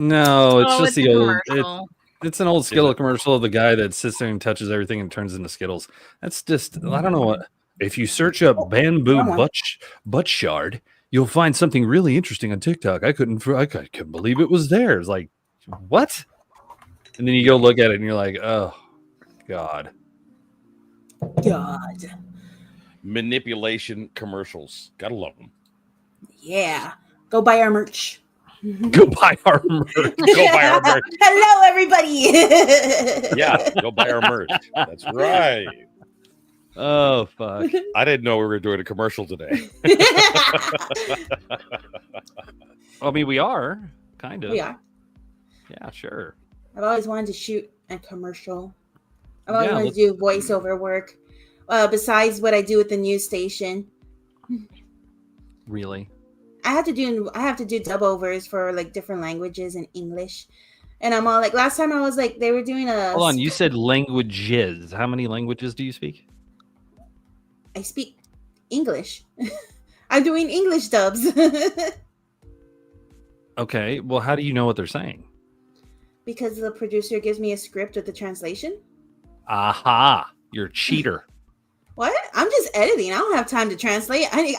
No, it's just a the old. commercial. It's an old Skittle commercial of the guy that sits there and touches everything and turns into Skittles. That's just, I don't know what. If you search up bamboo butt shard, you'll find something really interesting on TikTok. I couldn't believe it was there. It's like, what? And then you go look at it and you're like, oh, God. Manipulation commercials. Gotta love them. Yeah. Go buy our merch. Go buy our merch. Go buy our merch. Hello, everybody. Yeah, go buy our merch. That's right. Oh, fuck. I didn't know we were doing a commercial today. I mean, we are. Kind of. We are. Yeah, sure. I've always wanted to shoot a commercial. I've always wanted to do voiceover work. Besides what I do with the news station. Really? I have to do dub overs for like different languages in English. And I'm all like, last time I was like, they were doing a... Hold on, you said languages. How many languages do you speak? I speak English. I'm doing English dubs. Okay, well, how do you know what they're saying? Because the producer gives me a script with the translation. Aha, you're a cheater. What? I'm just editing. I don't have time to translate. I need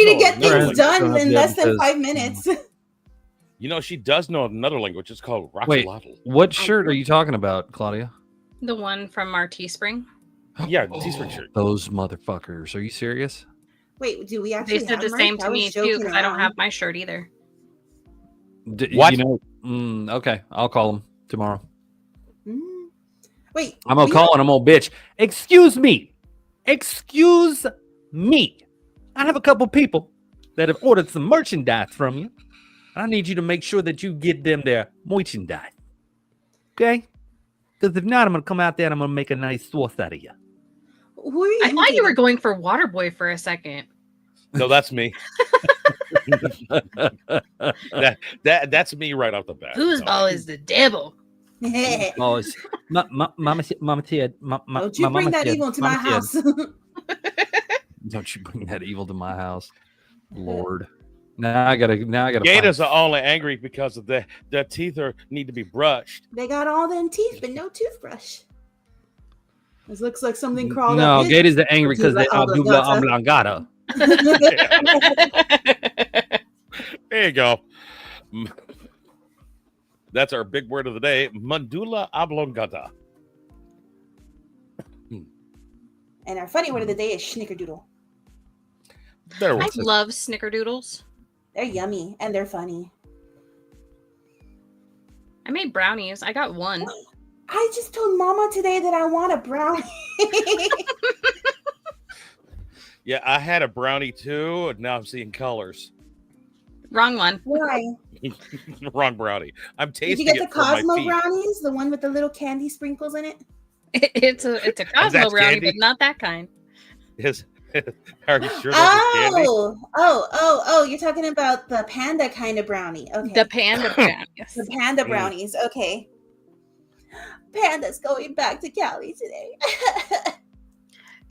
to get things done in less than 5 minutes. You know, she does know another language. It's called Wait, Roxolotl. what shirt are you talking about, Claudia? The one from our Teespring. Yeah, Teespring shirt. Those motherfuckers. Are you serious? Wait, do we actually? They said the same to me too because I don't have my shirt either. What? You know, okay, I'll call them tomorrow. Wait, I'm gonna call and I'm gonna bitch. Excuse me. I have a couple people that have ordered some merchandise from you. I need you to make sure that you get them their merchandise. Okay? Because if not, I'm gonna come out there and I'm gonna make a nice sauce out of you. Who are you? I thought you were going for Waterboy for a second. No, that's me. That's me right off the bat. Foosball is the devil. Mama said. Don't you bring that evil to my house? Don't you bring that evil to my house, Lord. Now I gotta. Gators are only angry because of their teeth need to be brushed. They got all them teeth, but no toothbrush. This looks like something crawled up. No, Gators are angry because they are dubla oblongata. There you go. That's our big word of the day, mandula oblongata. And our funny word of the day is snickerdoodle. I love snickerdoodles. They're yummy and they're funny. I made brownies. I got one. I just told Mama today that I want a brownie. Yeah, I had a brownie too, and now I'm seeing colors. Wrong one. Why? Wrong brownie. I'm tasting. Did you get the Cosmo brownies, the one with the little candy sprinkles in it? It's a Cosmo brownie, candy? But not that kind. Are you sure? Oh! You're talking about the panda kind of brownie. Okay. The panda brownies. The panda brownies. Okay. Panda's going back to Cali today.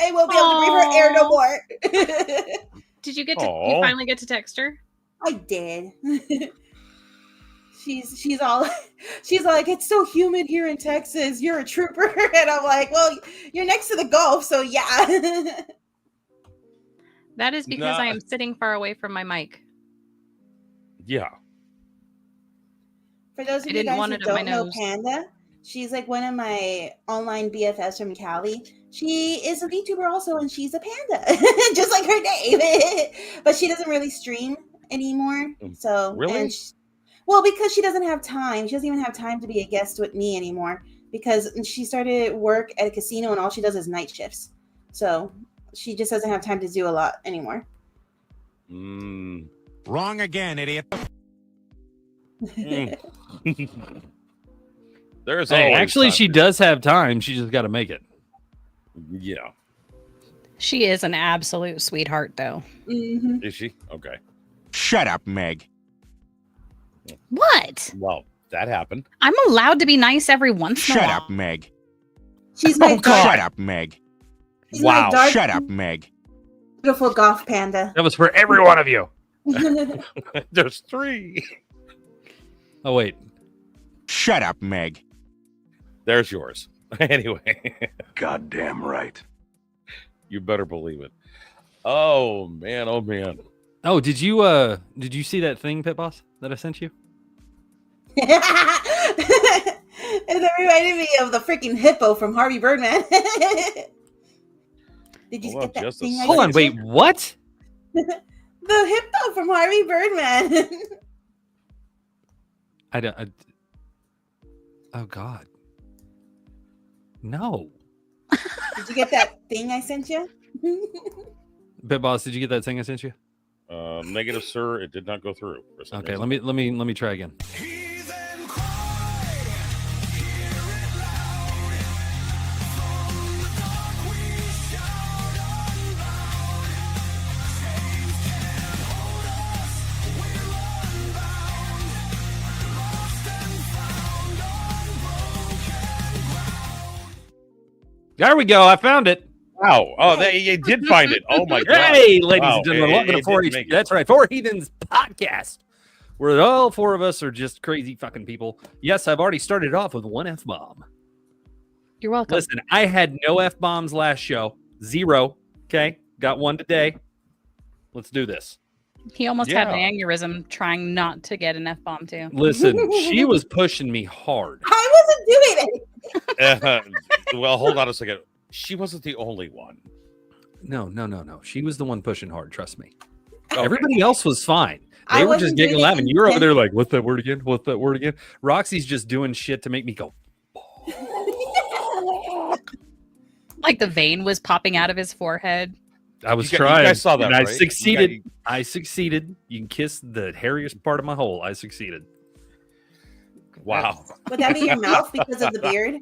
I won't be able to breathe her air no more. Did you you finally get to text her? I did. She's like, it's so humid here in Texas. You're a trooper. And I'm like, well, you're next to the Gulf, so yeah. That is because I am sitting far away from my mic. Yeah. For those of you guys who don't know Panda, she's like one of my online BFFs from Cali. She is a VTuber also, and she's a panda, just like her name. But she doesn't really stream anymore. So really? Well, because she doesn't have time. She doesn't even have time to be a guest with me anymore because she started work at a casino and all she does is night shifts. So she just doesn't have time to do a lot anymore. Wrong again, idiot. There's actually, she does have time. She just got to make it. Yeah. She is an absolute sweetheart, though. Mm-hmm. Is she? Okay. Shut up, Meg. What? Well, that happened. I'm allowed to be nice every once in a while. Shut up, Meg. She's my Shut up, Meg. She's my dark, shut up, Meg. Beautiful golf panda. That was for every one of you. There's 3. Oh wait. Shut up, Meg. There's yours. Anyway, Goddamn right. you better believe it. Oh man, oh man. Oh, did you see that thing, Pit Boss, that I sent you? And that reminded me of the freaking hippo from Harvey Birdman. Did you Hold on get that just a thing? I Hold on, sent wait, you? what? The hippo from Harvey Birdman. I don't. Oh God. No. Did you get that thing I sent you? Pit Boss, did you get that thing I sent you? Negative, sir. It did not go through. For some Okay, reason. let me try again. There we go. I found it. Wow. Oh, you did find it. Oh my god. Hey, ladies Wow, and gentlemen, it- welcome it to Four did Heathens. make it. That's right, Four Heathens podcast, where all 4 of us are just crazy fucking people. Yes, I've already started off with 1 F bomb. You're welcome. Listen, I had no F bombs last show. 0. Okay, got 1 today. Let's do this. He almost had an Yeah. aneurysm trying not to get an F bomb too. Listen, she was pushing me hard. I wasn't doing it. Well, hold on a second. She wasn't the only one. No. She was the one pushing hard. Trust me. Okay. Everybody else was fine. I They were wasn't just giggling, doing it laughing. You were over there intentionally. like, "What's that word again? What's that word again?" Roxy's just doing shit to make me go. Like the vein was popping out of his forehead. I was You trying. guys saw that, and right? I You succeeded. guys- I succeeded. You can kiss the hairiest part of my hole. I succeeded. Wow. Would that be your mouth because of the beard?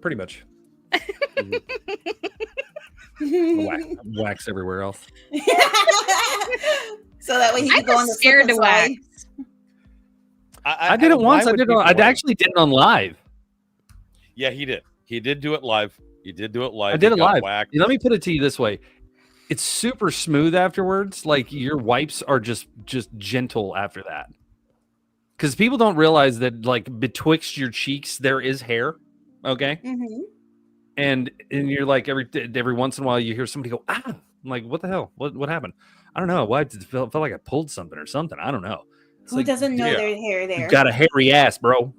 Pretty much. Wax everywhere else. So that way he I'm could go on the just scared to slip and slide. wax. I did it once. I did. I actually did it on live. Yeah, he did. He did do it live. He did do it live. I did He it got live. whacked. Let me put it to you this way: it's super smooth afterwards. Like your wipes are just gentle after that. Because people don't realize that, like, betwixt your cheeks there is hair. Okay, Mhm. and you're like every once in a while you hear somebody go, "Ah!" I'm like, what the hell? What happened? I don't know. Why it felt like I pulled something or something. I don't know. It's Who like, doesn't know yeah. their hair there? you got a hairy ass, bro.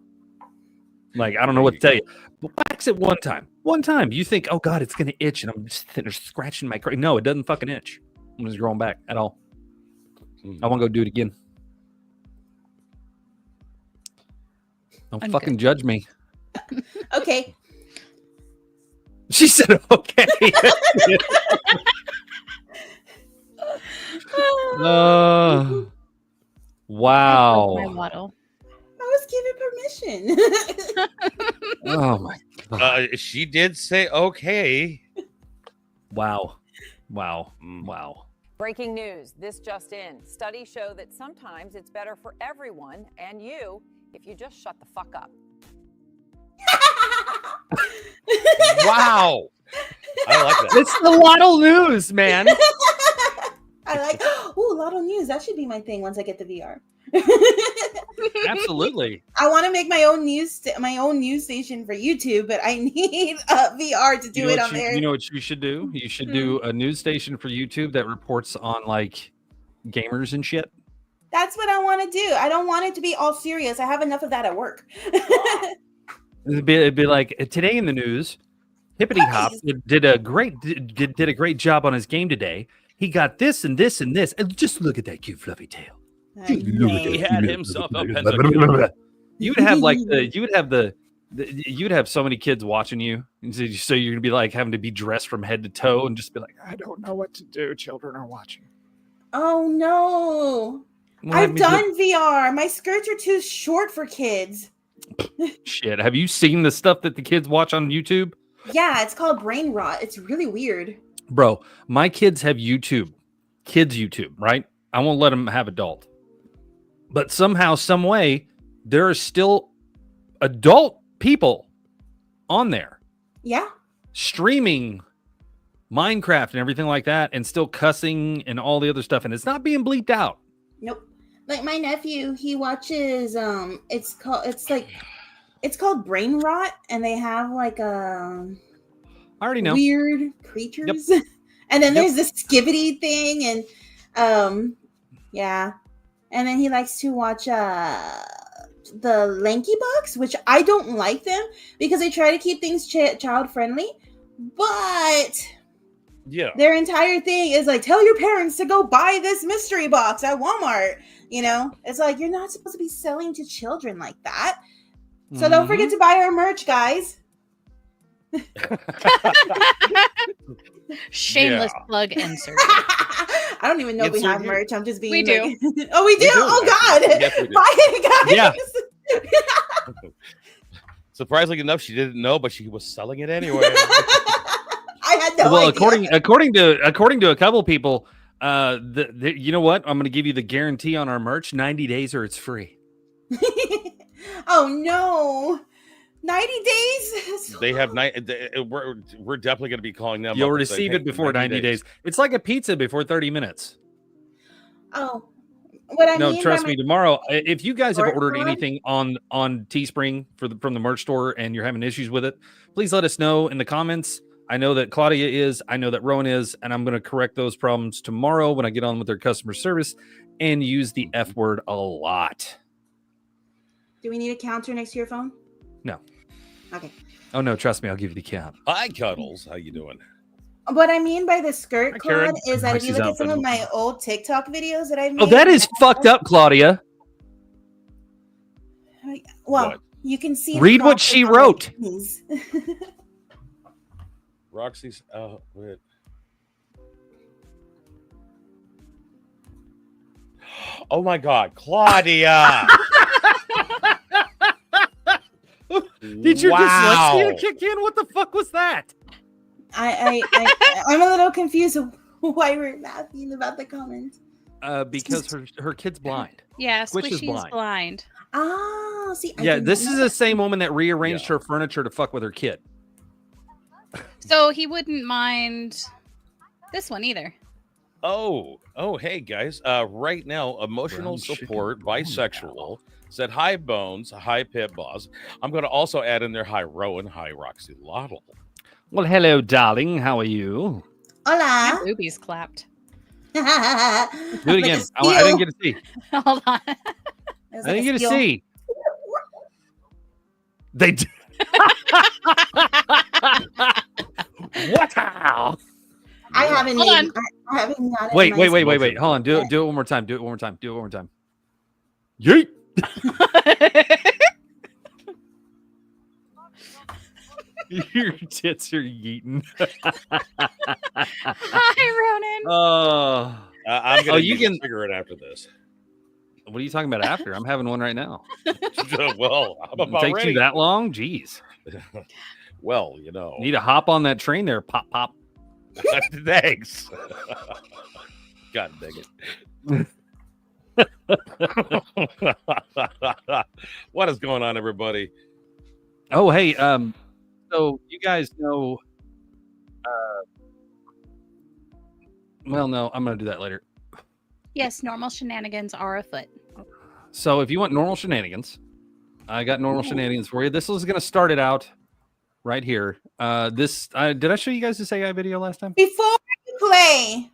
Like, I don't know what to tell you. But wax it one time. One time. You think, oh God, it's gonna itch, and I'm just sitting there scratching my crack. No, it doesn't fucking itch. I'm just growing back at all. I want to go do it again. Don't I'm fucking judge me. Okay. She said, okay. Wow. My waddle. I was given permission. Oh my God. She did say okay. Wow. Wow. Mm. Wow. Breaking news, this just in. Studies show that sometimes it's better for everyone and you if you just shut the fuck up. Wow. I like that. It's the Waddle News, man. I like, oh, Lotto News. That should be my thing once I get the VR. Absolutely. I want to make my own news station for YouTube, but I need VR to do You know it what on you, there. you know what you should do? You should do a news station for YouTube that reports on like gamers and shit. That's what I want to do. I don't want it to be all serious. I have enough of that at work. It'd be like today in the news, Hippity Hop did a great job on his game today. He got this and this and this. And just look at that cute fluffy tail. He had himself a pentakill. You would have like you'd have so many kids watching you, and so you're gonna be like having to be dressed from head to toe and just be like, I don't know what to do. Children are watching. Oh no. Well, I've done VR. My skirts are too short for kids. Shit. Have you seen the stuff that the kids watch on YouTube? Yeah, it's called brain rot. It's really weird. Bro, my kids have YouTube. Kids YouTube, right? I won't let them have adult. But somehow, some way, there are still adult people on there Yeah. streaming Minecraft and everything like that, and still cussing and all the other stuff, and it's not being bleeped out. Nope. Like my nephew, he watches it's called Brain Rot, and they have like I already know. weird creatures. And then there's this skivity thing, and yeah. And then he likes to watch the Lanky Bucks, which I don't like them because they try to keep things child friendly, but Yeah. their entire thing is like, tell your parents to go buy this mystery box at Walmart. You know, it's like, you're not supposed to be selling to children like that. So don't forget to buy our merch, guys. Shameless plug insert. I don't even know if we Insert have here. merch. I'm just being We do. like- oh, we do? Oh, God. Yes, we do. Buy it, guys. Yeah. Surprisingly enough, she didn't know, but she was selling it anyway. I had no Well, idea. according to a couple people, you know what? I'm going to give you the guarantee on our merch: 90 days or it's free. Oh, no. 90 days? They have we're definitely going to be calling them. You'll up and saying, receive "Hey, it before 90 days. It's like a pizza before 30 minutes. Oh. What I No, mean trust by me. Tomorrow, if you guys have Merch ordered store? anything on Teespring from the merch store and you're having issues with it, please let us know in the comments. I know that Claudia is, I know that Rowan is, and I'm going to correct those problems tomorrow when I get on with their customer service and use the F word a lot. Do we need a counter next to your phone? No. Okay. Oh no, trust me, I'll give you the count. Hi, Cuddles. How you doing? What I mean by the skirt, Hi, Karen. Claude, is that if you She's look out at some there. of my old TikTok videos that I've made. Oh, that is fucked up, Claudia. Well, What? you can see. Read the what she proper wrote. things. Roxy's. Oh, wait. Oh my God, Claudia! Did your dyslexia kick in? What the fuck was that? I'm a little confused of why we're laughing about the comment. Because her kid's blind. Yeah, Squish is Squishy is blind. Oh, see. I Yeah, didn't this know is that. the same woman that rearranged Yeah. her furniture to fuck with her kid. So he wouldn't mind this one either. Oh, hey guys. Right now, emotional Brown chicken support, bone bisexual. Said hi Bones, hi Pit Boss. I'm gonna also add in there hi Rowan, hi Roxy Lottle. Well, hello, darling. How are you? My Hola. boobies clapped. Do it again. I didn't get to see. Hold on. I didn't get to see. They did. Wow. I haven't. Hold Even, I haven't got it. Wait. in my- Hold on. Do it one more time. Do it one more time. Yeet. Your tits are yeeting. Hi, Ronan. I'm gonna you use a can- cigarette after this. What are you talking about after? I'm having one right now. Well, I'm It about takes ready. you that long? Jeez. Well, you know. Need to hop on that train there. Pop, pop. Thanks. God dang it. What is going on, everybody? Oh, hey. So you guys know. Well, no, I'm going to do that later. Yes, normal shenanigans are afoot. So if you want normal shenanigans, I got normal shenanigans for you. This is going to start it out right here. Did I show you guys this AI video last time? Before you play,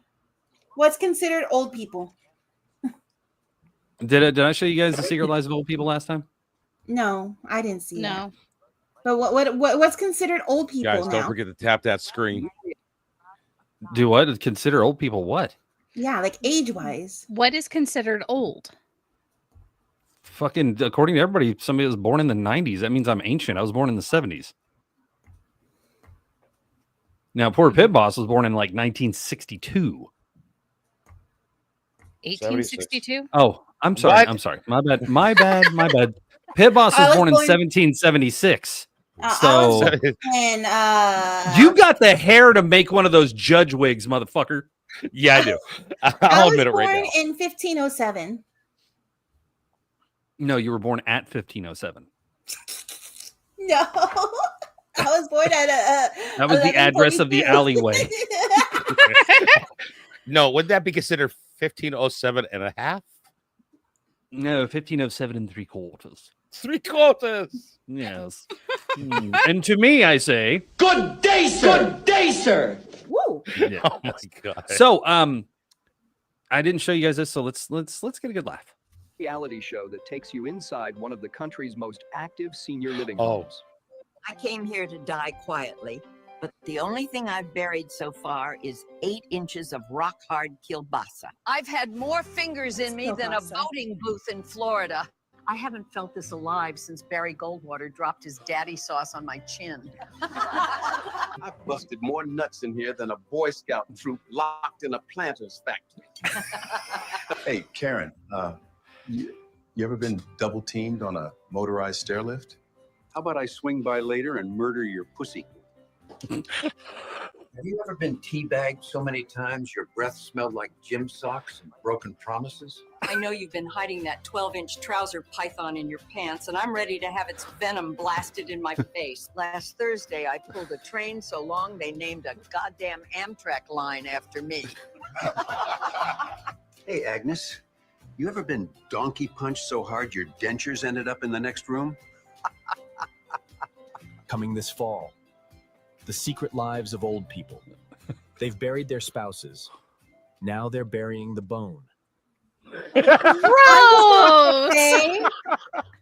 what's considered old people? Did I show you guys the secret lives of old people last time? No, I didn't see that. No. But what's considered old people Guys, now? don't forget to tap that screen. Do what? Consider old people what? Yeah, like age-wise. What is considered old? Fucking according to everybody, somebody was born in the 90s. That means I'm ancient. I was born in the 70s. Now, poor Pit Boss was born in like 1962. 1862? Oh, I'm sorry. What? I'm sorry. My bad. Pit Boss I was was born in born- 1776. I So was and you got the hair to make one of those judge wigs, motherfucker. Yeah, I do. I I'll was admit it born right now. in 1507. No, you were born at 1507. No. I was born at That was the address of the 11:42. alleyway. No, would that be considered 1507 and a half? No, 1507 3/4. 3/4. Yes. And to me, I say, Good day, sir. Good day, sir. Woo. yeah. Oh my god. So, I didn't show you guys this, so let's get a good laugh. Reality show that takes you inside one of the country's most active senior living Oh. homes. I came here to die quietly, but the only thing I've buried so far is 8 inches of rock-hard kielbasa. I've had more fingers in me than a Kielbasa. voting booth in Florida. I haven't felt this alive since Barry Goldwater dropped his daddy sauce on my chin. I busted more nuts in here than a Boy Scout troop locked in a planter's factory. Hey, Karen, you ever been double teamed on a motorized stair lift? How about I swing by later and murder your pussy? Have you ever been teabagged so many times your breath smelled like gym socks and broken promises? I know you've been hiding that 12-inch trouser python in your pants, and I'm ready to have its venom blasted in my face. Last Thursday, I pulled a train so long they named a goddamn Amtrak line after me. Hey, Agnes, you ever been donkey punched so hard your dentures ended up in the next room? Coming this fall, The Secret Lives of Old People. They've buried their spouses. Now they're burying the bone. Gross.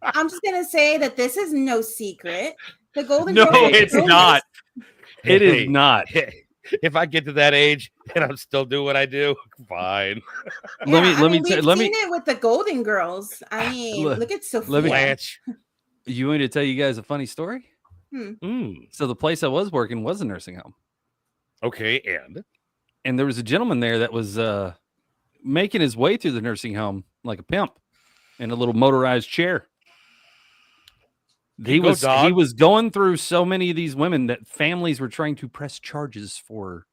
I'm just gonna say that this is no secret. The Golden No, Girls- it's not. It is not. Hey, if I get to that age and I'm still doing what I do, fine. Let me we've seen it with the Golden Girls. I mean, look at Sophia. let me- Blanche. You want me to tell you guys a funny story? So the place I was working was a nursing home. Okay, And there was a gentleman there that was making his way through the nursing home like a pimp in a little motorized chair. He Go, was dog. going through so many of these women that families were trying to press charges for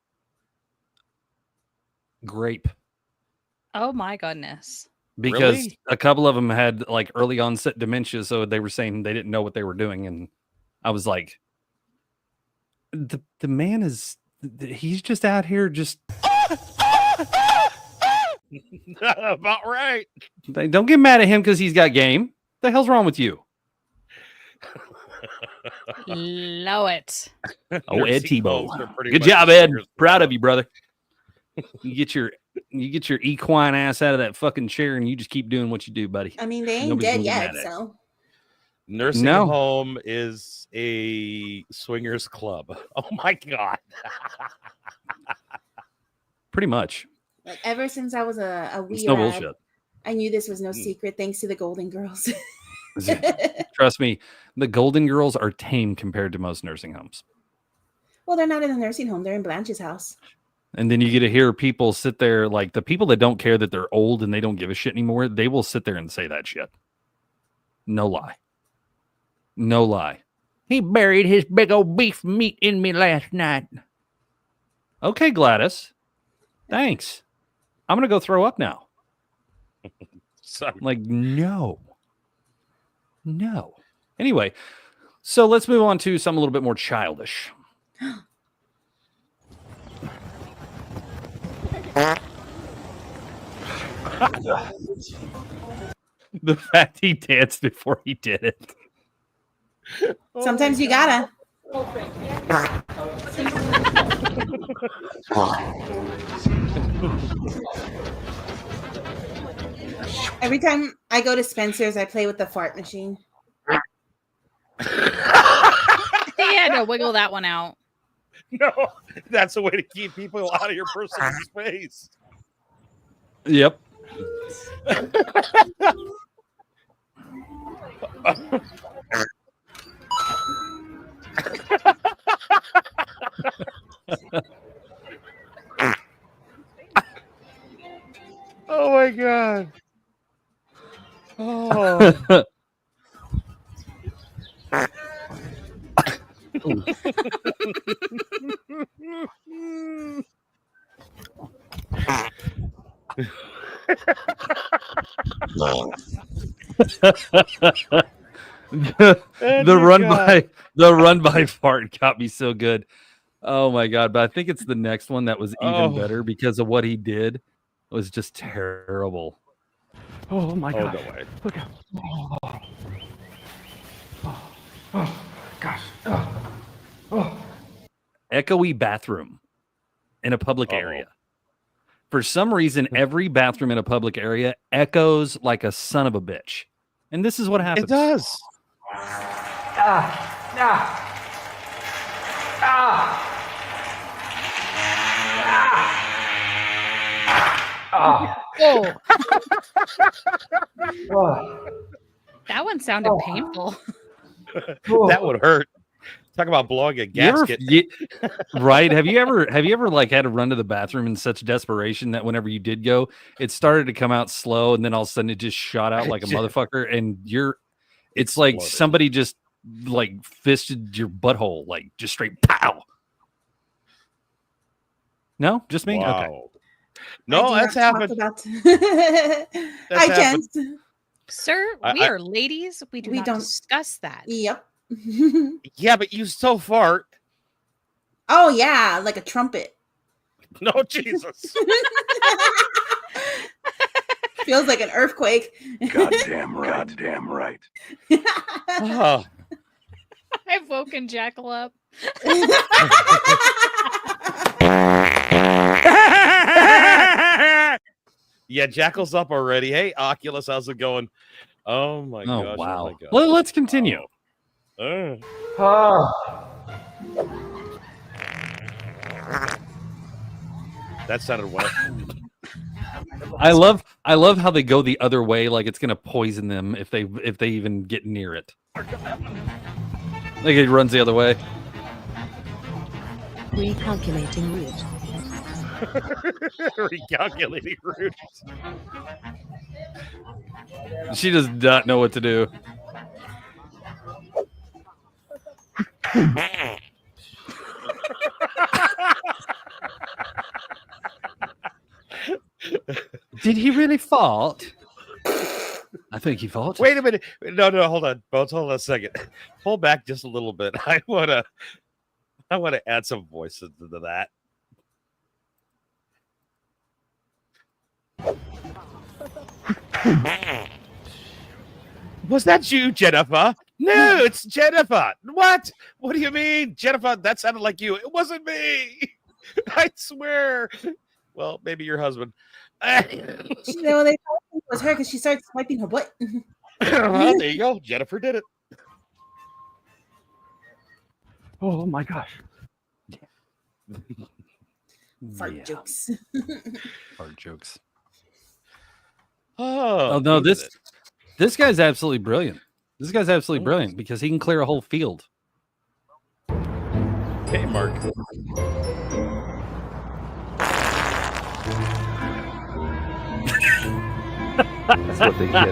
grape Oh my goodness. because Really? a couple of them had like early onset dementia, so they were saying they didn't know what they were doing, and I was like, the man is he's just out here just about right. don't get mad at him because he's got game. The hell's wrong with you? Know it. Oh, Ed Nursing Tebow. homes are pretty Good much job, Ed. seniors. Proud of you, brother. You get your equine ass out of that fucking chair and you just keep doing what you do, buddy. I mean, they ain't Nobody's dead gonna get yet, mad at you. so Nursing No. home is a swingers club. Oh my god. Pretty much. like ever since I was a wee It's no lad, bullshit. I knew this was no secret thanks to the Golden Girls. Trust me, the Golden Girls are tame compared to most nursing homes. Well, they're not in a nursing home; they're in Blanche's house. And then you get to hear people sit there, like the people that don't care that they're old and they don't give a shit anymore, they will sit there and say that shit. No lie. No lie. He buried his big old beef meat in me last night. Okay, Gladys. Thanks. I'm going to go throw up now. Sorry. Like, no. No. Anyway, so let's move on to something a little bit more childish. The fact he danced before he did it. Sometimes you gotta. Every time I go to Spencer's, I play with the fart machine. He had to wiggle that one out. No, that's a way to keep people out of your personal space. Yep. Oh my god. Oh. the run by fart got me so good. Oh my god! But I think it's the next one that was even better because of what he did. It was just terrible. Oh my Oh, god! no way. Look out! Oh gosh! Echoey bathroom in a public area. For some reason, every bathroom in a public area echoes like a son of a bitch. And this is what happens. It does. Oh. That one sounded painful. That would hurt. Talk about blowing a You ever- gasket. right? Have you ever like had to run to the bathroom in such desperation that whenever you did go, it started to come out slow and then all of a sudden it just shot out like a motherfucker and it's like Exploded. somebody just like fisted your butthole, like just straight pow. No, just me. Wow. Okay. No, I do that's not talk happened. about- That's Hi, happened. Jen. Sir, we are ladies. We We don't don't- discuss that. Yep. Yeah, but you still fart. Oh yeah, like a trumpet. No, Jesus. Feels like an earthquake. Goddamn right. Oh. I've woken Jackal up. Yeah, Jackal's up already. Hey, Oculus, how's it going? Oh my Oh gosh. wow. Oh my gosh. Let's continue. That sounded wet. I love how they go the other way, like it's gonna poison them if they even get near it. Like it runs the other way. Recalculating route. Recalculating route. She does not know what to do. Did he really fart? I think he fart. Wait a minute. No, hold on. Bones, hold on a second. Pull back just a little bit. I wanna add some voice into that. Was that you, Jennifer? No, it's Jennifer. What? What do you mean, Jennifer? That sounded like you. It wasn't me. I swear. Well, maybe your husband. They thought it was her because she started swiping her butt. There you go. Jennifer did it. Oh my gosh. Fart jokes. Fart jokes. Oh, no, he did this guy's absolutely brilliant. This guy's absolutely brilliant because he can clear a whole field. Okay, Mark. That's what they get.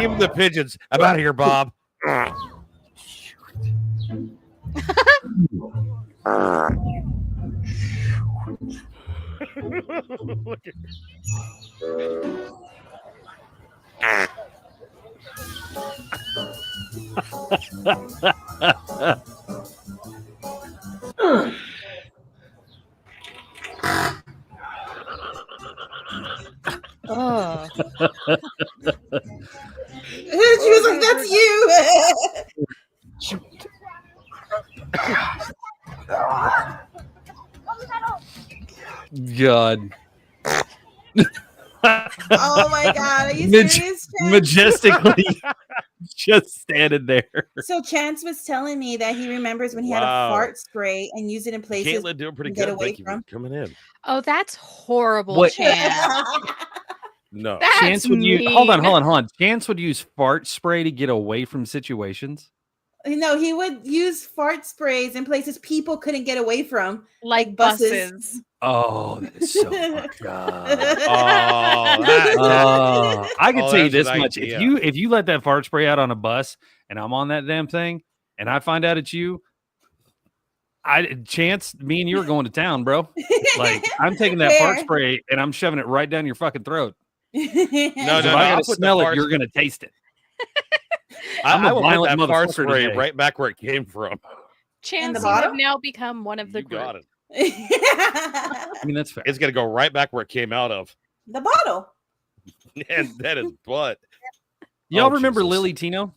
Leave the pigeons. I'm out of here, Bob. Oh. She was like, "That's you." God. Oh my god, are you serious? Chance? Majestically just standing there. So Chance was telling me that he remembers when he had a Wow. fart spray and used it in places Caitlin doing pretty to get good. away Thank you for from. coming in. Oh, that's horrible, What- Chance. No. That's Chance would use hold mean. on. Chance would use fart spray to get away from situations. No, he would use fart sprays in places people couldn't get away from, like buses. Oh, that is so fucked up. I can Oh, tell you that's this an much: idea. if you let that fart spray out on a bus, and I'm on that damn thing, and I find out it's you, Chance, me and you are going to town, bro. Like I'm taking that fart Fair. spray and I'm shoving it right down your fucking throat. No, If no, I I'll gotta put the smell it, fart- you're gonna taste it. I'm a I will put violent that fart motherfucker spray today. right back where it came from. Chance, you bottle? have now become one of the You group. got it. I mean, that's fair. It's gonna go right back where it came out of. The bottle. And that is butt. Y'all Oh, remember Jesus. Lily Tino?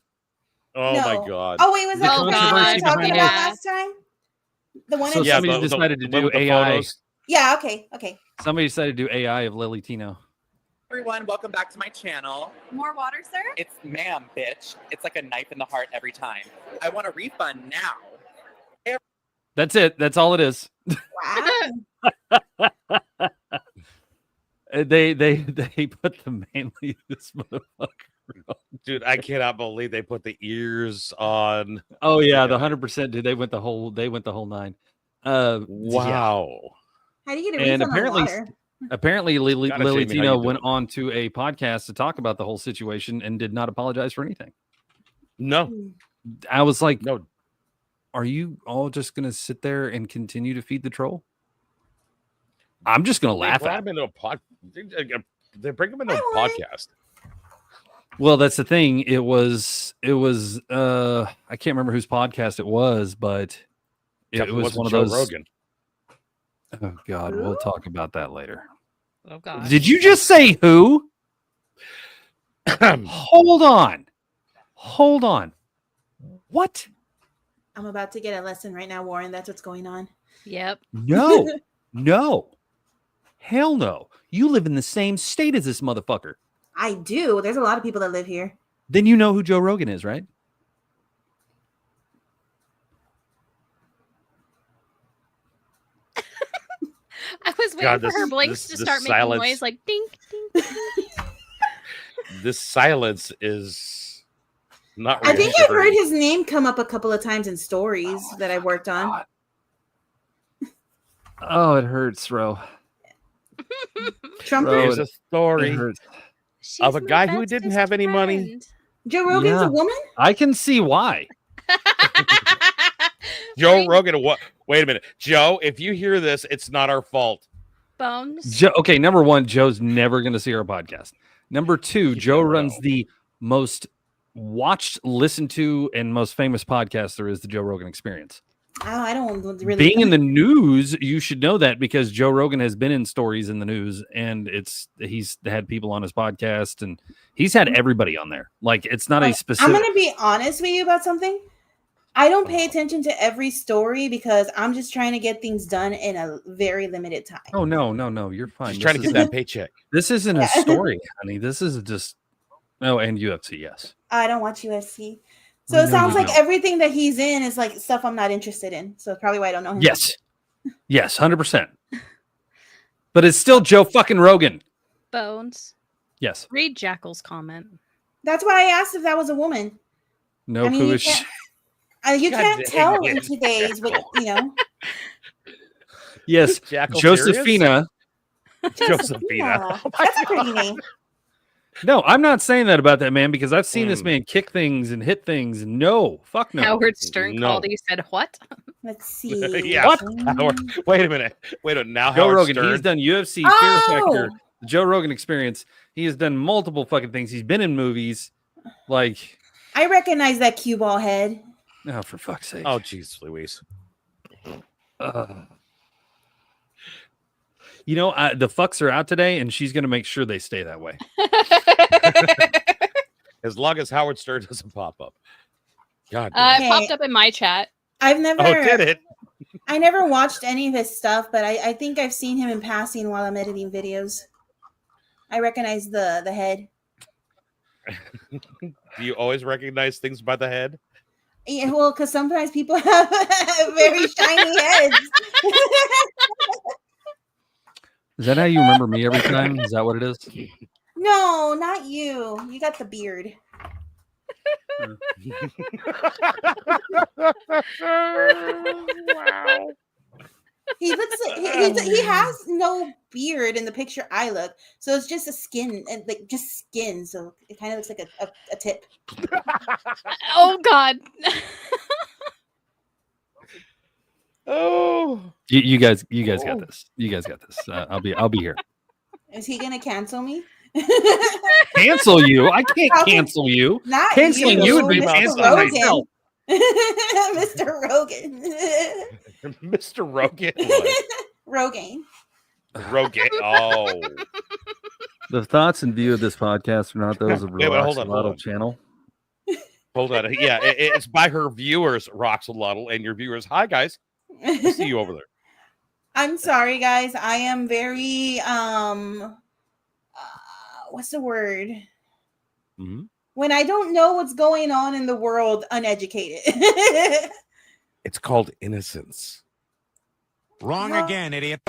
Oh No. my god. Oh wait, was that Oh, the one God. we were talking behind about it. last time? The one So in somebody the- decided to the one do with the AI. photos. Yeah, okay. Somebody decided to do AI of Lily Tino. Everyone, welcome back to my channel. More water, sir? It's ma'am, bitch. It's like a knife in the heart every time. I want a refund now. That's it. That's all it is. Wow. They put the manliest motherfucker. Dude, I cannot believe they put the ears on. Oh yeah, the 100%. Dude, they went the whole nine. Yeah. Wow. How do you get a And refund on water? apparently Lily Gotta tell me how Tino you do went it. on to a podcast to talk about the whole situation and did not apologize for anything. No. I was like, No. are you all just gonna sit there and continue to feed the troll? I'm just gonna laugh at him into a pod. They bring him into a podcast. Well, that's the thing. It was I can't remember whose podcast it was, but it Except was wasn't one of Joe those. Rogan. Oh God, we'll talk about that later. Oh God. Did you just say who? Hold on. What? I'm about to get a lesson right now, Warren. That's what's going on. Yep. No, no, hell no. You live in the same state as this motherfucker. I do. There's a lot of people that live here. Then you know who Joe Rogan is, right? I was waiting God, for her blinks to this start making silence- noise like dink, dink. This silence is not. I think I've heard reassuring. his name come up a couple of times in stories that I worked on. Oh, it hurts, Ro. Trump. There's a story It hurts. of a guy who didn't have any money. Joe Rogan's Yeah. a woman? I can see why. Joe Rogan. What? Wait a minute, Joe. If you hear this, it's not our fault. Bones. Joe, okay, number one, Joe's never going to see our podcast. Number two, Joe runs the most watched, listened to, and most famous podcast there is, the Joe Rogan Experience. Oh, I don't really. Being in the news, you should know that because Joe Rogan has been in stories in the news, and he's had people on his podcast, and he's had everybody on there. Like, it's not a specific. I'm going to be honest with you about something. I don't pay attention to every story because I'm just trying to get things done in a very limited time. Oh no, you're fine. Just trying to get that paycheck. This isn't a story, honey. This is just and UFC, yes. I don't watch UFC. So I it know sounds you like don't. everything that he's in is like stuff I'm not interested in. So it's probably why I don't know him. Yes, 100%. But it's still Joe fucking Rogan. Bones. Yes. Read Jackal's comment. That's why I asked if that was a woman. No, I mean, who you is she? can't- you God can't dang tell it. in today's, you know. Yes, Jackal Josephina. Josephina. That's a pretty name. No, I'm not saying that about that man because I've seen this man kick things and hit things. No, fuck no. Howard Stern No. called. He said, "What?" Let's see. Yeah. What? Howard, wait a minute. Now Joe Howard Rogan, Stern. he's done UFC, Oh! Fear Factor, the Joe Rogan Experience. He has done multiple fucking things. He's been in movies. Like, I recognize that cue ball head. oh, for fuck's sake. Oh, jeez, Louise. You know, the fucks are out today, and she's going to make sure they stay that way. As long as Howard Stern doesn't pop up. God. It Okay. popped up in my chat. I've never. Oh, did it? I never watched any of his stuff, but I think I've seen him in passing while I'm editing videos. I recognize the head. Do you always recognize things by the head? Yeah, well, because sometimes people have very shiny heads. Is that how you remember me every time? Is that what it is? No, not you. You got the beard. Wow. He looks like he has no beard in the picture I look, so it's just a skin and like just skin. So it kind of looks like a tip. Oh God. Oh. You guys got this. You guys got this. I'll be here. Is he gonna cancel me? Cancel you? I can't How could- cancel you. Not Canceling you would be Mr. canceling myself. Rogan. Mr. Rogan. Mr. Rogan. What? Rogaine. Rogan. Oh. The thoughts and view of this podcast are not those of Wait, hold on, hold Roxalotl on. channel. Hold on. Yeah, it's by her viewers, Roxalotl, and your viewers. Hi, guys. I see you over there. I'm sorry, guys. I am very what's the word? Mm-hmm. When I don't know what's going on in the world, uneducated. It's called innocence. Wrong Well- again, idiot.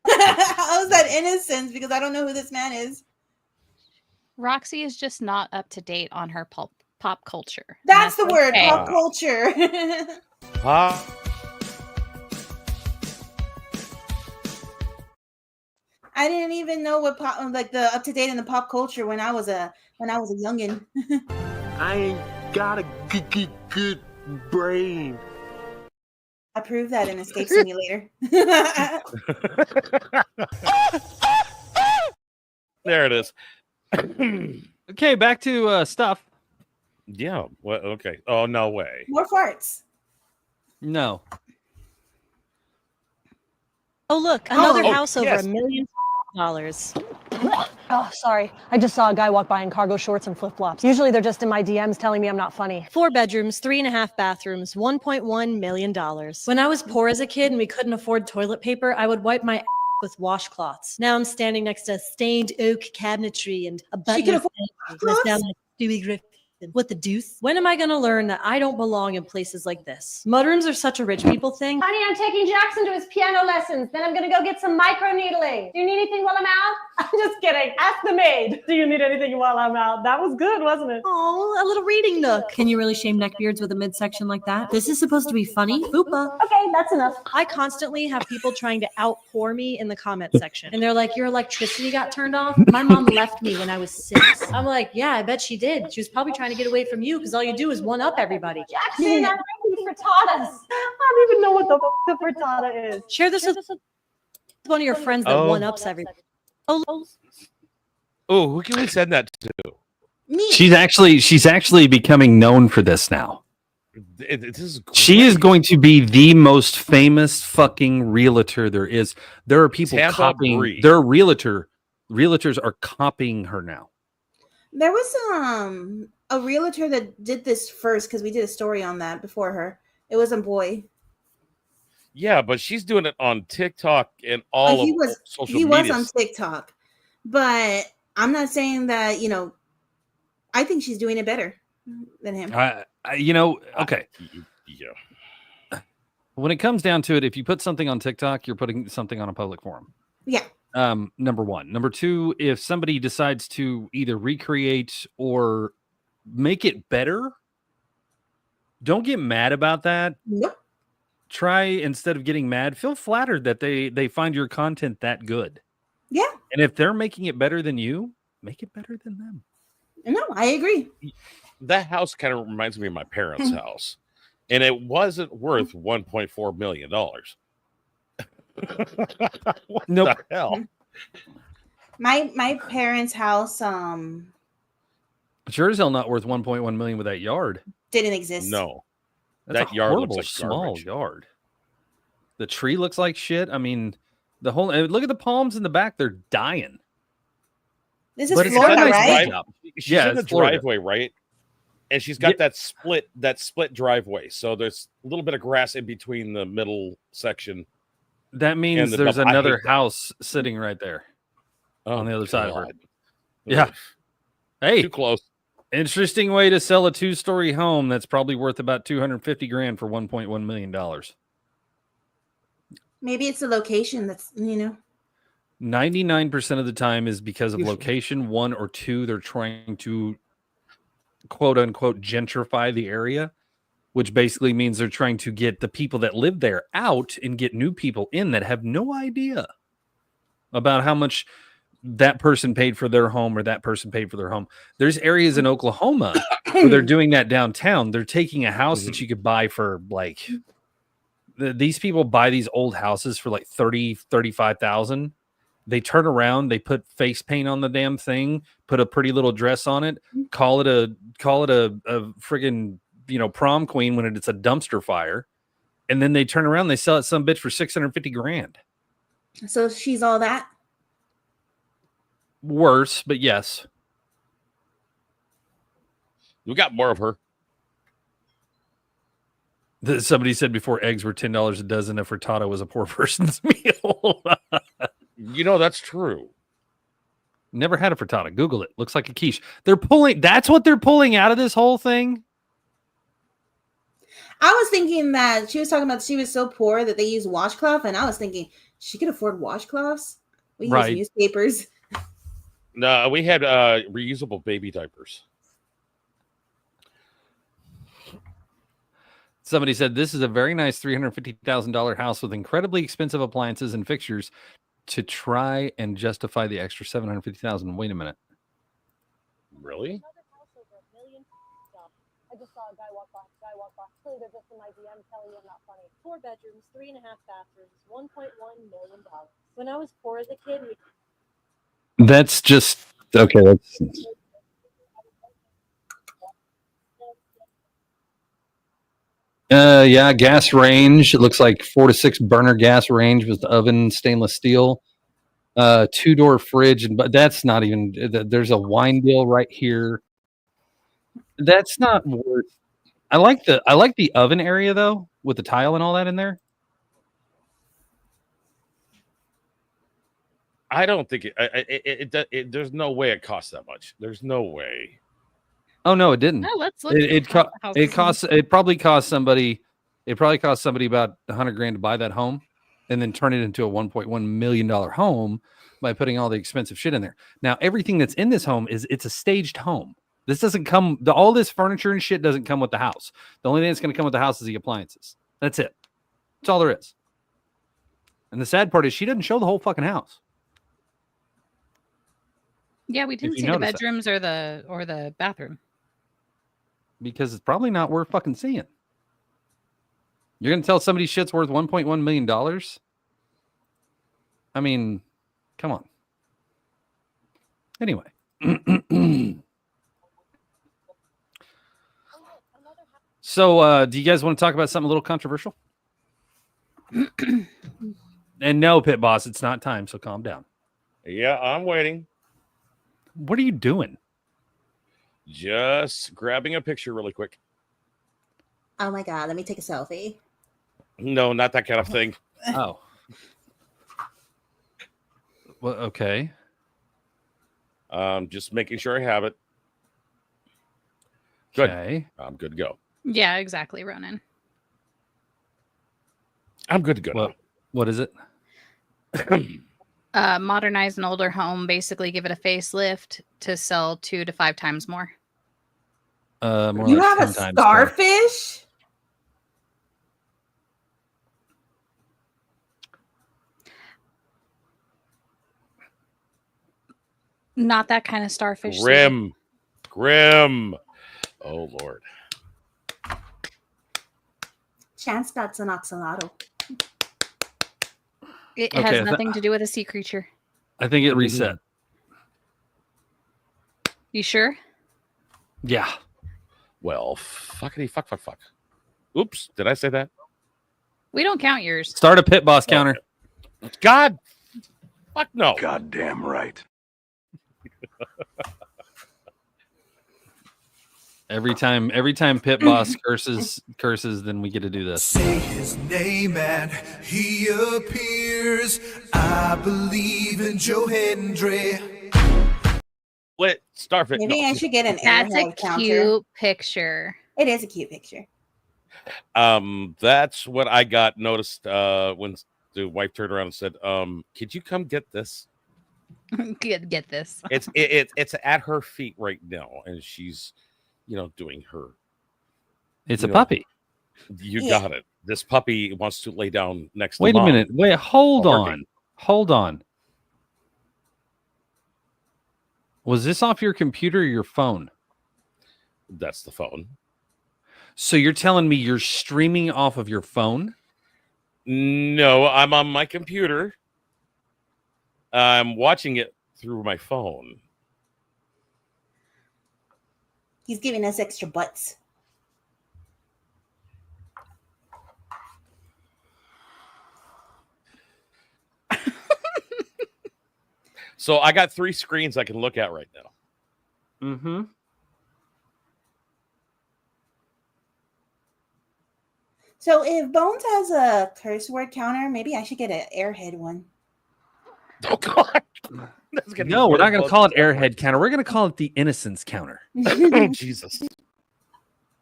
How's that innocence? Because I don't know who this man is. Roxy is just not up to date on her pop culture. and That's the word, okay. pop culture. I didn't even know what pop, like the up to date in the pop culture when I was a youngin. I ain't got a good brain. I proved that in Escape Simulator. There it is. Okay, back to stuff. Yeah. Well, okay. Oh, no way. More farts. No. Oh, look, another Oh, house over yes. $1 million. Oh, sorry. I just saw a guy walk by in cargo shorts and flip-flops. Usually they're just in my DMs telling me I'm not funny. 4 bedrooms, 3.5 bathrooms, $1.1 million. When I was poor as a kid and we couldn't afford toilet paper, I would wipe my with washcloths. Now I'm standing next to stained oak cabinetry and a button. can afford I sound like Stewie Griffin. What the deuce? When am I going to learn that I don't belong in places like this? Mudrooms are such a rich people thing. Honey, I'm taking Jackson to his piano lessons. Then I'm gonna go get some micro needling. Do you need anything while I'm out? I'm just kidding. Ask the maid. Do you need anything while I'm out? That was good, wasn't it? Oh, a little reading nook. Can you really shame neckbeards with a midsection like that? This is supposed to be funny. Fupa. Okay, that's enough. I constantly have people trying to outpour me in the comment section. And they're like, your electricity got turned off? My mom left me when I was 6. I'm like, yeah, I bet she did. She was probably trying to get away from you because all you do is one up everybody. Jackson, I'm making frittatas. I don't even know what the frittata is. Share this with one of your friends that Oh. one ups everybody. Oh, Oh, who can we send that to? Me. She's actually becoming known for this now. This is She is going to be the most famous fucking realtor there is. There are people Tampa copying. Bree. Their realtors are copying her now. There was a realtor that did this first because we did a story on that before her. It was a boy. Yeah, but she's doing it on TikTok and all he of was social he media. was on TikTok, but I'm not saying that I think she's doing it better than him. Okay. Yeah. When it comes down to it, if you put something on TikTok, you're putting something on a public forum. Yeah. Number one. Number two, if somebody decides to either recreate or make it better, don't get mad about that. Nope. Try, instead of getting mad, feel flattered that they find your content that good. Yeah. And if they're making it better than you, make it better than them. No, I agree. That house kind of reminds me of my parents' house, and it wasn't worth $1.4 million. What Nope. the hell? My parents' house Sure as hell not worth 1.1 million with that yard. didn't exist. No, That's that a yard horrible looks like small garbage. yard. The tree looks like shit. I mean, the whole look at the palms in the back; they're dying. This is But it's got Florida, a nice right? drive. She's Yeah, in the it's Florida. driveway, right? And she's got that split driveway. So there's a little bit of grass in between the middle section. That means And the there's double- I hate another that. house sitting right there on the other side of her. God. Yeah. Hey, Too close. interesting way to sell a 2-story home that's probably worth about $250,000 for $1.1 million. Maybe it's the location that's 99% of the time is because of location. 1 or 2, they're trying to quote unquote gentrify the area, which basically means they're trying to get the people that live there out and get new people in that have no idea about how much that person paid for their home or that person paid for their home. There's areas in Oklahoma where they're doing that downtown. They're taking a house that you could buy for like these people buy these old houses for like 30, 35,000. They turn around, they put face paint on the damn thing, put a pretty little dress on it, call it a friggin', prom queen when it's a dumpster fire, and then they turn around, they sell it some bitch for $650,000. So she's all that. Worse, but yes. We got more of her. Somebody said before eggs were $10 a dozen, a frittata was a poor person's meal. That's true. Never had a frittata. Google it. Looks like a quiche. That's what they're pulling out of this whole thing. I was thinking that she was talking about she was so poor that they use washcloth, and I was thinking she could afford washcloths. We use newspapers. No, we had reusable baby diapers. Somebody said this is a very nice $350,000 house with incredibly expensive appliances and fixtures to try and justify the extra $750,000. Wait a minute. Really? I just saw a guy walk by. Clearly, they're just in my DM telling me I'm not funny. 4 bedrooms, 3.5 bathrooms, $1.1 million. When I was poor as a kid, that's just okay. Yeah, gas range. It looks like 4 to 6 burner gas range with the oven, stainless steel. 2-door fridge, but that's not even. There's a wine deal right here. That's not worth. I like the oven area though, with the tile and all that in there. I don't think it there's no way it costs that much. There's no way. Oh no, it didn't. No, let's look. It probably cost somebody about $100,000 to buy that home, and then turn it into a $1.1 million home by putting all the expensive shit in there. Now everything that's in this home it's a staged home. This doesn't come. All this furniture and shit doesn't come with the house. The only thing that's going to come with the house is the appliances. That's it. That's all there is. And the sad part is she doesn't show the whole fucking house. Yeah, we didn't see the bedrooms or the bathroom. Because it's probably not worth fucking seeing. You're going to tell somebody shit's worth $1.1 million? I mean, come on. Anyway. So, do you guys want to talk about something a little controversial? And no, Pit Boss, it's not time, so calm down. Yeah, I'm waiting. What are you doing? Just grabbing a picture really quick. Oh my god, let me take a selfie. No, not that kind of thing. Oh. Well, okay. Just making sure I have it. Good. Okay. I'm good to go. Yeah, exactly, Ronan. I'm good to go. Well, what is it? Modernize an older home, basically give it a facelift to sell 2 to 5 times more. More you like have a 10 times starfish? Not that kind of starfish. Grim. Oh, Lord. Chance that's an oxalotl. It has nothing to do with a sea creature. I think it reset. You sure? Yeah. Well, fuck. Oops, did I say that? We don't count yours. Start a Pit Boss counter. God. Fuck no. Goddamn right. Every time Pit Boss curses, then we get to do this. Say his name and he appears. I believe in Joe Hendry. What? Starfish. Maybe I should get an That's a Airhead counter. cute picture. It is a cute picture. That's what I got noticed when the wife turned around and said, could you come get this? Get this. It's at her feet right now, and she's doing her. It's a puppy. You got it. This puppy wants to lay down next to Wait a Mom. minute. Wait, hold on. Was this off your computer or your phone? That's the phone. So you're telling me you're streaming off of your phone? No, I'm on my computer. I'm watching it through my phone. He's giving us extra butts. So I got 3 screens I can look at right now. Mm-hmm. So if Bones has a curse word counter, maybe I should get an Airhead one. Oh God! No, we're not going to call it Airhead counter. We're going to call it the innocence counter. Oh, Jesus.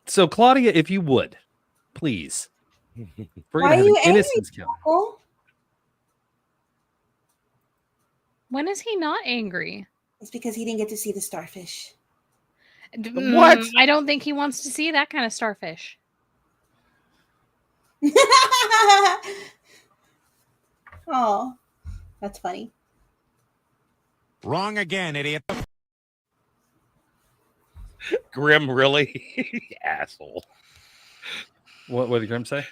So Claudia, if you would, please. We're Why going are to you have an angry, innocence counter. Uncle? When is he not angry? It's because he didn't get to see the starfish. What? I don't think he wants to see that kind of starfish. Oh, that's funny. Wrong again, idiot. Grim, really? Asshole. What did Grim say?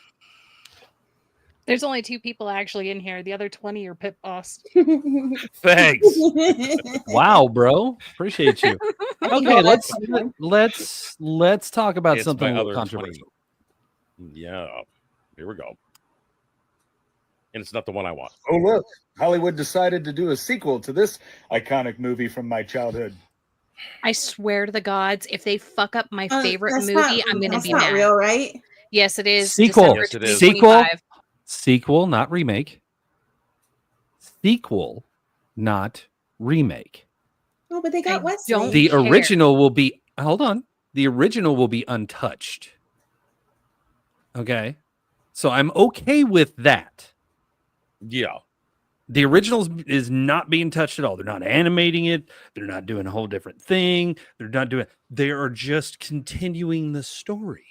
There's only 2 people actually in here. The other 20 are Pit Boss. Thanks. Wow, bro. Appreciate you. Okay, let's talk about It's something my a little other controversial. 20. Yeah. Here we go. And it's not the one I want. Oh, look. Hollywood decided to do a sequel to this iconic movie from my childhood. I swear to the gods, if they fuck up my favorite That's movie, not- I'm going to that's be not mad. real, right? Yes, it is. Sequel. December Yes, it is. 2025. Sequel, not remake. Sequel, not remake. Oh, but they got Wesley. The original will be, hold on. The original will be untouched. Okay. So I'm okay with that. Yeah. The original is not being touched at all. They're not animating it. They're not doing a whole different thing. They are just continuing the story.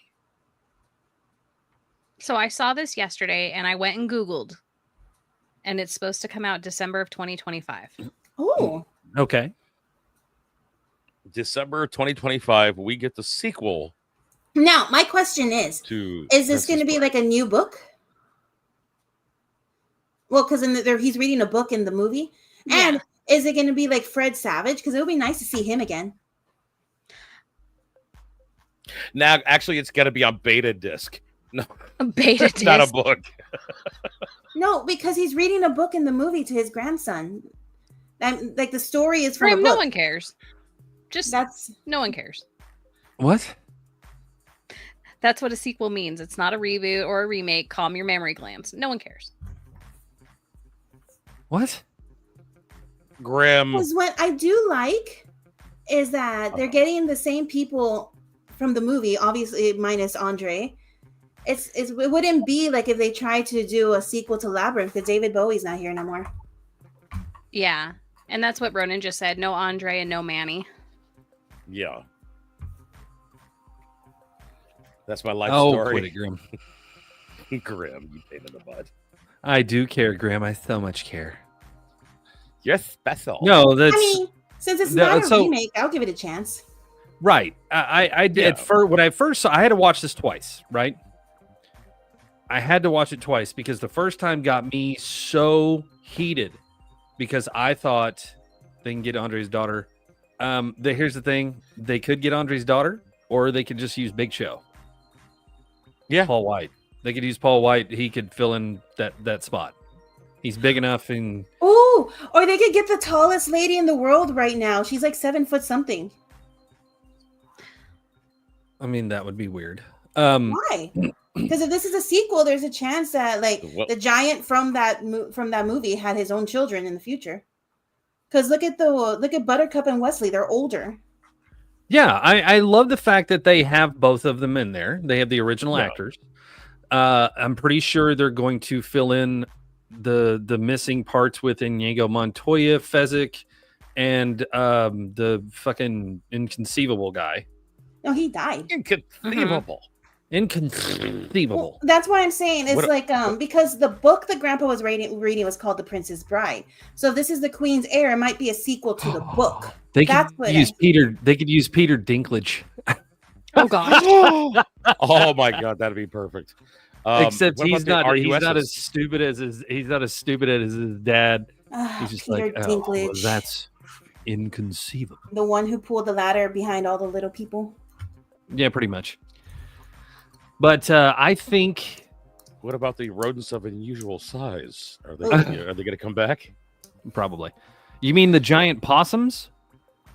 So I saw this yesterday and I went and Googled, and it's supposed to come out December of 2025. Oh. Okay. December 2025, we get the sequel Now, my question is to. this going to be like a new book? Well, because he's reading a book in the movie. And is it going to be like Fred Savage? Because it would be nice to see him again. Now, actually, it's got to be on beta disc. No, a beta disc, not a book. No, because he's reading a book in the movie to his grandson. Like the story is from a Grim, book. no one cares. No one cares. What? That's what a sequel means. It's not a reboot or a remake. Calm your memory glands. No one cares. What? Grim. Because what I do like is that they're getting the same people from the movie, obviously minus Andre. It wouldn't be like if they tried to do a sequel to Labyrinth because David Bowie's not here no more. Yeah. And that's what Ronan just said. No Andre and no Manny. Yeah. That's my life Oh, story. quit it, Grim. Grim, you pain in the butt. I do care, Grim. I so much care. You're special. No, that's I mean, since it's No, not a so- remake, I'll give it a chance. right. I did Yeah. when I first saw. I had to watch this twice. Right. I had to watch it twice because the first time got me so heated because I thought they can get Andre's daughter. Here's the thing: they could get Andre's daughter, or they could just use Big Show. Yeah, Paul White. They could use Paul White. He could fill in that spot. He's big enough, and Ooh, or they could get the tallest lady in the world right now. She's like 7 foot something. I mean that would be weird. Why? Because if this is a sequel, there's a chance that What? the giant from that movie had his own children in the future. Because look at Buttercup and Wesley; they're older. Yeah, I love the fact that they have both of them in there. They have the original actors. I'm pretty sure they're going to fill in the missing parts with Inigo Montoya, Fezzik, and the fucking inconceivable guy. No, he died. Inconceivable. Inconceivable. Well, that's why I'm saying it's What- like because the book that Grandpa was reading was called The Princess Bride. So if this is the Queen's Heir, it might be a sequel to the book. They That's could what use Peter. They could use Peter Dinklage. Oh God. Oh my God, that'd be perfect. Except what he's about the not. He's not RUSs? as stupid as his. He's not as stupid as his dad. He's just Peter like, oh, Dinklage. that's inconceivable. The one who pulled the ladder behind all the little people. Yeah, pretty much. But I think. What about the rodents of unusual size? Are they going to come back? Probably. You mean the giant possums?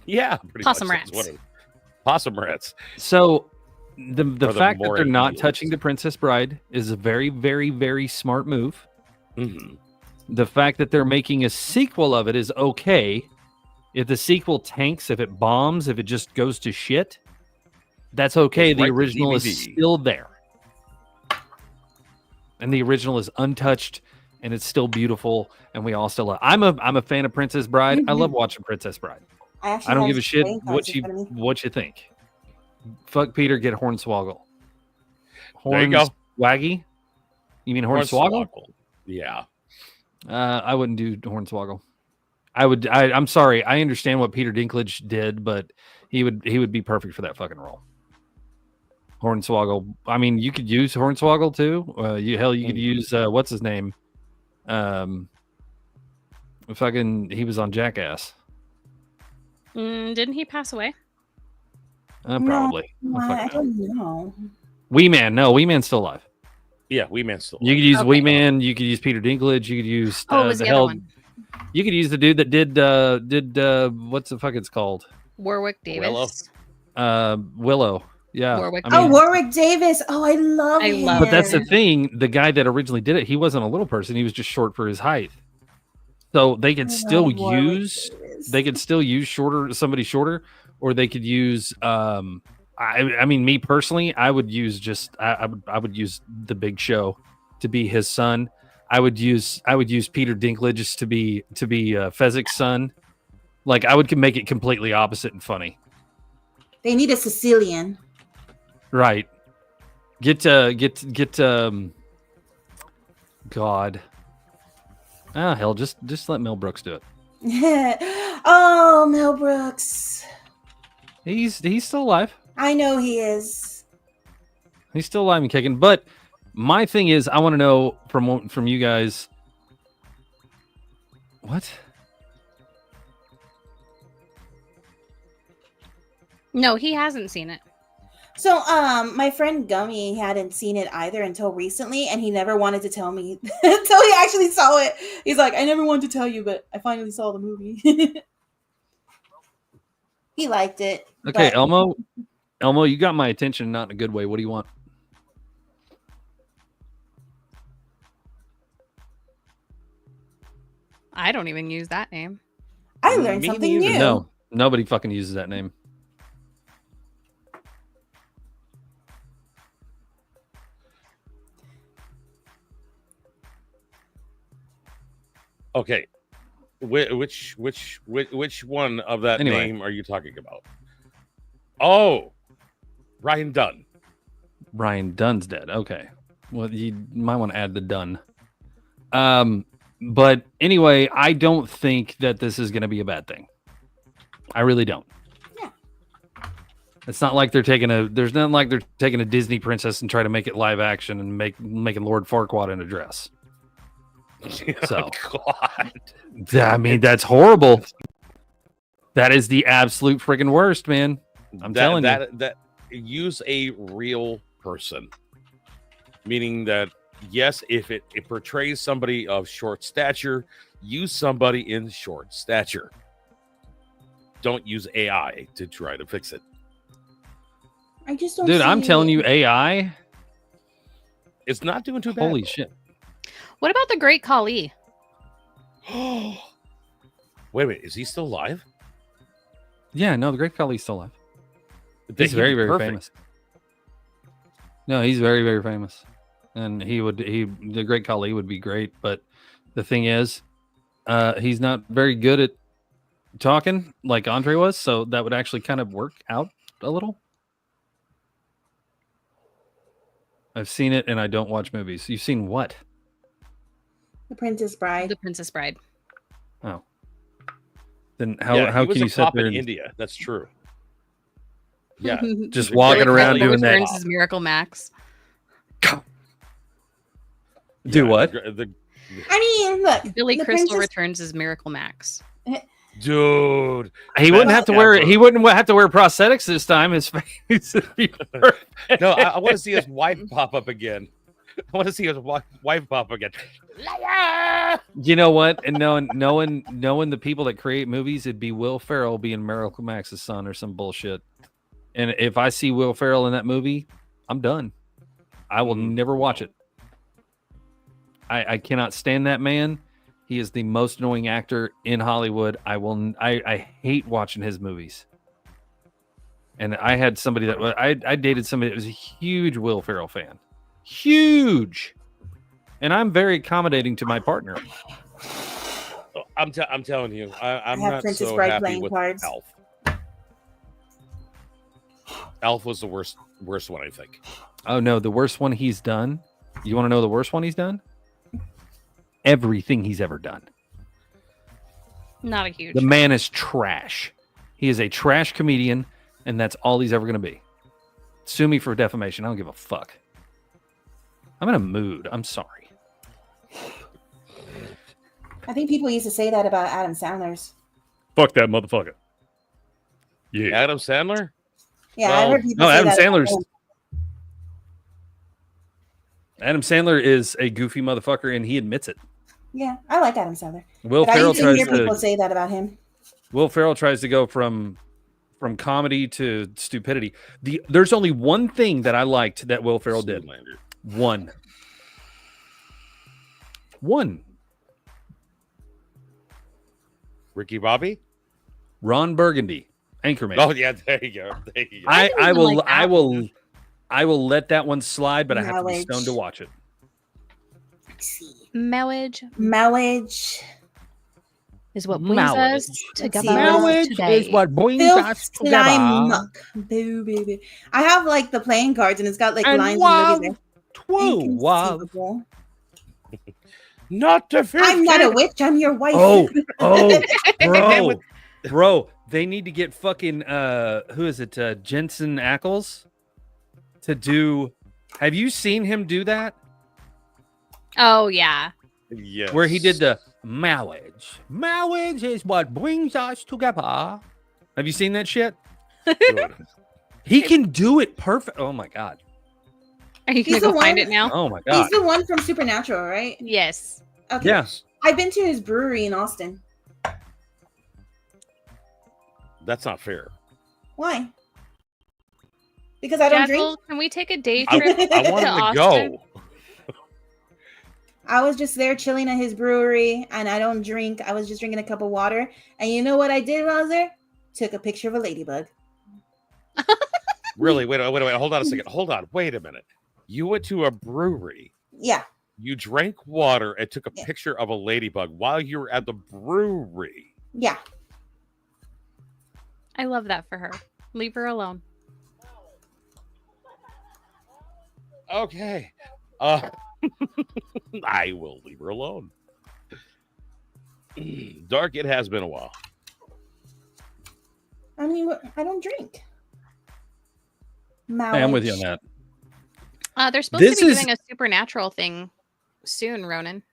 Yeah, pretty Possum much. rats. That's what it- Possum rats. So the Or the fact that more they're not eels. touching the Princess Bride is a very, very, very smart move. Mm-hmm. The fact that they're making a sequel of it is okay. If the sequel tanks, if it bombs, if it just goes to shit, that's okay. Goes The right to original is DVD. still there. And the original is untouched and it's still beautiful and we all still love. I'm a fan of Princess Bride. I love watching Princess Bride. I don't give a shit what you think. Fuck Peter, get Hornswoggle. There you go. Hornswaggy? You mean Hornswoggle? Yeah. I wouldn't do Hornswoggle. I'm sorry. I understand what Peter Dinklage did, but he would be perfect for that fucking role. Hornswoggle. I mean, you could use Hornswoggle too. You could use what's his name? He was on Jackass. Didn't he pass away? Probably. I don't know. Wee Man. No, Wee Man's still alive. Yeah, Wee Man's still alive. You could use Wee Man. You could use Peter Dinklage. You could use Oh, it was the other one. You could use the dude that did what's the fuck it's called? Warwick Davis. Willow. Yeah. Warwick. Warwick Davis. Oh, I love him. But that's the thing. The guy that originally did it, he wasn't a little person. He was just short for his height. So they could still use somebody shorter, or they could use I mean, me personally, I would use I would use the Big Show to be his son. I would use Peter Dinklage to be Fezzik's son. Like I would make it completely opposite and funny. They need a Sicilian. Right. Get God. Ah, hell, just let Mel Brooks do it. Oh, Mel Brooks. He's still alive. I know he is. He's still alive and kicking. But my thing is, I want to know from you guys. What? No, he hasn't seen it. So, my friend Gummy hadn't seen it either until recently, and he never wanted to tell me until he actually saw it. He's like, I never wanted to tell you, but I finally saw the movie. He liked it. Okay, but- Elmo, you got my attention, not in a good way. What do you want? I don't even use that name. I learned something new. No, nobody fucking uses that name. Okay. Which one of that Anyway. name are you talking about? Oh, Ryan Dunn. Ryan Dunn's dead. Okay. Well, you might want to add the Dunn. But anyway, I don't think that this is going to be a bad thing. I really don't. Yeah. It's not like they're taking a Disney princess and trying to make it live action and making Lord Farquaad in a dress. So, God. I mean, that's horrible. That is the absolute freaking worst, man. I'm telling you. That use a real person, meaning that yes, if it portrays somebody of short stature, use somebody in short stature. Don't use AI to try to fix it. I just don't. Dude, I'm see- telling you, AI. It's not doing too bad. Holy shit. What about the Great Khali? Wait a minute, is he still alive? Yeah, no, the Great Khali's still alive. He'd He's be very, very perfect. famous. No, he's very, very famous. And the Great Khali would be great, but the thing is, he's not very good at talking like Andre was, so that would actually kind of work out a little. I've seen it and I don't watch movies. You've seen what? The Princess Bride. The Princess Bride. Oh. Then how Yeah, he can was you a sit cop there in and India? That's true. Yeah, just The walking Great around Khali doing that? Returns as Miracle Max. Do what? I mean, look, Billy the Crystal princess- returns as Miracle Max. Dude, He wouldn't have to wear. He wouldn't have to wear prosthetics this time. His face would be perfect. No, I want to see his wife pop up again. I want to see his wife pop up again. You know what? And knowing the people that create movies, it'd be Will Ferrell being Miracle Max's son or some bullshit. And if I see Will Ferrell in that movie, I'm done. I will never watch it. I cannot stand that man. He is the most annoying actor in Hollywood. I hate watching his movies. And I had somebody that I dated somebody that was a huge Will Ferrell fan. Huge. And I'm very accommodating to my partner. I'm telling you, I'm have not Princess so Bride happy playing with cards. Elf. Elf was the worst one, I think. Oh no, the worst one he's done. You want to know the worst one he's done? Everything he's ever done. Not a huge. The man is trash. He is a trash comedian, and that's all he's ever going to be. Sue me for defamation. I don't give a fuck. I'm in a mood. I'm sorry. I think people used to say that about Adam Sandler's. Fuck that motherfucker. Yeah. Adam Sandler? Yeah, I heard people No, say Adam that about Sandler's. him. Adam Sandler is a goofy motherfucker, and he admits it. Yeah, I like Adam Sandler. Will But I Ferrell used to tries hear to. people say that about him. Will Ferrell tries to go from comedy to stupidity. There's only one thing that I liked that Will Ferrell did. One. Ricky Bobby? Ron Burgundy, Anchorman. Oh yeah, there you go. There you go. I will let that one slide, but I have to be Knowledge. stoned to watch it. Marriage is what brings Marriage. us together Marriage today. is what brings Filth, us slime, together. muck. Boo, boo, boo. I have like the playing cards, and it's got like And lines wow, and movies wow. Inconceivable. Not defeated. I'm not a witch. I'm your wife. Bro, they need to get fucking who is it? Jensen Ackles to do. Have you seen him do that? Oh yeah. Yes. Where he did the marriage. Marriage is what brings us together. Have you seen that shit? He can do it perfect. Oh my god. Are you gonna He's go the find one- it now? Oh my god. He's the one from Supernatural, right? Yes. Okay. Yes. I've been to his brewery in Austin. That's not fair. Why? Because I don't Jackal, drink. can we take a day I trip want him to Austin? go. I was just there chilling at his brewery, and I don't drink. I was just drinking a cup of water. And you know what I did while I was there? Took a picture of a ladybug. Really? Wait. Hold on a second. Hold on. Wait a minute. You went to a brewery. Yeah. You drank water and took a picture of a ladybug while you were at the brewery. Yeah. I love that for her. Leave her alone. Okay. I will leave her alone. Dark, it has been a while. I mean, I don't drink. Hey, I'm with you on Knowledge. that. They're supposed This to be is- doing a supernatural thing soon, Ronan.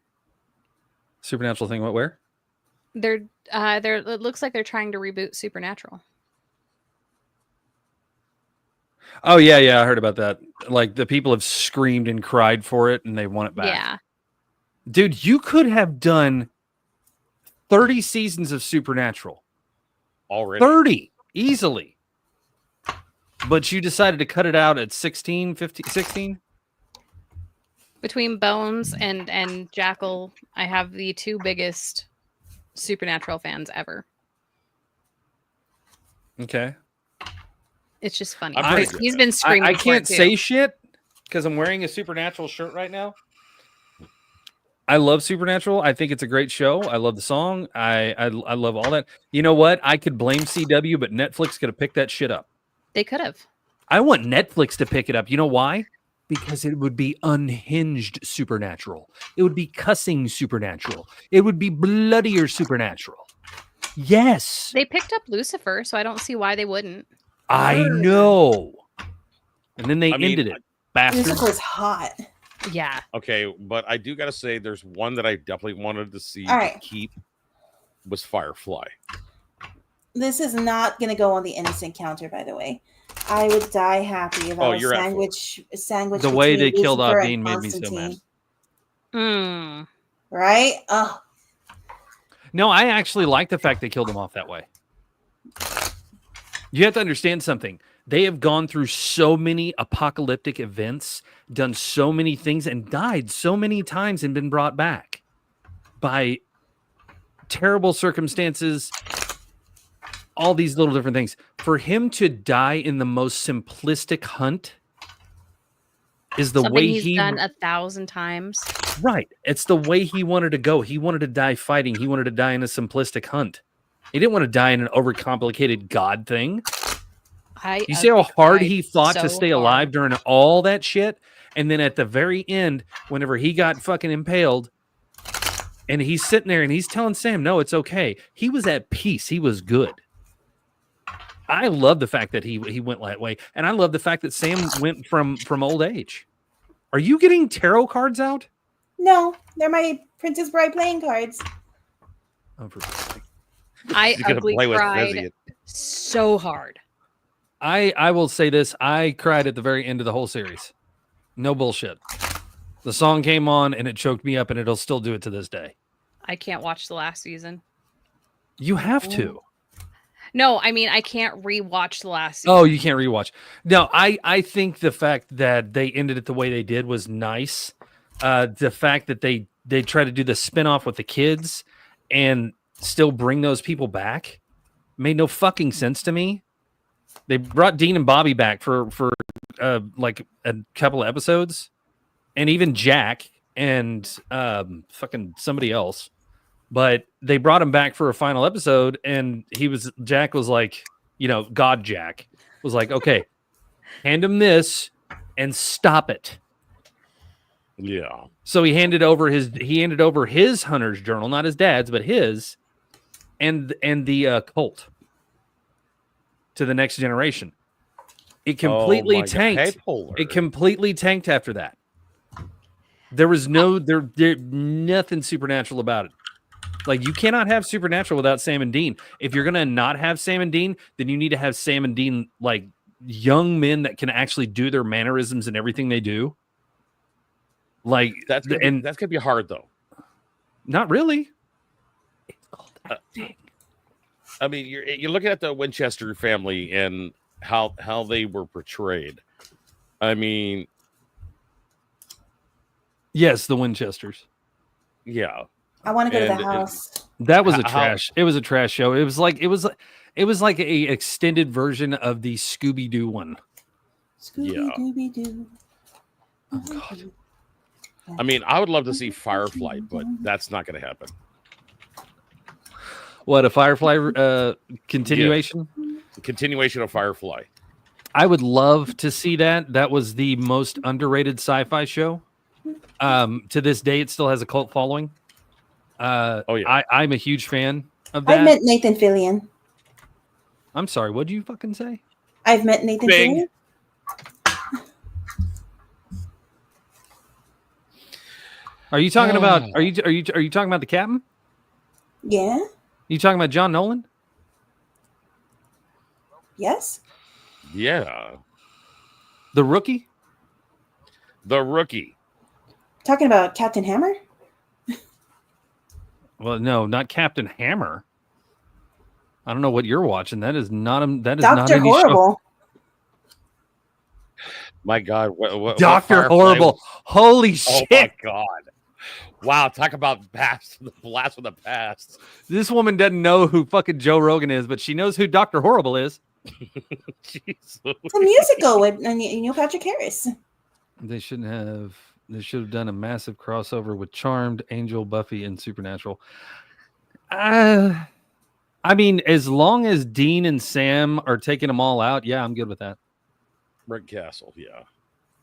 Supernatural thing. What? Where? They're it looks like they're trying to reboot Supernatural. Oh yeah, I heard about that. Like the people have screamed and cried for it, and they want it back. Yeah. Dude, you could have done 30 seasons of Supernatural. Already. 30 easily. But you decided to cut it out at 16, 15, 16? Between Bones and Jackal, I have the two biggest Supernatural fans ever. Okay. It's just funny. I- He's been screaming. I for can't it, too. say shit because I'm wearing a Supernatural shirt right now. I love Supernatural. I think it's a great show. I love the song. I love all that. You know what? I could blame CW, but Netflix could have picked that shit up. They could have. I want Netflix to pick it up. You know why? Because it would be unhinged Supernatural. It would be cussing Supernatural. It would be bloodier Supernatural. Yes. They picked up Lucifer, so I don't see why they wouldn't. I know. And then they I mean, ended it. Bastards. Lucifer's hot. Yeah. Okay, but I do gotta say, there's one that I definitely wanted to see All right. keep was Firefly. This is not going to go on the innocent counter, by the way. I would die happy about you're at a sandwich. The way they between killed off Lucifer Dean and made me so Constantine. mad. Right? Oh, No, I actually like the fact they killed him off that way. You have to understand something. They have gone through so many apocalyptic events, done so many things, and died so many times and been brought back by terrible circumstances, all these little different things. For him to die in the most simplistic hunt is the Something way he's he done 1,000 times. Right. It's the way he wanted to go. He wanted to die fighting. He wanted to die in a simplistic hunt. He didn't want to die in an overcomplicated God thing. You see how hard he fought to stay alive during all that shit? And then at the very end, whenever he got fucking impaled, and he's sitting there and he's telling Sam, no, it's okay. He was at peace. He was good. I love the fact that he went that way. And I love the fact that Sam went from old age. Are you getting tarot cards out? no, they're my Princess Bride playing cards. I You're gonna ugly play with cried Lizzie. so hard. I will say this. I cried at the very end of the whole series. No bullshit. The song came on and it choked me up, and it'll still do it to this day. I can't watch the last season. You have to. No, I mean I can't rewatch the last season. Oh, you can't rewatch. No, I think the fact that they ended it the way they did was nice. The fact that they try to do the spinoff with the kids and still bring those people back made no fucking sense to me. They brought Dean and Bobby back for like a couple of episodes, and even Jack and fucking somebody else. But they brought him back for a final episode, and Jack was like, God Jack was like, okay, hand him this and stop it. Yeah. So he handed over his hunter's journal, not his dad's, but his, and the cult to the next generation. It completely tanked. It completely tanked after that. There was nothing supernatural about it. Like, you cannot have supernatural without Sam and Dean. If you're gonna not have Sam and Dean, then you need to have Sam and Dean like young men that can actually do their mannerisms and everything they do. Like that's gonna be hard though. Not really. I mean, you're looking at the Winchester family and how they were portrayed. I mean, yes, the Winchesters. Yeah. I want to go to the house. That was it was a trash show. It was like a extended version of the Scooby-Doo one. Scooby-Dooby-Doo. Oh God. I mean, I would love to see Firefly, but that's not going to happen. What, a Firefly continuation? Yeah. Continuation of Firefly. I would love to see that. That was the most underrated sci-fi show. To this day, it still has a cult following. I'm a huge fan of that. I've met Nathan Fillion. I'm sorry, what did you fucking say? I've met Nathan Fillion. Are you talking about? Are you talking about the captain? Yeah. You talking about John Nolan? Yes. Yeah. The Rookie. The Rookie. Talking about Captain Hammer. Well, no, not Captain Hammer. I don't know what you're watching. That is not Dr. not any Horrible. show. My God, what Dr. Horrible. Holy shit. Oh my God. Wow, talk about the blast from the past. This woman doesn't know who fucking Joe Rogan is, but she knows who Dr. Horrible is. It's a musical with Neil Patrick Harris. They should have done a massive crossover with Charmed, Angel, Buffy, and Supernatural. I mean, as long as Dean and Sam are taking them all out, yeah, I'm good with that. Rick Castle, yeah.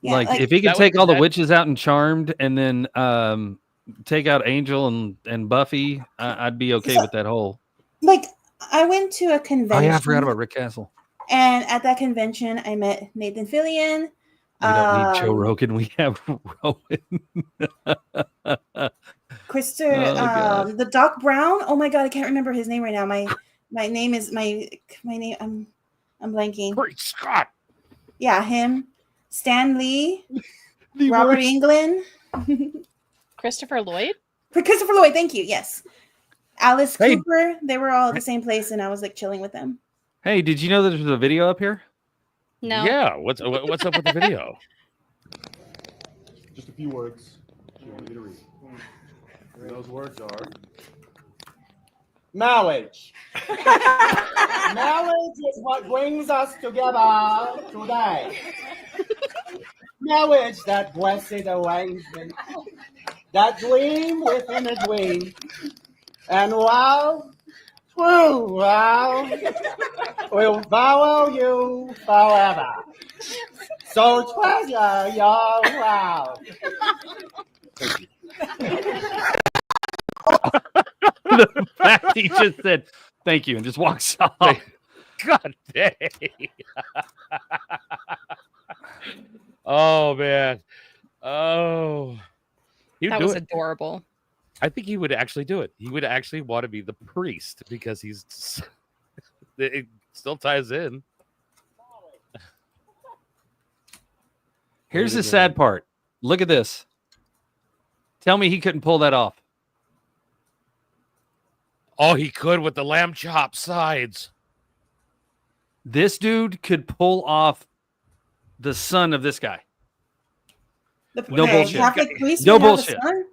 Like if he could take all the witches out in Charmed and then take out Angel and Buffy, I'd be okay with that whole. Like, I went to a convention. Oh yeah, I forgot about Rick Castle. And at that convention, I met Nathan Fillion, We don't need Joe Rogan. We have Rowan. Krister, the Doc Brown. Oh my god, I can't remember his name right now. My name is my name. I'm blanking. Great Scott. Yeah, him. Stan Lee. Robert Englund. Christopher Lloyd. Christopher Lloyd. Thank you. Yes. Alice Hey. Cooper. They were all at the same place, and I was like chilling with them. Hey, did you know that there's a video up here? No. Yeah. What's up with the video? Just a few words. She want me to read. And those words are marriage. Marriage is what brings us together today. Marriage, that blessed arrangement, that dream within a dream. And wow, true wow, will follow you forever. So treasure your wow. The fact he just said thank you and just walks off. God dang. Oh man. Oh. That was adorable. I think he would actually do it. He would actually want to be the priest because he's it still ties in. Here's the sad part. Look at this. Tell me he couldn't pull that off. Oh, he could with the lamb chop sides. This dude could pull off the son of this guy. No bullshit. Catholic priest No would have a bullshit. son?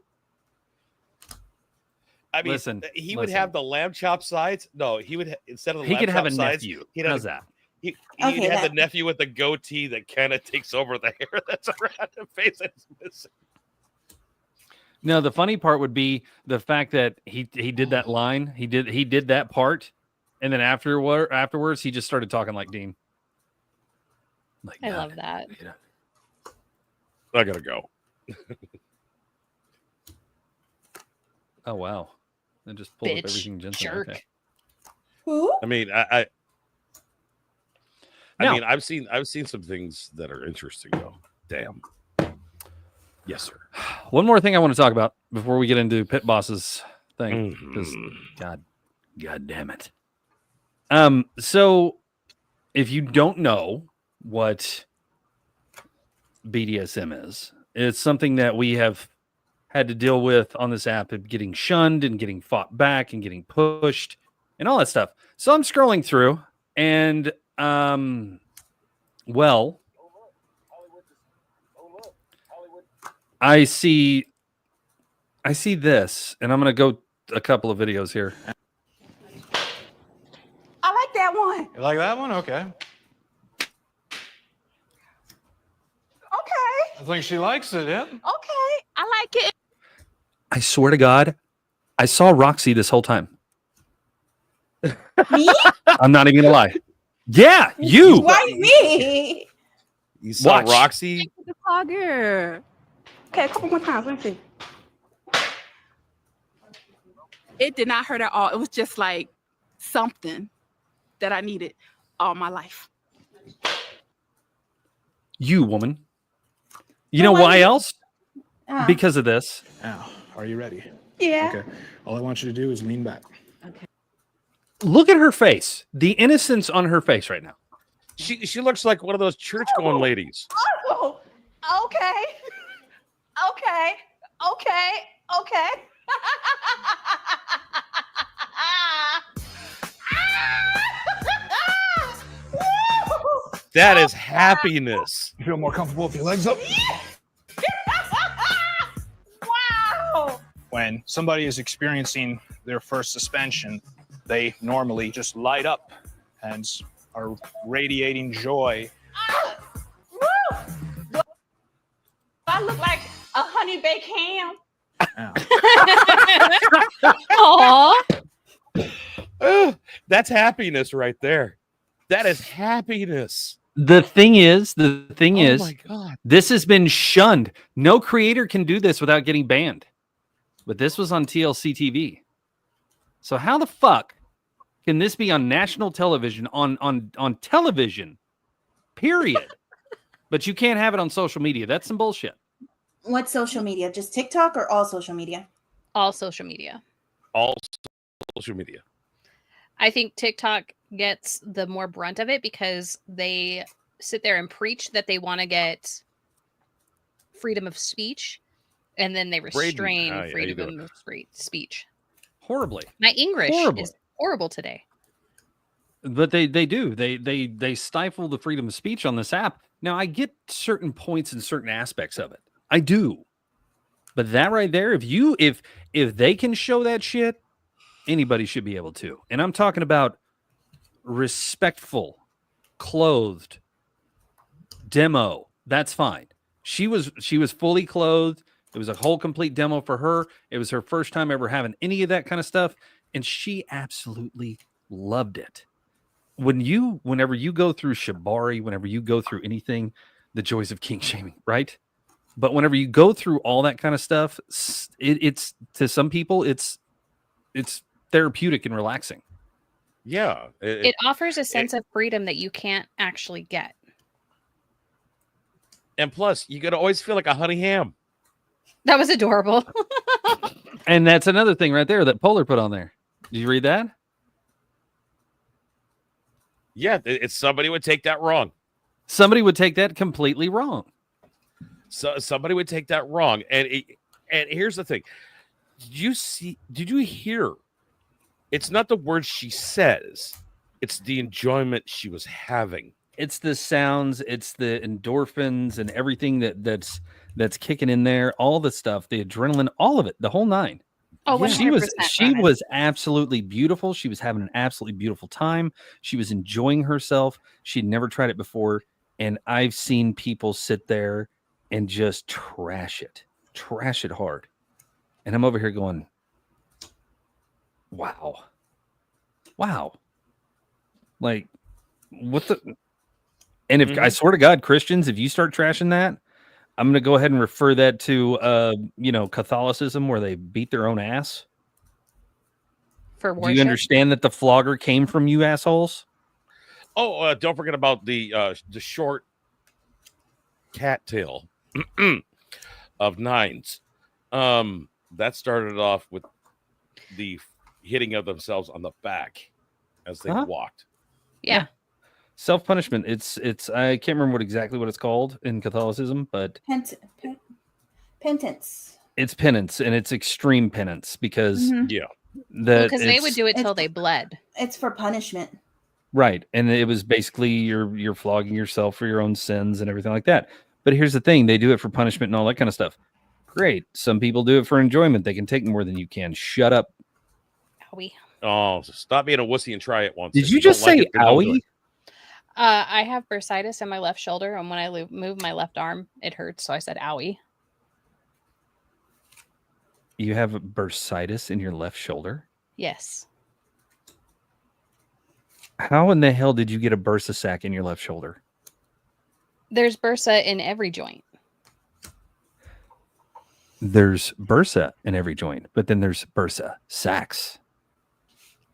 I mean, Listen, he would have the lamb chop sides. No, he would instead of the He lamb could chop have a sides, nephew. He'd How's have, that? He'd Okay, have that- the nephew with the goatee that kind of takes over the hair that's around his face and is missing. No, the funny part would be the fact that he did that line. He did that part, and then afterwards he just started talking like Dean. Like, I love that. I gotta go. Oh wow! I just pulled up Bitch, everything Jensen. jerk. Okay. Who? I mean, I Now- mean, I've seen some things that are interesting though. Damn. Yes, sir. One more thing I want to talk about before we get into Pit Boss's thing, because God damn it. So if you don't know what BDSM is, it's something that we have had to deal with on this app of getting shunned and getting fought back and getting pushed and all that stuff. So I'm scrolling through and well, I see this, and I'm going to go a couple of videos here. I like that one. You like that one? Okay. Okay. I think she likes it, yeah? Okay. I like it. I swear to God, I saw Roxy this whole time. Me? I'm not even going to lie. Yeah, you. Why me? You saw Watch. Roxy. The clogger. Okay, a couple more times. Let me see. It did not hurt at all. It was just like something that I needed all my life. You, woman. You know why else? Because of this. Now, are you ready? Yeah. Okay. All I want you to do is lean back. Look at her face. The innocence on her face right now. She looks like one of those church going ladies. Oh, okay. Okay. Okay. Okay. That is happiness. You feel more comfortable with your legs up? Wow. When somebody is experiencing their first suspension, they normally just light up and are radiating joy. Do I look like a honey baked ham? Aw. That's happiness right there. That is happiness. The thing is, Oh my God. this has been shunned. No creator can do this without getting banned. But this was on TLC TV. So how the fuck can this be on national television, on television, period, but you can't have it on social media. That's some bullshit. What social media? Just TikTok or all social media? All social media. All social media. I think TikTok gets the more brunt of it because they sit there and preach that they want to get freedom of speech, and then they restrain freedom of speech. Horribly. My English is horrible today. But they do. They stifle the freedom of speech on this app. Now, I get certain points and certain aspects of it. I do. But that right there, if they can show that shit, anybody should be able to. And I'm talking about respectful, clothed demo. That's fine. She was fully clothed. It was a whole complete demo for her. It was her first time ever having any of that kind of stuff, and she absolutely loved it. Whenever you go through Shibari, whenever you go through anything, the joys of kink shaming, right? But whenever you go through all that kind of stuff, it's to some people, it's therapeutic and relaxing. Yeah. It offers a sense of freedom that you can't actually get. And plus, you gotta always feel like a honey ham. That was adorable. And that's another thing right there that Polar put on there. Did you read that? Yeah, it's somebody would take that wrong. Somebody would take that completely wrong. So somebody would take that wrong. And here's the thing. Did you hear? It's not the words she says. It's the enjoyment she was having. It's the sounds, it's the endorphins and everything that's kicking in there, all the stuff, the adrenaline, all of it, the whole nine. Oh, yeah. She was absolutely beautiful. She was having an absolutely beautiful time. She was enjoying herself. She'd never tried it before. And I've seen people sit there and just trash it hard. And I'm over here going, wow. Like, what the? And if I swear to God, Christians, if you start trashing that, I'm going to go ahead and refer that to, Catholicism, where they beat their own ass. For worship. Do you understand that the flogger came from you assholes? Oh, don't forget about the short cattail of nines. That started off with the hitting of themselves on the back as they walked. Yeah. Self-punishment. It's I can't remember exactly what it's called in Catholicism, but penance. It's penance, and it's extreme penance because because they would do it till they bled. It's for punishment. Right. And it was basically you're flogging yourself for your own sins and everything like that. But here's the thing, they do it for punishment and all that kind of stuff. Great. Some people do it for enjoyment. They can take more than you can. Shut up. Owie. Oh, so stop being a wussy and try it once. Did you just say owie? I have bursitis in my left shoulder, and when I move my left arm, it hurts. So I said owie. You have bursitis in your left shoulder? Yes. How in the hell did you get a bursa sac in your left shoulder? There's bursa in every joint. There's bursa in every joint, but then there's bursa sacs.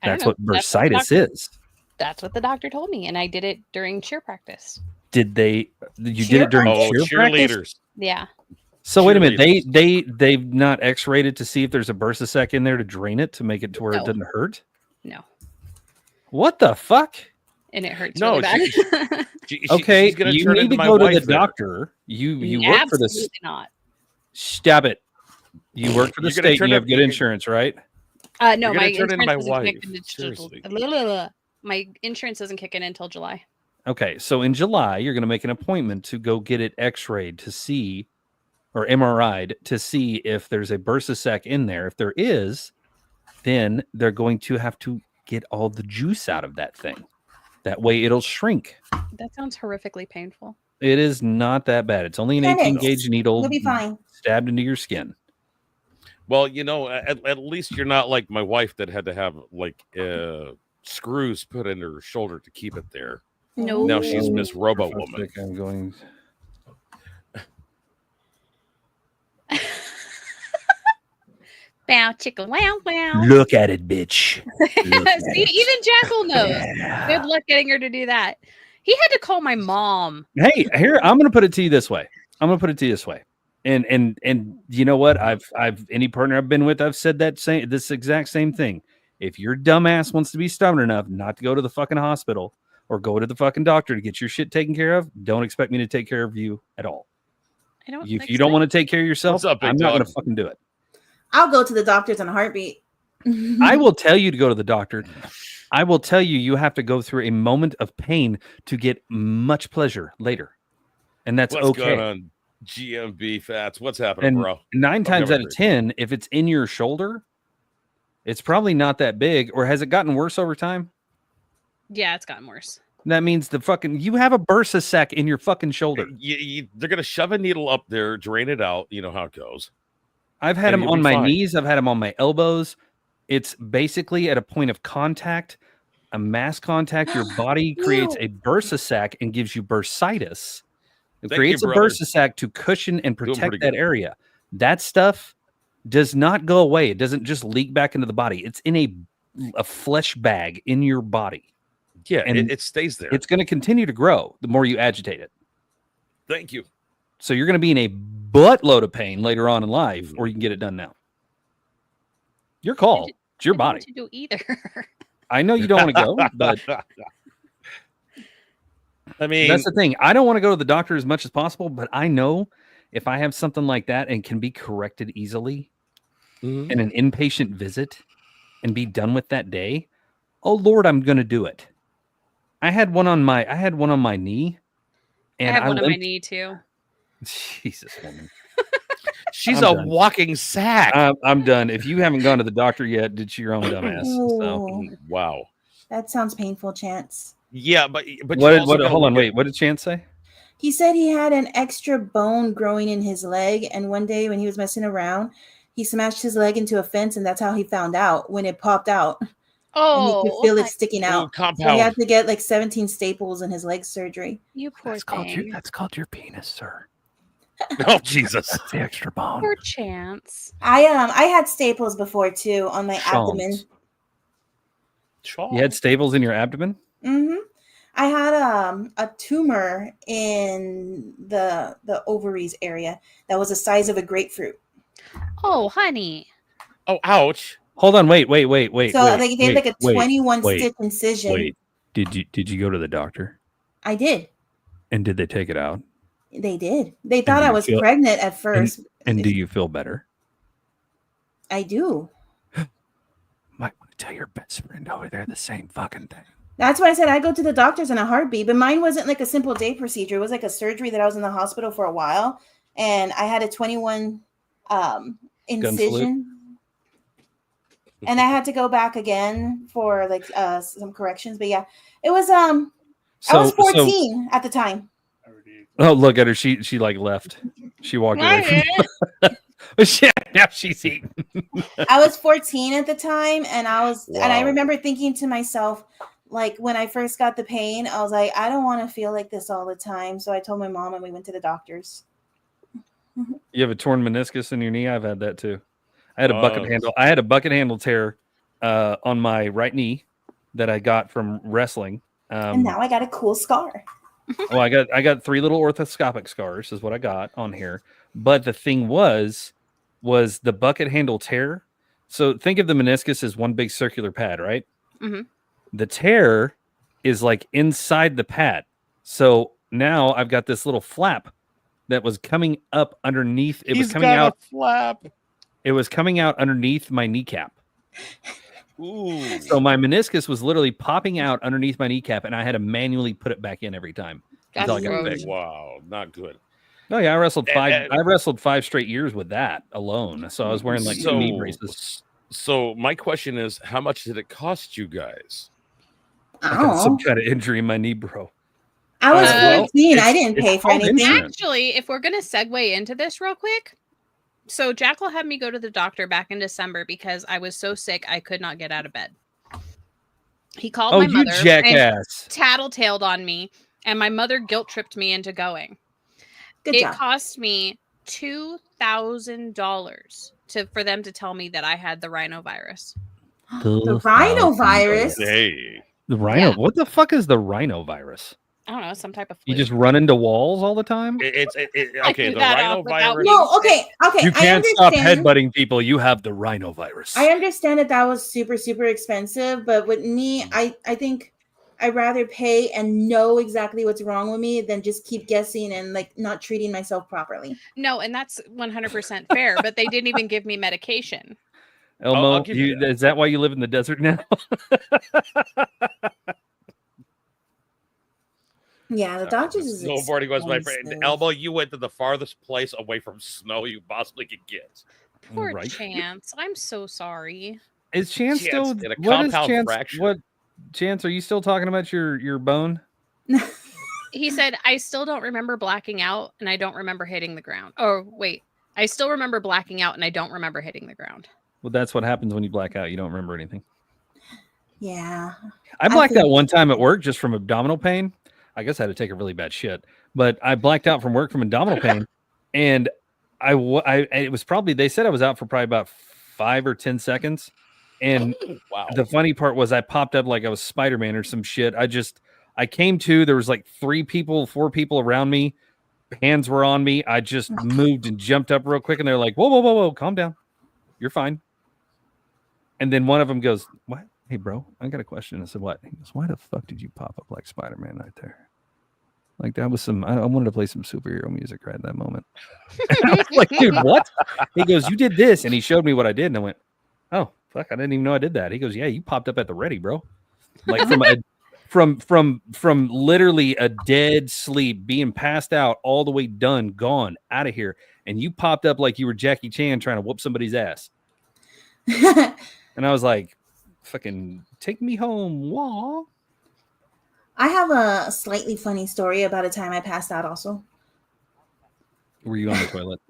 That's what bursitis is. That's what the doctor told me, and I did it during cheer practice. Did you did it during cheer practice? Yeah. So wait a minute, they've not X-rayed it to see if there's a bursa sac in there to drain it to make it to where it doesn't hurt? No. What the fuck? And it hurts really bad. Okay, you need to go to the doctor. You work for this. Absolutely not. Stop it. You work for the state and you have good insurance, right? No, my insurance my insurance doesn't kick in until July. Okay, so in July, you're going to make an appointment to go get it X-rayed to see, or MRI'd to see if there's a bursa sac in there. If there is, then they're going to have to get all the juice out of that thing. That way it'll shrink. That sounds horrifically painful. It is not that bad. It's only an 18-gauge needle. You'll be fine. Stabbed into your skin. Well, at least you're not like my wife that had to have screws put in her shoulder to keep it there. No. Now she's Miss Robo Woman. I'm going. Bow chicka wow wow. Look at it, bitch. See, even Jackal knows. Good luck getting her to do that. He had to call my mom. Hey, here I'm going to put it to you this way. And you know what? I've any partner I've been with, I've said this exact same thing. If your dumbass wants to be stubborn enough not to go to the fucking hospital or go to the fucking doctor to get your shit taken care of, don't expect me to take care of you at all. If you don't want to take care of yourself, I'm not going to fucking do it. I'll go to the doctors in a heartbeat. I will tell you to go to the doctor. I will tell you have to go through a moment of pain to get much pleasure later. And that's What's okay. going on, GMB Fats? What's happening, And bro? 9 times Okay, out of 10, if it's in your shoulder, it's probably not that big. Or has it gotten worse over time? Yeah, it's gotten worse. That means you have a bursa sac in your fucking shoulder. They're gonna shove a needle up there, drain it out. You know how it goes. I've had And them you'll on be my fine. knees. I've had them on my elbows. It's basically at a point of contact, a mass contact. Your body creates a bursa sac and gives you bursitis. It Thank creates you, a brother. bursa sac to cushion and Doing protect pretty that good. area. That stuff does not go away. It doesn't just leak back into the body. It's in a flesh bag in your body. Yeah, And it stays there. It's going to continue to grow the more you agitate it. Thank you. So you're going to be in a buttload of pain later on in life, or you can get it done now. Your call. It's your body. To do either. I know you don't want to go, but I mean, that's the thing. I don't want to go to the doctor as much as possible, but I know if I have something like that and can be corrected easily in an inpatient visit and be done with that day, oh Lord, I'm going to do it. I had one on my knee, and I have one on my limped- knee too. Jesus, woman. She's I'm a done. walking sack. I'm done. If you haven't gone to the doctor yet, it's your own dumbass. So. Ooh, Wow. that sounds painful, Chance. Yeah, but What you did, also gotta hold on, look at- wait. What did Chance say? He said he had an extra bone growing in his leg, and one day when he was messing around, he smashed his leg into a fence, and that's how he found out when it popped out. Oh, and he could feel it sticking out. So he compound. had to get like 17 staples in his leg surgery. You poor That's called your penis, sir. Oh Jesus! That's the extra bone. Poor Chance. I had staples before too on my abdomen. You had staples in your abdomen? Mm-hmm. I had a tumor in the ovaries area that was the size of a grapefruit. Oh, honey. Oh, ouch! Hold on, wait. So they did like a 21 stitch incision. Wait, did you go to the doctor? I did. And did they take it out? They did. They thought do I you was feel- pregnant at first. And do you feel better? I do. Might want to tell your best friend over there the same fucking thing. That's why I said I go to the doctors in a heartbeat. But mine wasn't like a simple day procedure. It was like a surgery that I was in the hospital for a while, and I had a 21 incision. And I had to go back again for like some corrections. But yeah, it was I was 14 at the time. Oh, look at her. She like left. She walked away. Now she's eating. I was 14 at the time, and and I Wow. remember thinking to myself, like when I first got the pain, I was like, I don't want to feel like this all the time. So I told my mom, and we went to the doctors. You have a torn meniscus in your knee? I've had that too. I had a bucket Oh. handle. I had a bucket handle tear on my right knee that I got from wrestling. And now I got a cool scar. Well, I got 3 little orthoscopic scars, is what I got on here. But the thing was the bucket handle tear. So think of the meniscus as one big circular pad, right? Mhm. The tear is like inside the pad. So now I've got this little flap that was coming up underneath. It was He's coming got out. a flap. It was coming out underneath my kneecap. Ooh. So my meniscus was literally popping out underneath my kneecap, and I had to manually put it back in every time until I got it fixed. Wow, not good. Oh yeah, I wrestled five. And- I wrestled 5 straight years with that alone. So I was wearing like 2 knee braces. So my question is, how much did it cost you guys? I got some kind of injury in my knee, bro. I was Well, 14. I it's- didn't it's pay for called anything. insurance. Actually, if we're gonna segue into this real quick, so Jackal had me go to the doctor back in December because I was so sick I could not get out of bed. He called Oh, my you mother jackass. and tattletaled on me, and my mother guilt tripped me into going. Good it job. cost me $2,000 for them to tell me that I had the rhinovirus. The rhinovirus. Hey. The rhino. Yeah. What the fuck is the rhinovirus? I don't know, some type of You flu. just run into walls all the time? Okay. threw The that off without rhinovirus. No, okay. You I can't stop understand. headbutting people. You have the rhinovirus. I understand that was super, super expensive, but with me, I think I'd rather pay and know exactly what's wrong with me than just keep guessing and like not treating myself properly. No, and that's 100% fair, but they didn't even give me medication. Elmo, I'll give you that. is that why you live in the desert now? Yeah, the doctors is Snowboarding was my friend. expensive. Elmo, you went to the farthest place away from snow you possibly could get. Poor Right. Chance. I'm so sorry. Is Chance still? Chance in a What is compound Chance? fracture. What Chance? Are you still talking about your bone? He said, I still don't remember blacking out and I don't remember hitting the ground. Oh, wait. I still remember blacking out and I don't remember hitting the ground. Well, that's what happens when you black out. You don't remember anything. Yeah. I blacked out one time at work just from abdominal pain. I guess I had to take a really bad shit, but I blacked out from work from abdominal pain, and it was probably, they said I was out for probably about 5 or 10 seconds, and Wow. the funny part was I popped up like I was Spider-Man or some shit. I came to, there was like 4 people around me, hands were on me. I just moved and jumped up real quick, and they're like, whoa, calm down, you're fine. And then one of them goes, what? Hey, bro, I got a question. I said, what? He goes, why the fuck did you pop up like Spider-Man right there? Like, that was I wanted to play some superhero music right at that moment. And I was like, dude, what? He goes, you did this. And he showed me what I did. And I went, oh, fuck, I didn't even know I did that. He goes, yeah, you popped up at the ready, bro. Like from literally a dead sleep, being passed out, all the way done, gone, out of here. And you popped up like you were Jackie Chan trying to whoop somebody's ass. And I was like, fucking take me home. Wah. I have a slightly funny story about a time I passed out also. Were you on the toilet?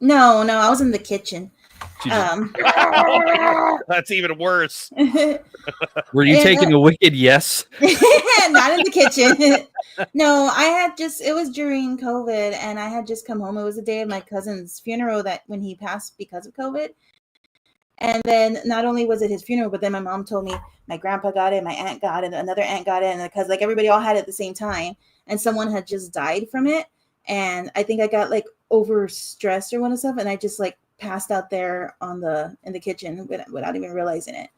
No, I was in the kitchen. That's even worse. Were you taking a wicked yes? Not in the kitchen. No, it was during COVID and I had just come home. It was the day of my cousin's funeral that when he passed because of COVID. And then not only was it his funeral, but then my mom told me my grandpa got it, my aunt got it, another aunt got it, and because like everybody all had it at the same time, and someone had just died from it, and I think I got like overstressed or one of stuff, and I just like passed out there in the kitchen without even realizing it.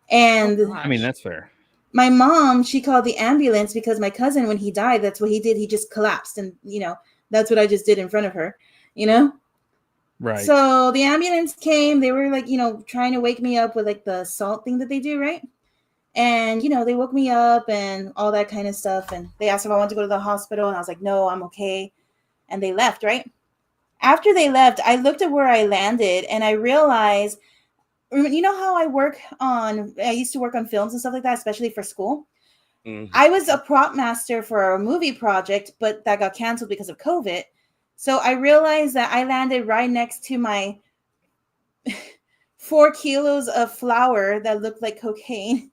And I mean, that's fair. My mom, she called the ambulance because my cousin, when he died, that's what he did. He just collapsed, and that's what I just did in front of her, Right. So the ambulance came. They were like, trying to wake me up with like the salt thing that they do, right? And they woke me up and all that kind of stuff. And they asked if I wanted to go to the hospital, and I was like, no, I'm okay. And they left, right? After they left, I looked at where I landed, and I realized, you know how I used to work on films and stuff like that, especially for school. Mm-hmm. I was a prop master for a movie project, but that got canceled because of COVID. So I realized that I landed right next to my 4 kilos of flour that looked like cocaine.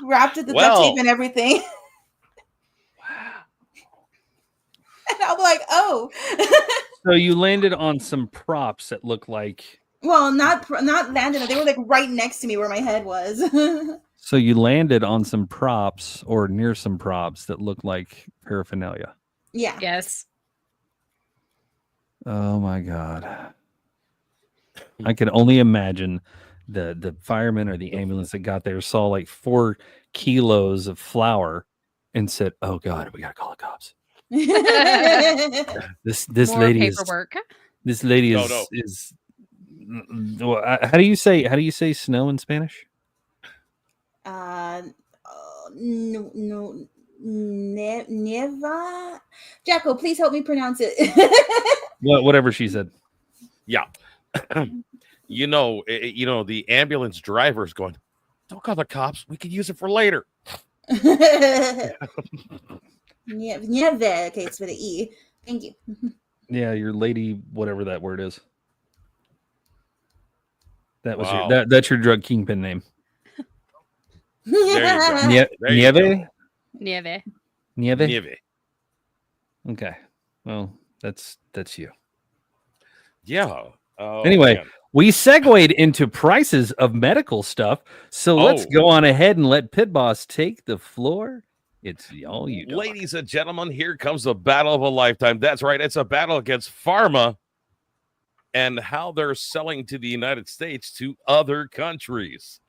Wrapped with the duct tape and everything. And I'm like, oh. So you landed on some props that look like... Well, not landed. They were like right next to me where my head was. So you landed on some props or near some props that look like paraphernalia. Yeah. Yes. Oh my God. I can only imagine the fireman or the ambulance that got there saw like 4 kilos of flour and said, "Oh God, we gotta call the cops." This More lady paperwork. This lady is. How do you say snow in Spanish? Neva. Jacko, please help me pronounce it. Whatever she said. Yeah. The ambulance driver's going, don't call the cops. We could use it for later. Nieve. Okay, it's with an E. Thank you. Yeah, your lady, whatever that word is. That was Wow. that's your drug kingpin name. There you go. Nieve? Nieve. Nieve. Okay. Well, that's you. Yeah. Oh, anyway, man. We segued into prices of medical stuff, so let's Oh. go on ahead and let Pit Boss take the floor. It's all you, dog. Ladies and gentlemen, here comes the battle of a lifetime. That's right. It's a battle against pharma and how they're selling to the United States to other countries.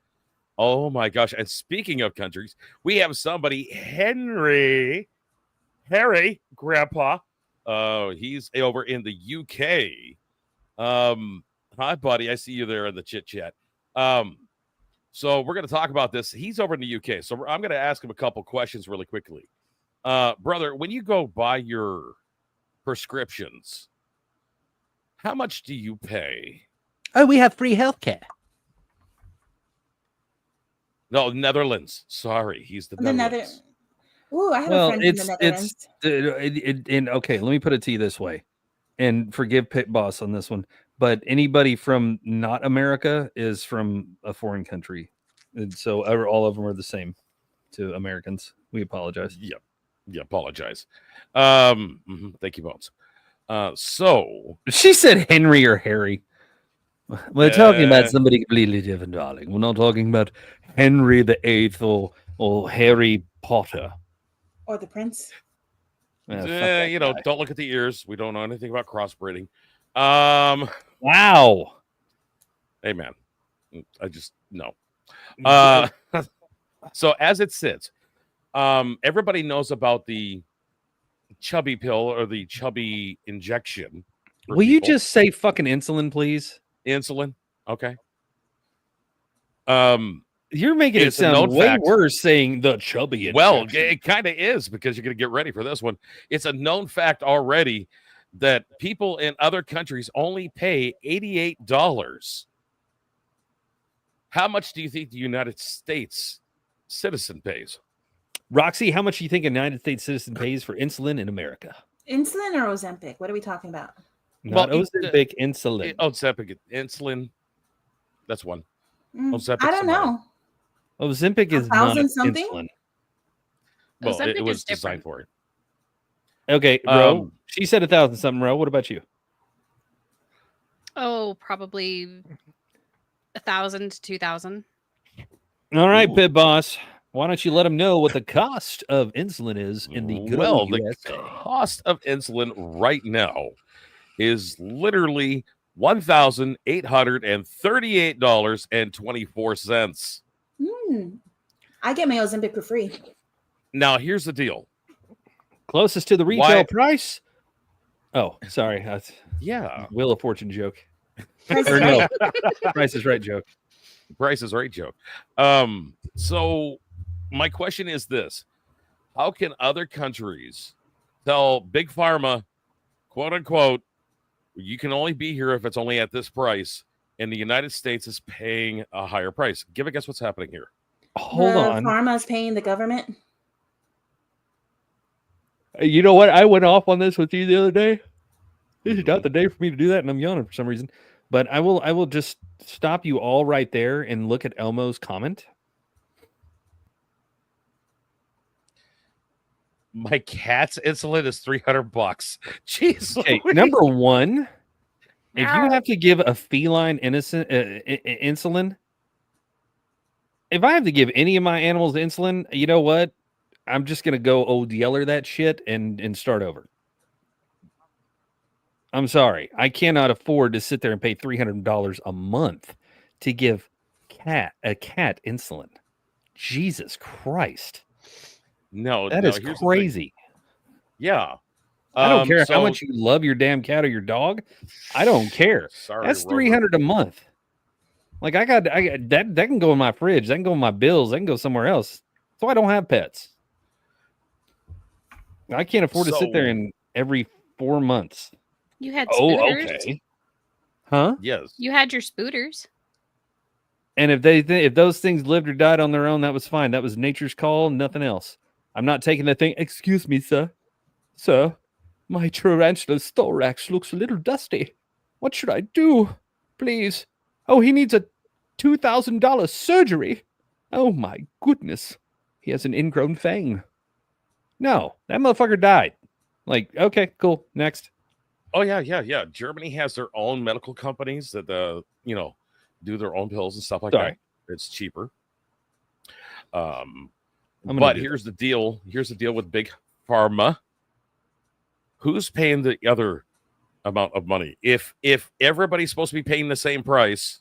Oh my gosh. And speaking of countries, we have somebody, Harry, Grandpa. He's over in the UK. Hi, buddy. I see you there in the chit chat. So we're going to talk about this. He's over in the UK. So I'm going to ask him a couple questions really quickly. Brother, when you go buy your prescriptions, how much do you pay? Oh, we have free healthcare. No, Netherlands. Sorry, he's the Netherlands. Ooh, I have a friend in the Netherlands. And okay, let me put it to you this way, and forgive Pit Boss on this one, but anybody from not America is from a foreign country, and so all of them are the same to Americans. We apologize. Yeah, apologize. Thank you, Bones. So she said Henry or Harry. We're talking about somebody completely different, darling. We're not talking about Henry the Eighth or Harry Potter. Or the prince. Don't look at the ears. We don't know anything about crossbreeding. Wow. Hey, man. I just no. So as it sits, everybody knows about the chubby pill or the chubby injection. Will you just say fucking insulin, please? Insulin. Okay. You're making it sound way worse saying the chubby injection. Well, it kind of is, because you're going to get ready for this one. It's a known fact already that people in other countries only pay $88. How much do you think the United States citizen pays? Roxy, how much do you think a United States citizen pays for insulin in America? Insulin or Ozempic? What are we talking about? Not Ozempic, insulin. Ozempic, insulin. That's one. Ozempic, I don't know. Ozempic is not something? insulin. Well, it was designed for it. Okay, Ro. She said 1,000 something. Ro, what about you? Oh, probably 1,000 to 2,000. All right, Pit Boss. Why don't you let them know what the cost of insulin is in the good old the USA? cost of insulin right now is literally $1,838.24. I get my Ozempic for free. Now, here's the deal. Closest to the retail price? Oh, sorry. Yeah. Wheel of Fortune joke. Price is Or no, Right. Price is Right joke. Price is Right joke. So my question is this: how can other countries tell Big Pharma, quote unquote, you can only be here if it's only at this price, and the United States is paying a higher price? Give a guess what's happening here. Hold on. Pharma's paying the government. You know what? I went off on this with you the other day. This is not the day for me to do that, and I'm yawning for some reason. But I will just stop you all right there and look at Elmo's comment. My cat's insulin is $300. Jeez. Okay, Louise. number one, if you have to give a feline insulin, if I have to give any of my animals insulin, you know what? I'm just gonna go old Yeller that shit and start over. I'm sorry, I cannot afford to sit there and pay $300 a month to give a cat insulin. Jesus Christ! No, that no, is here's the thing. crazy. Yeah. I don't care how so- much you love your damn cat or your dog. I don't care. Sorry, That's Rover. $300 a month. Like I got that can go in my fridge. That can go in my bills. That can go somewhere else. So I don't have pets. I can't afford to sit there So- and every 4 months. You had Oh, spooters. okay. Huh? Yes. You had your spooters. And if those things lived or died on their own, that was fine. That was nature's call, nothing else. I'm not taking that thing. Excuse me, sir. Sir, my tarantula thorax looks a little dusty. What should I do? Please. Oh, he needs a $2,000 surgery. Oh my goodness. He has an ingrown fang. No, that motherfucker died. Like, okay, cool. Next. Oh yeah. Germany has their own medical companies that do their own pills and stuff like Sorry. that. It's cheaper. gonna But do here's the deal. Here's the deal with big pharma. Who's paying the other amount of money? If everybody's supposed to be paying the same price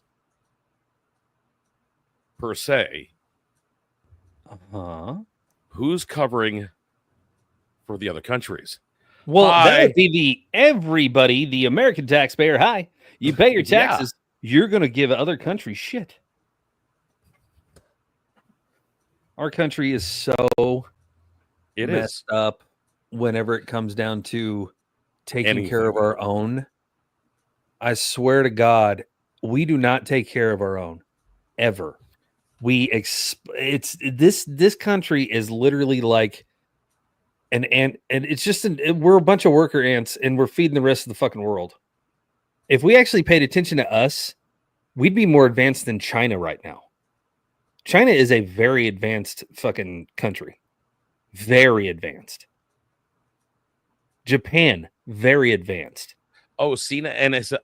per se, who's covering for the other countries? Well, that would be the American taxpayer. Hi, you pay your Yeah. taxes. You're going to give other countries shit. Our country is so messed up whenever it comes down to taking care of our own. I swear to God, we do not take care of our own ever. This country is literally like an ant, and it's just we're a bunch of worker ants, and we're feeding the rest of the fucking world. If we actually paid attention to us, we'd be more advanced than China right now. China is a very advanced fucking country. Very advanced. Japan, very advanced. Oh, Cena and his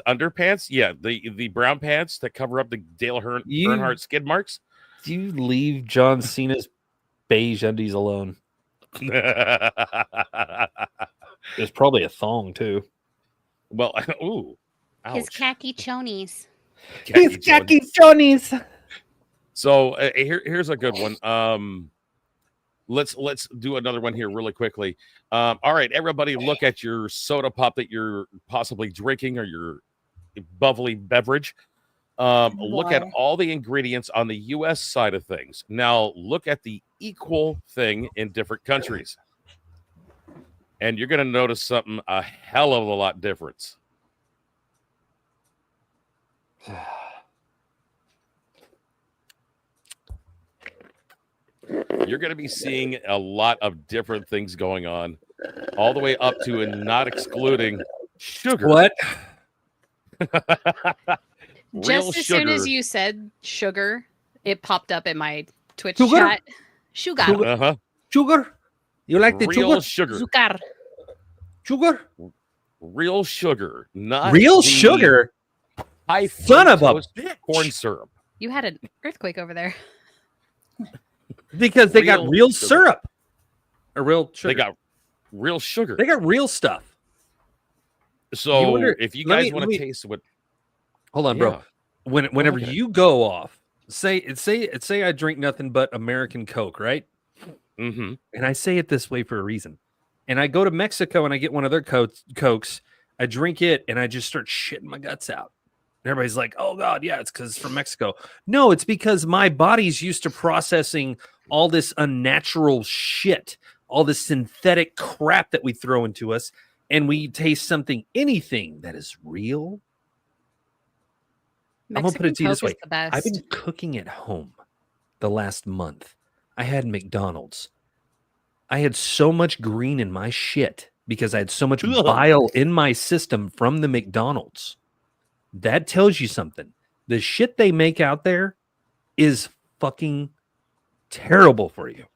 underpants? Yeah, the brown pants that cover up the Dale Earnhardt skid marks. Do you leave John Cena's beige undies alone? There's probably a thong too. Well, ooh. His khaki chonies. His khaki chonies. So here's a good one. Let's do another one here really quickly. All right, everybody, look at your soda pop that you're possibly drinking or your bubbly beverage. Look at all the ingredients on the U.S. side of things. Now look at the equal thing in different countries, and you're going to notice something a hell of a lot different. You're going to be seeing a lot of different things going on, all the way up to and not excluding sugar. What? Just as soon as you said sugar, it popped up in my Twitch Sugar? chat. Sugar. Uh-huh. Sugar? You like the Real sugar? sugar. Sugar. Sugar? Real sugar, not Real the sugar? high Son of a fructose bitch. corn syrup. You had an earthquake over there. Because they got Real real sugar. syrup. Or real sugar. They got real sugar. They got real stuff. So You wonder- if you let guys me- want let to me- taste what, Hold on, bro. Yeah. Whenever okay. you go off, say I drink nothing but American Coke, right? Mm-hmm. And I say it this way for a reason. And I go to Mexico and I get one of their Cokes. I drink it and I just start shitting my guts out. And everybody's like, "Oh God, yeah, it's because it's from Mexico." No, it's because my body's used to processing all this unnatural shit, all this synthetic crap that we throw into us, and we taste anything that is real. I'm gonna put it to you this Coke way: is the best. I've been cooking at home the last month. I had McDonald's. I had so much green in my shit because I had so much bile in my system from the McDonald's. That tells you something. The shit they make out there is fucking terrible for you.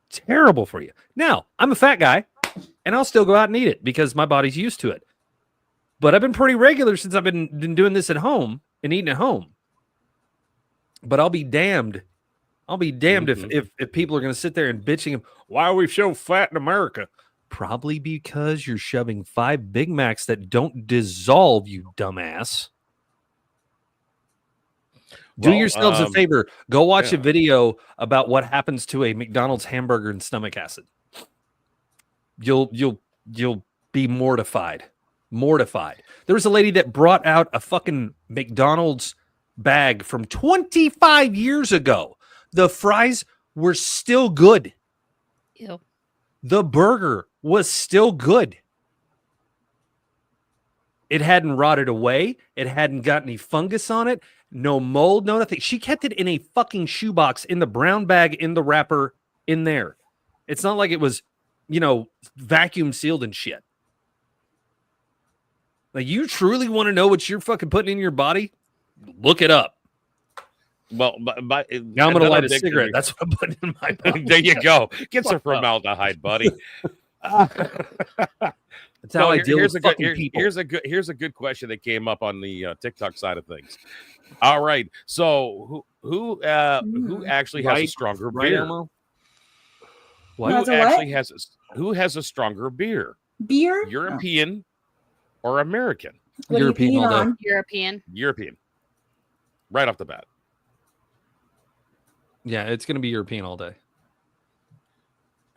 Terrible for you. Now, I'm a fat guy and I'll still go out and eat it because my body's used to it. But I've been pretty regular since I've been doing this at home and eating at home. But I'll be damned. I'll be damned if people are going to sit there and bitching, why are we so fat in America? Probably because you're shoving 5 Big Macs that don't dissolve, you dumbass. Do Well, yourselves a favor. Go watch a yeah. video about what happens to a McDonald's hamburger and stomach acid. You'll be mortified. Mortified. There was a lady that brought out a fucking McDonald's bag from 25 years ago. The fries were still good. Ew. The burger was still good. It hadn't rotted away. It hadn't got any fungus on it. No mold, no nothing. She kept it in a fucking shoebox in the brown bag in the wrapper in there. It's not like it was, vacuum sealed and shit. Like, you truly want to know what you're fucking putting in your body? Look it up. Well, Now I'm going to light a cigarette. That's what I'm putting in my body. There you go. Get some formaldehyde, buddy. It's how I deal here's with a good fucking people. here's a good question that came up on the TikTok side of things. All right, so who actually has a stronger beer? Elmo? Who has a stronger beer? Beer? European or American? What European all day. on? European. Right off the bat. Yeah, it's going to be European all day.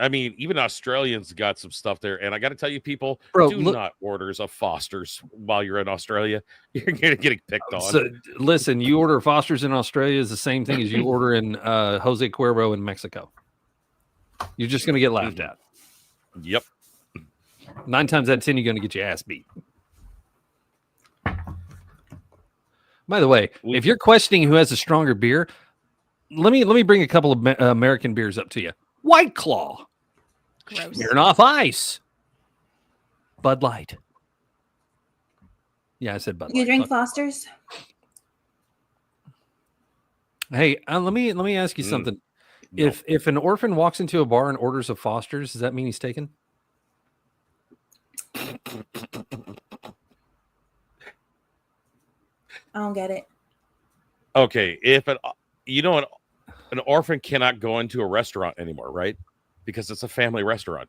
I mean, even Australians got some stuff there. And I got to tell you, people, Bro, do not order a Foster's while you're in Australia. You're getting picked on. So, listen, you order Foster's in Australia is the same thing as you order in Jose Cuervo in Mexico. You're just going to get laughed at. Yep. 9 times out of 10, you're going to get your ass beat. By the way, if you're questioning who has a stronger beer, let me bring a couple of American beers up to you. White Claw. Gross. Smirnoff Ice. Bud Light. Yeah, I said Bud Light. You drink Foster's? Hey, let me ask you something. No. If an orphan walks into a bar and orders a Foster's, does that mean he's taken? I don't get it. Okay, if an orphan cannot go into a restaurant anymore, right? Because it's a family restaurant.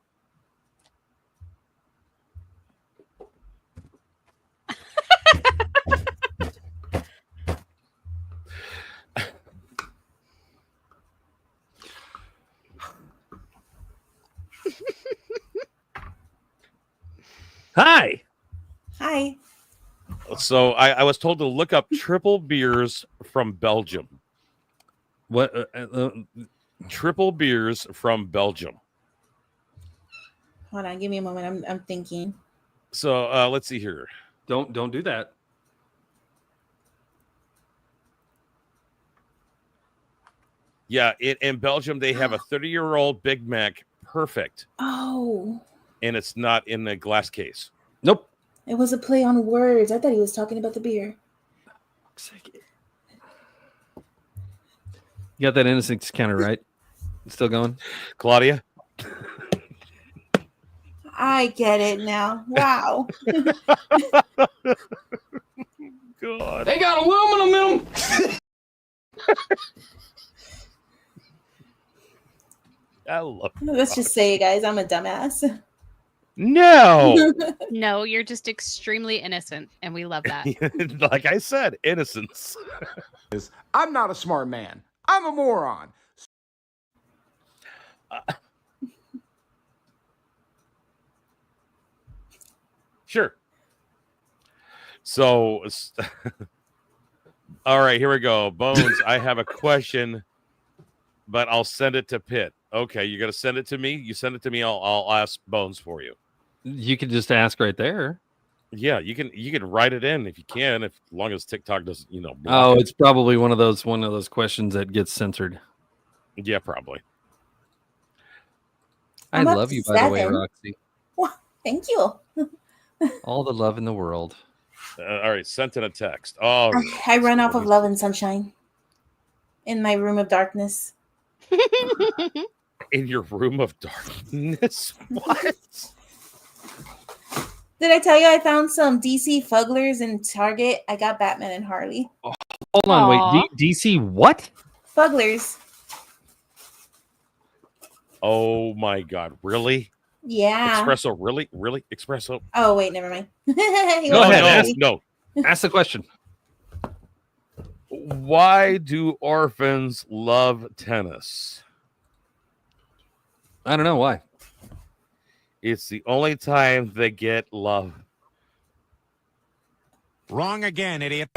Hi. Hi. So I was told to look up triple beers from Belgium. What? Triple beers from Belgium. Hold on, give me a moment. I'm thinking. So let's see here. Don't do that. Yeah, in Belgium they have a 30-year-old Big Mac Perfect. Oh. And it's not in a glass case. Nope. It was a play on words. I thought he was talking about the beer. You got that innocence counter, right? Still going? Claudia? I get it now. Wow. God. They got aluminum in them. I love Let's just say, guys, I'm a dumbass. No. No, you're just extremely innocent, and we love that. Like I said, innocence. I'm not a smart man. I'm a moron. Sure. So, all right, here we go. Bones, I have a question, but I'll send it to Pitt. Okay, you're gonna send it to me. You send it to me. I'll ask Bones for you. You can just ask right there. Yeah, you can write it in if you can, as long as TikTok doesn't, block Oh, it. it's probably one of those questions that gets censored. Yeah, probably. I I'm up love to you, by the way, 7. Roxy. Well, thank you. All the love in the world. All right, sent in a text. Oh, I run off of love and sunshine in my room of darkness. in your room of darkness. What? Did I tell you I found some DC Fugglers in Target? I got Batman and Harley. Hold on, wait. DC what? Fugglers. Oh my God! Really? Yeah. Espresso? Really? Espresso? Oh wait, never mind. Go ahead. No. Ask the question. Why do orphans love tennis? I don't know why. It's the only time they get love. Wrong again, idiot.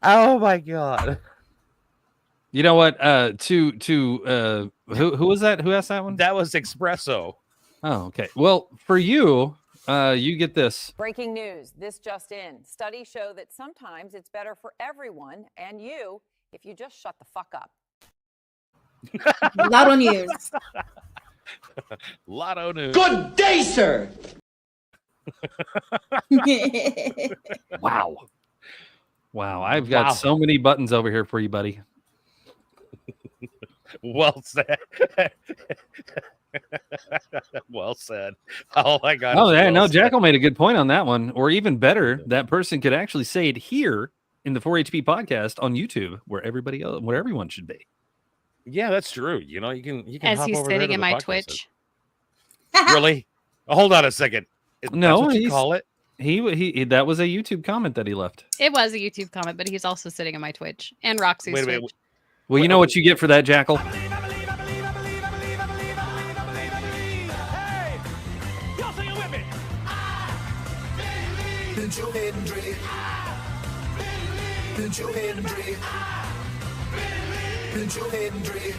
Oh my God. You know what? Who was that? Who asked that one? That was Espresso. Oh, okay. Well, for you, you get this. Breaking news. This just in. Studies show that sometimes it's better for everyone and you if you just shut the fuck up. Lotto news. Lotto news. Good day, sir. Wow. Wow. I've got so many buttons over here for you, buddy. Well said. Well said. Oh my God. Oh, yeah, well no, said. Jackal made a good point on that one. Or even better, that person could actually say it here in the 4HP podcast on YouTube, where everyone should be. Yeah, that's true. You know, you can As hop he's over there sitting to in the my podcast. Twitch. Really? Hold on a second. No, That's what you he's- call it. He that was a YouTube comment that he left. It was a YouTube comment, but he's also sitting in my Twitch and Roxy's Wait a Twitch. minute. Well, you know what you get for that, Jackal? Bend your head and Dre. Bend your head and Dre. Bend your head and Dre.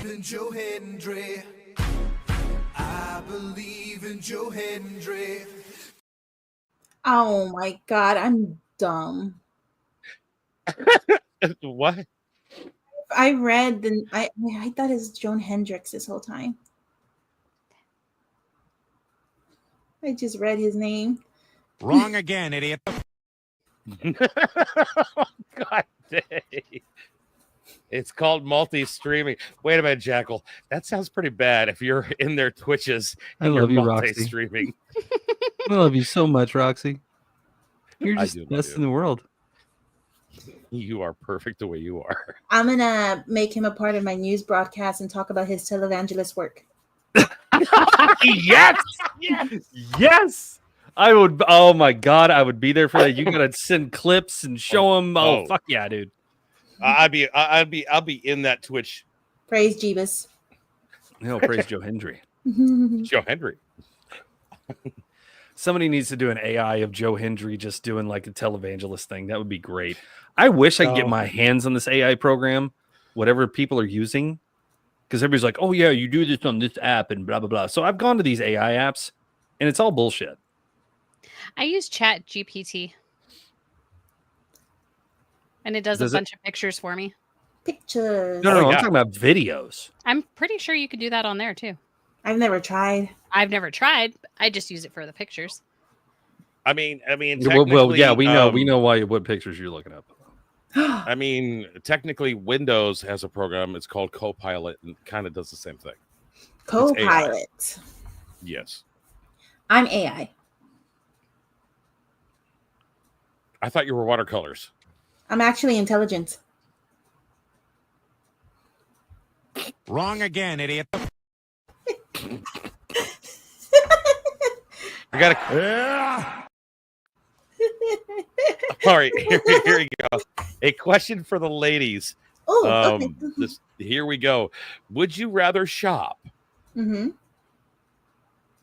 Bend your head and Dre. I believe in Joe Hendry. Oh my God, I'm dumb. What? I read the I thought it was Joan Hendricks this whole time. I just read his name. Wrong again, idiot. God dang. It's called multi-streaming. Wait a minute, Jackal. That sounds pretty bad if you're in their Twitches I and love you're you, Roxy. multi-streaming. I love you so much, Roxy. You're I just do the love best you. in the world. You are perfect the way you are. I'm gonna make him a part of my news broadcast and talk about his televangelist work. Yes! Yes! I would. Oh my God, I would be there for that. You gotta send clips and show them. Oh, Oh. fuck yeah, dude. I'll be in that Twitch. Praise Jeebus. No, praise Joe Hendry. Joe Hendry. Somebody needs to do an AI of Joe Hendry just doing like a televangelist thing. That would be great. I wish I could get my hands on this AI program, whatever people are using, because everybody's like, "Oh yeah, you do this on this app and blah blah blah." So I've gone to these AI apps, and it's all bullshit. I use Chat GPT. And it does Does a it- bunch of pictures for me. Pictures. No, I'm talking about videos. I'm pretty sure you could do that on there too. I've never tried. I've never tried. I just use it for the pictures. I mean, Well, yeah, we technically, know what pictures you're looking up. I mean, technically, Windows has a program. It's called Copilot, and kind of does the same thing. It's AI. Co-pilot. Yes, I'm AI. I thought you were watercolors. I'm actually intelligent. Wrong again, idiot. I got to. All right, here you go. A question for the ladies. Oh, okay. Here we go. Would you rather shop Mm-hmm.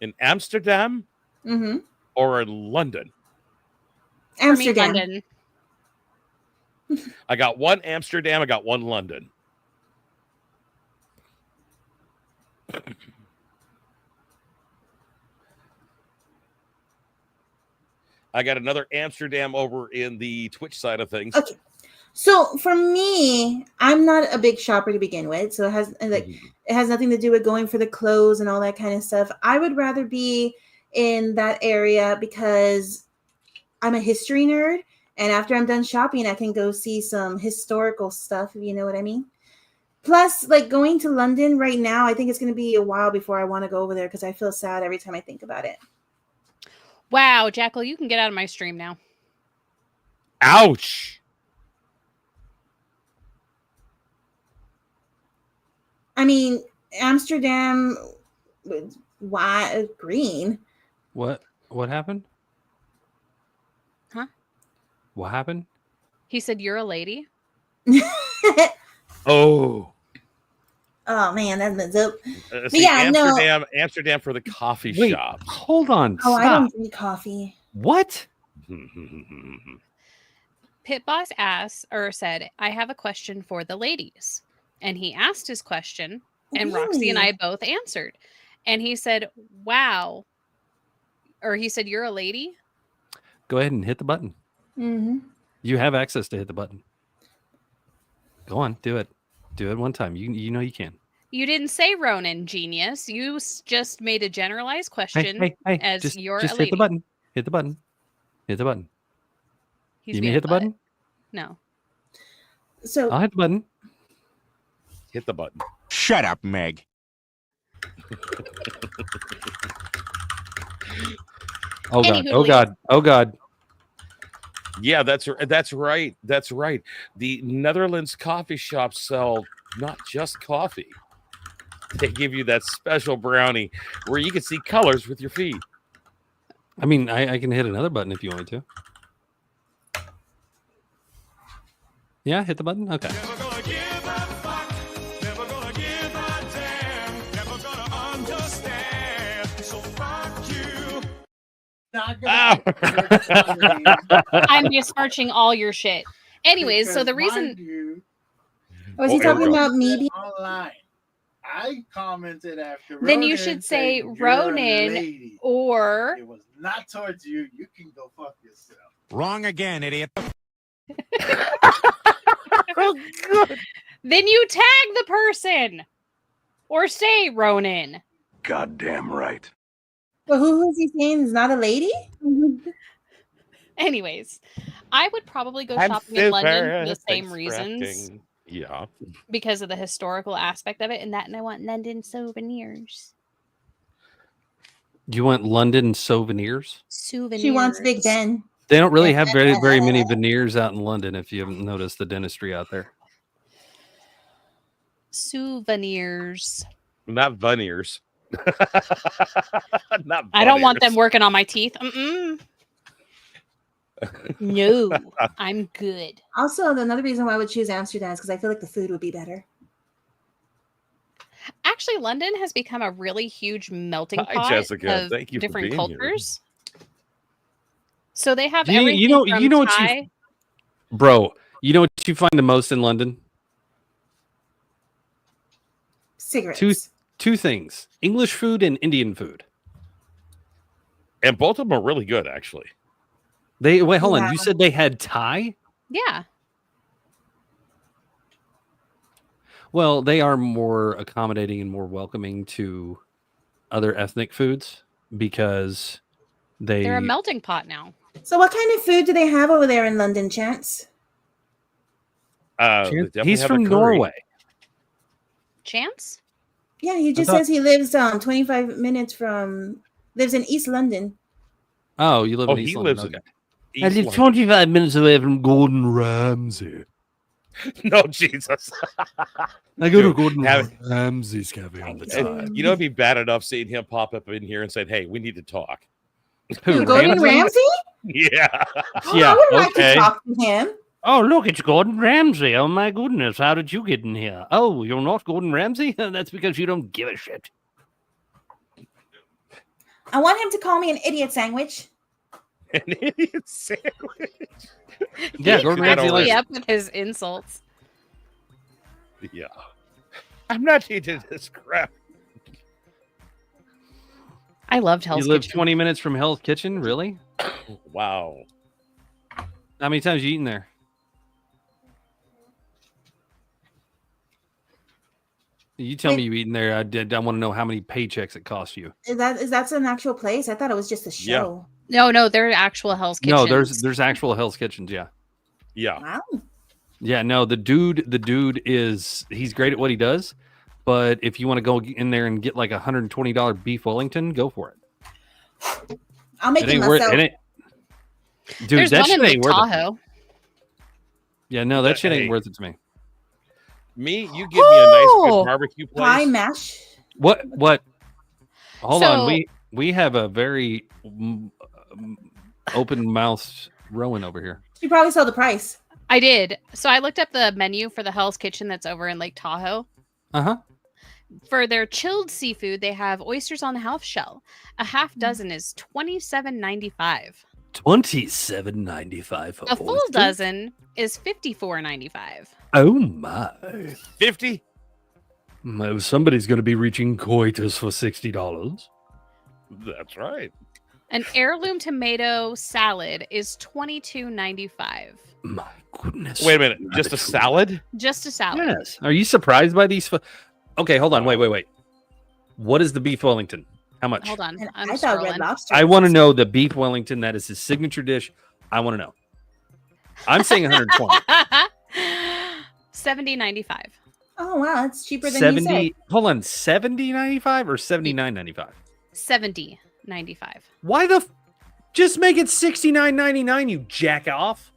in Amsterdam Mm-hmm. or in London? Amsterdam. For me, London. I got one Amsterdam. I got one London. I got another Amsterdam over in the Twitch side of things. Okay. So for me, I'm not a big shopper to begin with. So it has it has nothing to do with going for the clothes and all that kind of stuff. I would rather be in that area because I'm a history nerd. And after I'm done shopping, I can go see some historical stuff, if you know what I mean. Plus, like going to London right now, I think it's going to be a while before I want to go over there because I feel sad every time I think about it. Wow, Jackal, you can get out of my stream now. Ouch. I mean, Amsterdam, green. What happened? Huh? What happened? He said you're a lady. Oh. Oh man, that's messed up. But See, yeah, no. Amsterdam for the coffee Wait, shop. hold on. Oh, I stop. don't drink coffee. What? Pit Boss asked or said, I have a question for the ladies. And he asked his question, and Roxy and I both answered. And he said, wow. Or he said, you're a lady? Go ahead and hit the button. Mm-hmm. You have access to hit the button. Go on, do it. Do it one time. You know you can. You didn't say Ronan, genius. You just made a generalized question Hey, as just you're a hit lady. the button. Hit the button. Hit the button. He's You being mean hit the butt. button? No. So I'll hit the button. Hit the button. Shut up, Meg. Oh god! Anywho, Oh god! Oh god! Yeah, that's right. That's right. The Netherlands coffee shops sell not just coffee. They give you that special brownie where you can see colors with your feet. I mean, I can hit another button if you want me to. Yeah, hit the button. Okay. I'm besmirching all your shit. Anyways, so the reason Was he talking about me? Online. I commented after. then you Ronan should said, say "You're a Ronan lady." or It was not towards you. You can go fuck yourself. Wrong again, idiot. then you tag the person or say Ronan. Goddamn right. Well, who is he saying is not a lady? Anyways, I would probably go I'm shopping in London for the super same reasons extracting. Yeah. because of the historical aspect of it, and I want London souvenirs. You want London souvenirs? Souvenirs. She wants Big Ben. They don't really have very many veneers out in London. If you haven't noticed the dentistry out there. Souvenirs. Not veneers. Not I don't want them veneers. working on my teeth. Mm-mm. No, I'm good. Also, another reason why I would choose Amsterdam is because I feel like the food would be better. Actually, London has become a really huge melting Hi, pot Jessica. of Thank you for different being here. cultures. So they have You everything know from what Thai. you, bro. You know what you find the most in London? Cigarettes. Two things: English food and Indian food. And both of them are really good, actually. They wait. Hold on. Yeah. You said they had Thai. Yeah. Well, they are more accommodating and more welcoming to other ethnic foods because They're a melting pot now. So, what kind of food do they have over there in London, Chance? They definitely He's have from a curry. Norway. Chance? Yeah, he just thought- says he lives 25 minutes from lives in East London. Oh, you live Oh, in he East lives London. in Okay. I East live London. 25 minutes away from Gordon Ramsay. No, Jesus. I go to Dude, Gordon have- Ramsay's cafe all the time. You know, it'd be bad enough seeing him pop up in here and say, "Hey, we need to talk." Who, Gordon Ramsay? Yeah. Oh, I would like to talk to him. Oh, look, it's Gordon Ramsay. Oh, my goodness. How did you get in here? Oh, you're not Gordon Ramsay? That's because you don't give a shit. I want him to call me an idiot sandwich. An idiot sandwich. Yeah, He Gordon cracks Ramsay me likes up with his insults. Yeah. I'm not eating this crap. I loved You Hell's live Kitchen. 20 minutes from Hell's Kitchen? Really? Wow. How many times you eaten there? You tell me you eaten there. I want to know how many paychecks it cost you. Is that an actual place? I thought it was just a show. No, they're actual Hell's Kitchens. No, there's actual Hell's Kitchens. Yeah. Yeah. Wow. Yeah. No, the dude he's great at what he does. But if you want to go in there and get like $120 beef Wellington, go for it. I'll make It it ain't worth myself. it. Dude, There's that one shit in ain't Lake worth it. Tahoe. Yeah, no, that shit ain't Hey. worth it to me. Me, you give me a nice good Oh! barbecue Pie place. mash. What? Hold So- on. We have a very open mouthed Rowan over here. You probably saw the price. I did. So I looked up the menu for the Hell's Kitchen that's over in Lake Tahoe. Uh-huh. For their chilled seafood, they have oysters on the half shell. A half Hmm. dozen is $27.95. $27.95 for A full oysters? dozen is $54.95. Oh my. 50? Somebody's gonna be reaching coitus for $60. That's right. An heirloom tomato salad is $22.95. My goodness. Wait a minute. Just a salad? Just a salad. Yes. Are you surprised by these? Okay, hold on. Wait. What is the beef Wellington? How much? Hold on. And I'm I thought Red scrolling. Lobster. I want to know the beef Wellington. That is his signature dish. I want to know. I'm saying 120. $70.95. Oh wow, it's cheaper than 70. you said. Hold on, 70.95 or 79.95? $70.95. Why the? Just make it $69.99. You jack off.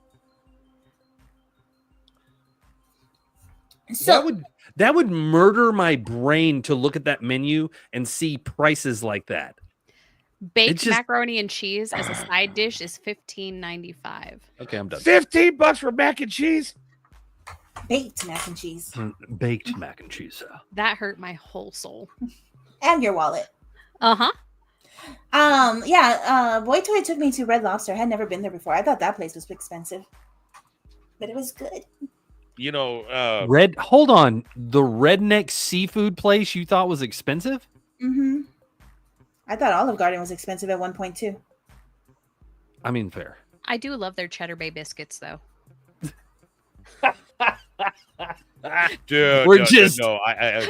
So that would murder my brain to look at that menu and see prices like that. Baked macaroni and cheese as a side dish is $15.95. Okay, I'm done. $15 for mac and cheese. Baked mac and cheese. Baked mac and cheese. That hurt my whole soul. And your wallet. Uh-huh. Boy Toy took me to Red Lobster. I had never been there before. I thought that place was expensive. But it was good. You know, Hold on. The redneck seafood place you thought was expensive? Mm-hmm. I thought Olive Garden was expensive at 1.2. I mean, fair. I do love their Cheddar Bay biscuits, though. Dude, We're no, just. no,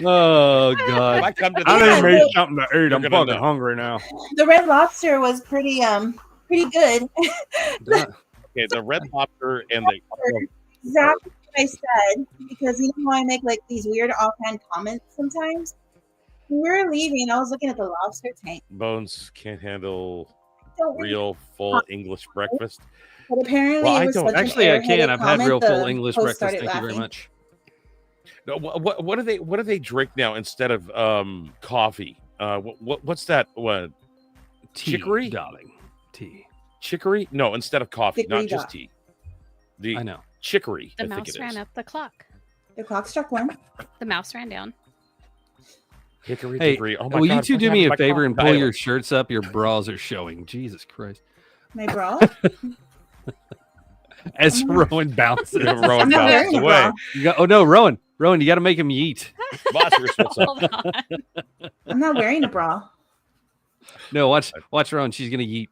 Oh God! If I come to I the didn't make something to eat. I'm gonna fucking know. hungry now. The Red Lobster was pretty good. Okay, the Red Lobster and the Exactly what I said, because you know how I make like these weird offhand comments sometimes. When we were leaving, I was looking at the lobster tank. Bones can't handle Don't really- real full English breakfast. But apparently, Well, it I was don't- such an Actually, I can. airheaded I've had comment, real the full English host breakfast. started Thank you very laughing. much. No, what do they drink now instead of coffee? What's that? What? Tea, Chicory, darling. Tea. Chicory? No, instead of coffee, Chicory not just dot. tea. The I know. chicory. The I think mouse it ran is. up the clock. The clock struck one. The mouse ran down. Hickory Hey, dickory. Oh my will God, you two what do happened me to a my favor and pull crocodile? your shirts up? Your bras are showing. Jesus Christ. My bra. As Rowan bounces. Rowan I'm not wearing bounces a away. bra. Oh no, Rowan, you got to make him yeet. Monsters, what's up? Hold on. I'm not wearing a bra. No, watch Rowan. She's gonna yeet.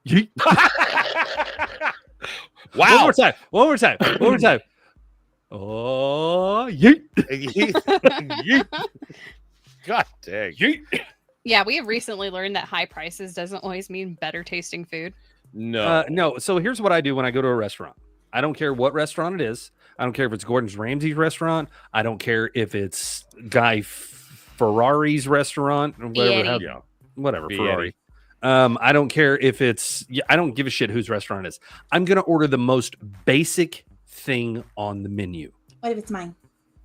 Yeet. Wow. One more time. One more time. One more time. Oh, yeet. Yeet. God dang. Yeet. Yeah, we have recently learned that high prices doesn't always mean better tasting food. No. No. So here's what I do when I go to a restaurant. I don't care what restaurant it is. I don't care if it's Gordon Ramsay's restaurant. I don't care if it's Guy Ferrari's restaurant. Fieri. Whatever. Fieri. Ferrari. I don't care if it's. I don't give a shit whose restaurant it is. I'm gonna order the most basic thing on the menu. What if it's mine?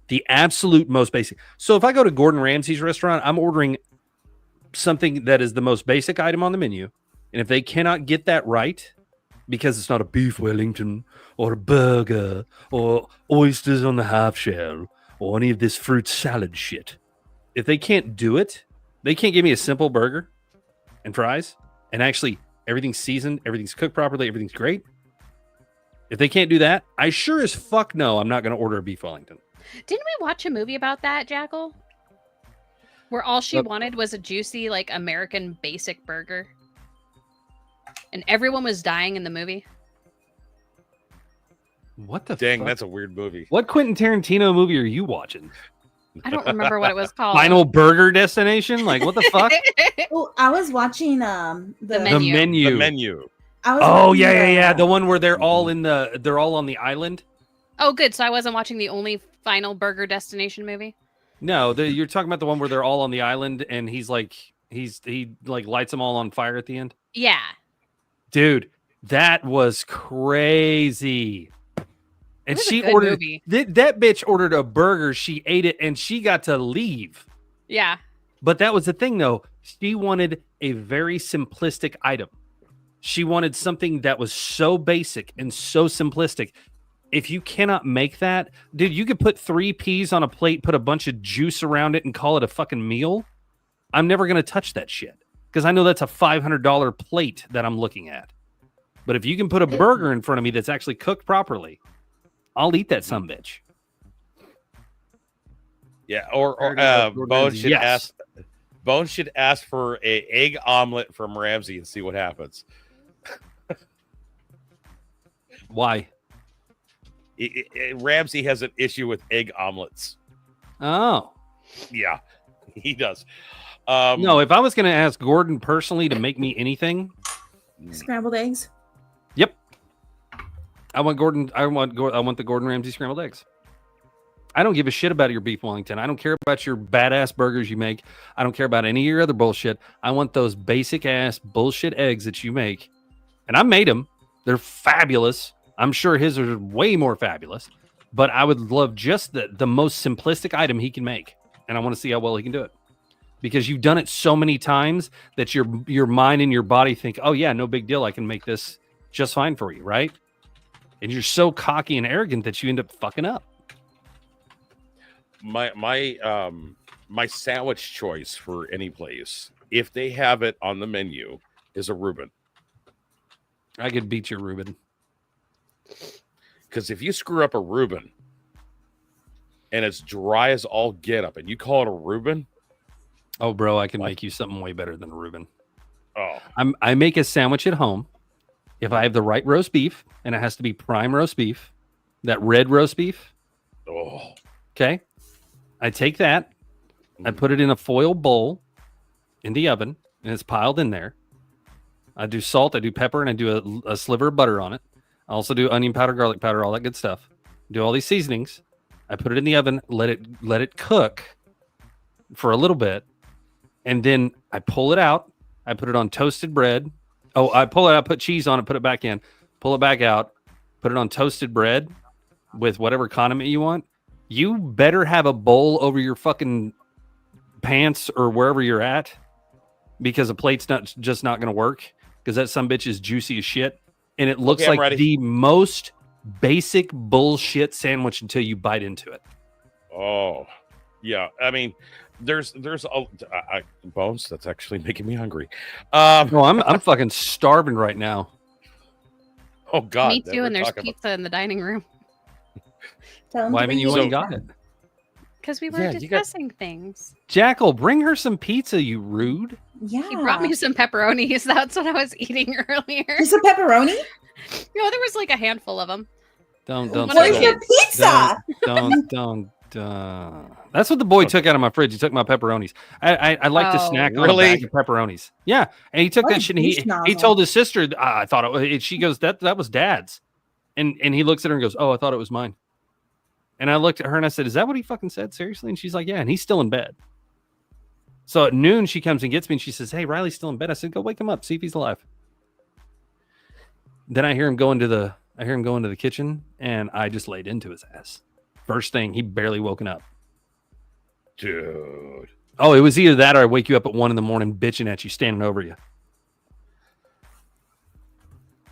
The absolute most basic. So if I go to Gordon Ramsay's restaurant, I'm ordering something that is the most basic item on the menu. And if they cannot get that right, because it's not a beef Wellington or a burger or oysters on the half shell or any of this fruit salad shit, if they can't do it, they can't give me a simple burger and fries and actually everything's seasoned, everything's cooked properly, everything's great. If they can't do that, I sure as fuck know I'm not going to order a beef Wellington. Didn't we watch a movie about that, Jackal? Where all she wanted was a juicy, like, American basic burger. And everyone was dying in the movie. What the Dang, fuck? that's a weird movie. What Quentin Tarantino movie are you watching? I don't remember what it was called. Final Burger Destination? Like, what the fuck? Oh, I was watching the menu. The menu. The menu. I was Oh watching yeah. The one where they're all on the island. Oh, good. So I wasn't watching the only Final Burger Destination movie. No, you're talking about the one where they're all on the island and he lights them all on fire at the end. Yeah. Dude, that was crazy. And was a she good ordered movie. that bitch ordered a burger. She ate it and she got to leave. Yeah. But that was the thing, though. She wanted a very simplistic item. She wanted something that was so basic and so simplistic. If you cannot make that, dude, you could put 3 peas on a plate, put a bunch of juice around it, and call it a fucking meal. I'm never going to touch that shit because I know that's a $500 plate that I'm looking at. But if you can put a burger in front of me that's actually cooked properly, I'll eat that sumbitch. Yeah, or Bones should ask for a egg omelet from Ramsay and see what happens. Why? Ramsay has an issue with egg omelets. Oh. Yeah, he does. No, if I was going to ask Gordon personally to make me anything. Scrambled eggs. Yep. I want the Gordon Ramsay scrambled eggs. I don't give a shit about your beef Wellington. I don't care about your badass burgers you make. I don't care about any of your other bullshit. I want those basic ass bullshit eggs that you make. And I made them. They're fabulous. I'm sure his are way more fabulous. But I would love just the most simplistic item he can make. And I want to see how well he can do it. Because you've done it so many times that your mind and your body think, oh yeah, no big deal. I can make this just fine for you, right? And you're so cocky and arrogant that you end up fucking up. My sandwich choice for any place, if they have it on the menu, is a Reuben. I could beat your Reuben. Because if you screw up a Reuben and it's dry as all get up and you call it a Reuben, oh bro, I can make you something way better than a Reuben. Oh, I make a sandwich at home. If I have the right roast beef, and it has to be prime roast beef, that red roast beef. Oh, okay. I take that, I put it in a foil bowl in the oven, and it's piled in there. I do salt, I do pepper, and I do a sliver of butter on it. I also do onion powder, garlic powder, all that good stuff. Do all these seasonings. I put it in the oven, let it cook for a little bit, and then I pull it out. I put it on toasted bread. Oh, I pull it out, put cheese on it, put it back in, pull it back out, put it on toasted bread with whatever condiment you want. You better have a bowl over your fucking pants or wherever you're at, because a plate's not going to work, because that sumbitch is juicy as shit. And it looks like the most basic bullshit sandwich until you bite into it. Oh, yeah. I mean, there's Bones. That's actually making me hungry. No, I'm fucking starving right now. Oh God, me too. And there's pizza in the dining room. Why haven't you already got it? Because we were discussing things. Jackal, bring her some pizza, you rude. Yeah. He brought me some pepperonis. That's what I was eating earlier. There's a pepperoni? No, there was like a handful of them. Don't. Where's your pizza? Don't. That's what the boy took out of my fridge. He took my pepperonis. I like to snack on a bag of pepperonis. Yeah, and he took that shit. And he told his sister. I thought it. She goes, that was Dad's, and he looks at her and goes, oh, I thought it was mine. And I looked at her and I said, is that what he fucking said? Seriously? And she's like, yeah. And he's still in bed. So at noon, she comes and gets me and she says, hey, Riley's still in bed. I said, go wake him up. See if he's alive. Then I hear him go into the kitchen, and I just laid into his ass. First thing, he barely woken up. Dude. Oh, it was either that or I wake you up at 1 a.m. bitching at you, standing over you.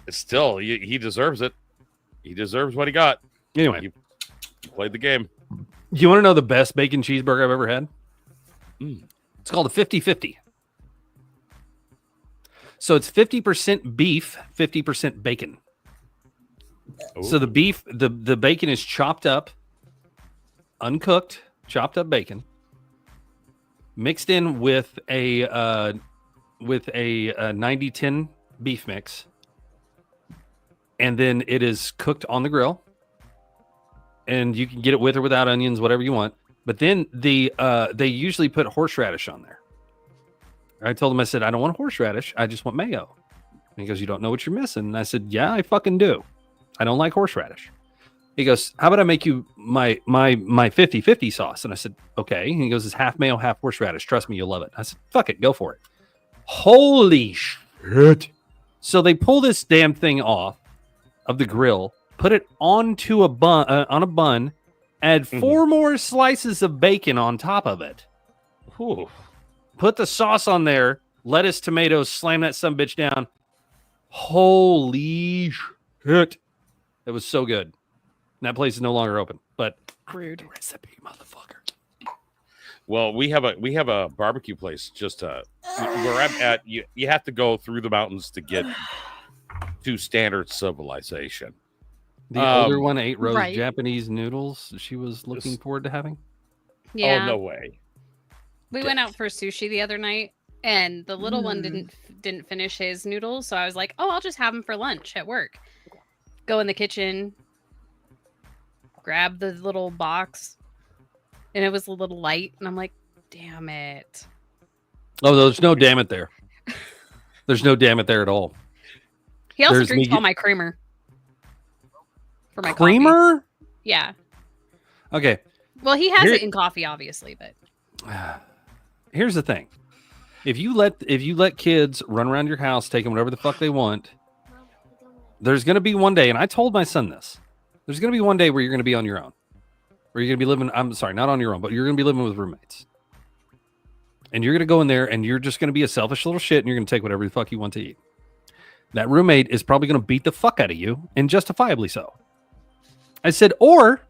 It's still, he deserves it. He deserves what he got. Anyway. He played the game. You want to know the best bacon cheeseburger I've ever had? It's called a 50-50. So it's 50% beef, 50% bacon. Ooh. So the beef, the bacon is chopped up, uncooked, chopped up bacon, mixed in with a 90-10 beef mix, and then it is cooked on the grill. And you can get it with or without onions, whatever you want. But then they usually put horseradish on there. I told him, I said, I don't want horseradish. I just want mayo. And he goes, you don't know what you're missing. And I said, yeah, I fucking do. I don't like horseradish. He goes, how about I make you my 50-50 sauce? And I said, okay. And he goes, it's half mayo, half horseradish. Trust me, you'll love it. I said, fuck it, go for it. Holy shit. So they pull this damn thing off of the grill, put it onto a bun, add 4 more slices of bacon on top of it. Ooh. Put the sauce on there, lettuce, tomatoes, slam that sumbitch down. Holy shit. It was so good. And that place is no longer open, but rude recipe, motherfucker. Well, we have a barbecue place just where I'm at. You have to go through the mountains to get to standard civilization. The older one ate roast Japanese noodles she was looking forward to having. Yeah. Oh, no way. We went out for sushi the other night, and the little one didn't finish his noodles, so I was like, oh, I'll just have them for lunch at work. Go in the kitchen, grab the little box, and it was a little light, and I'm like, damn it. Oh, there's no damn it there. There's no damn it there at all. He also drinks all my creamer. for my creamer. coffee. Yeah. Okay. Well, he has it in coffee, obviously, but here's the thing: if you let kids run around your house, taking whatever the fuck they want, there's going to be one day, and I told my son this. There's going to be one day where you're going to be on your own, where you're going to be living. I'm sorry, not on your own, but you're going to be living with roommates, and you're going to go in there, and you're just going to be a selfish little shit, and you're going to take whatever the fuck you want to eat. That roommate is probably going to beat the fuck out of you, and justifiably so. I said, or,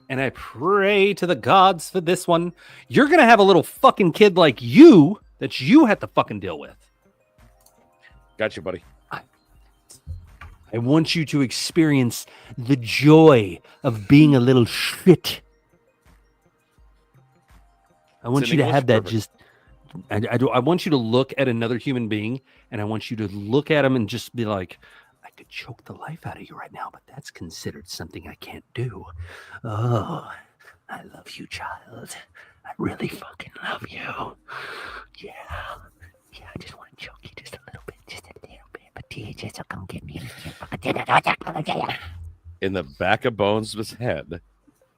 and I pray to the gods for this one, you're going to have a little fucking kid like you that you have to fucking deal with. Got you, buddy. I want you to experience the joy of being a little shit. I want you to have that just... I want you to look at another human being, and I want you to look at him and just be like, I could choke the life out of you right now, but that's considered something I can't do. Oh, I love you, child. I really fucking love you. Yeah. Yeah, I just want to choke you just a little bit, but THS will come get me. In the back of Bones' head,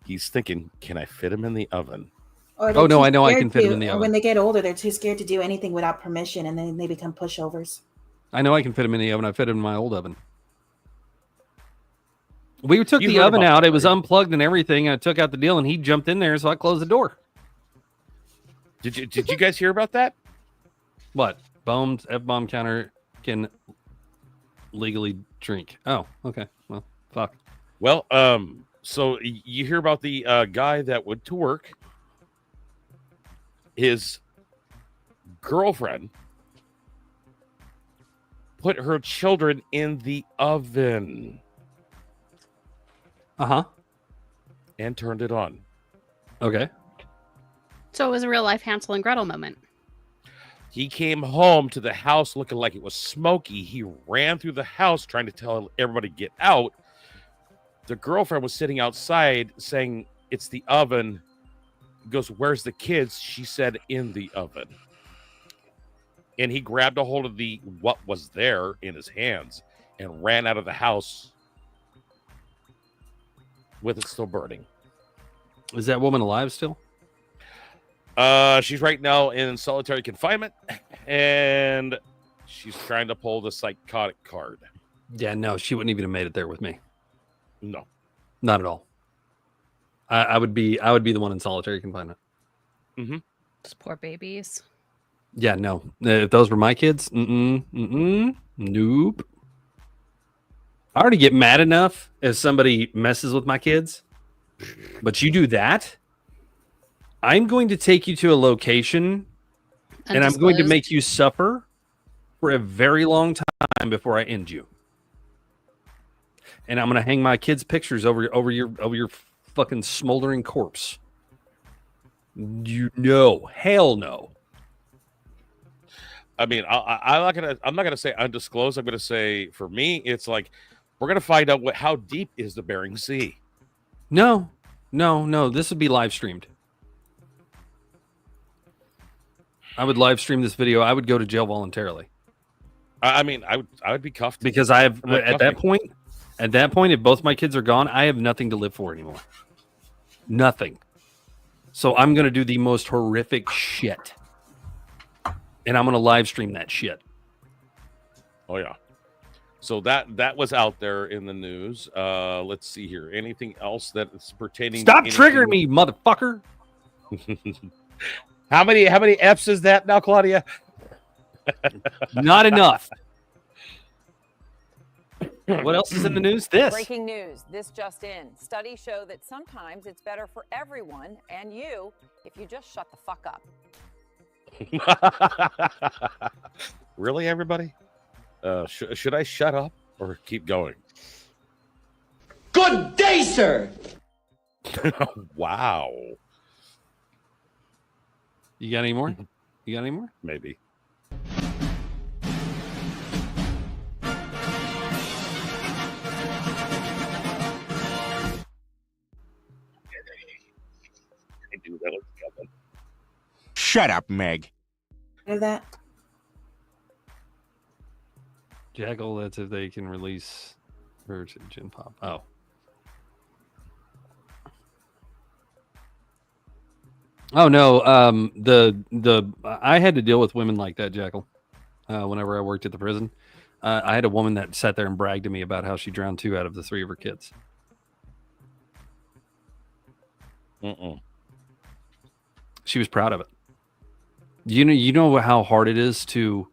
he's thinking, can I fit him in the oven? Oh, no, I know I can fit him in the oven. When they get older, they're too scared to do anything without permission, and then they become pushovers. I know I can fit him in the oven. I fit him in my old oven. We took the oven out. It was unplugged and everything. I took out the deal, and he jumped in there, so I closed the door. Did you guys hear about that? What? Bones F-bomb counter can legally drink. Oh, okay. Well, fuck. Well, so you hear about the guy that went to work. His girlfriend put her children in the oven. Uh-huh. And turned it on. Okay. So it was a real life Hansel and Gretel moment. He came home to the house looking like it was smoky. He ran through the house trying to tell everybody to get out. The girlfriend was sitting outside saying, it's the oven. He goes, where's the kids? She said, in the oven. And he grabbed a hold of what was there in his hands and ran out of the house with it still burning. Is that woman alive still? She's right now in solitary confinement, and she's trying to pull the psychotic card. Yeah, no, she wouldn't even have made it there with me. No, not at all. I would be the one in solitary confinement. Mm-hmm. Just poor babies. Yeah, no. If those were my kids, nope. I already get mad enough if somebody messes with my kids, but you do that, I'm going to take you to a location and I'm going to make you suffer for a very long time before I end you. And I'm going to hang my kids' pictures over your fucking smoldering corpse. Hell no. I mean, I'm not gonna say undisclosed. I'm gonna say for me, it's like we're gonna find out how deep is the Bering Sea. No. This would be live streamed. I would live stream this video. I would go to jail voluntarily. I mean, I would be cuffed because I have at that point, if both my kids are gone, I have nothing to live for anymore. Nothing. So I'm gonna do the most horrific shit, and I'm gonna live stream that shit. Oh yeah. So that was out there in the news. Let's see here. Anything else that is pertaining? Stop triggering me, motherfucker. How many F's is that now, Claudia? Not enough. What else is in the news? This. Breaking news. This just in. Studies show that sometimes it's better for everyone and you if you just shut the fuck up. Really, everybody? Should I shut up or keep going? Good day, sir. Wow. You got any more? You got any more? Maybe. Shut up, Meg. That. Jackal, that's if they can release Heritage and pop. Oh. Oh no. I had to deal with women like that, Jackal. Whenever I worked at the prison, I had a woman that sat there and bragged to me about how she drowned 2 out of the 3 of her kids. She was proud of it. You know how hard it is to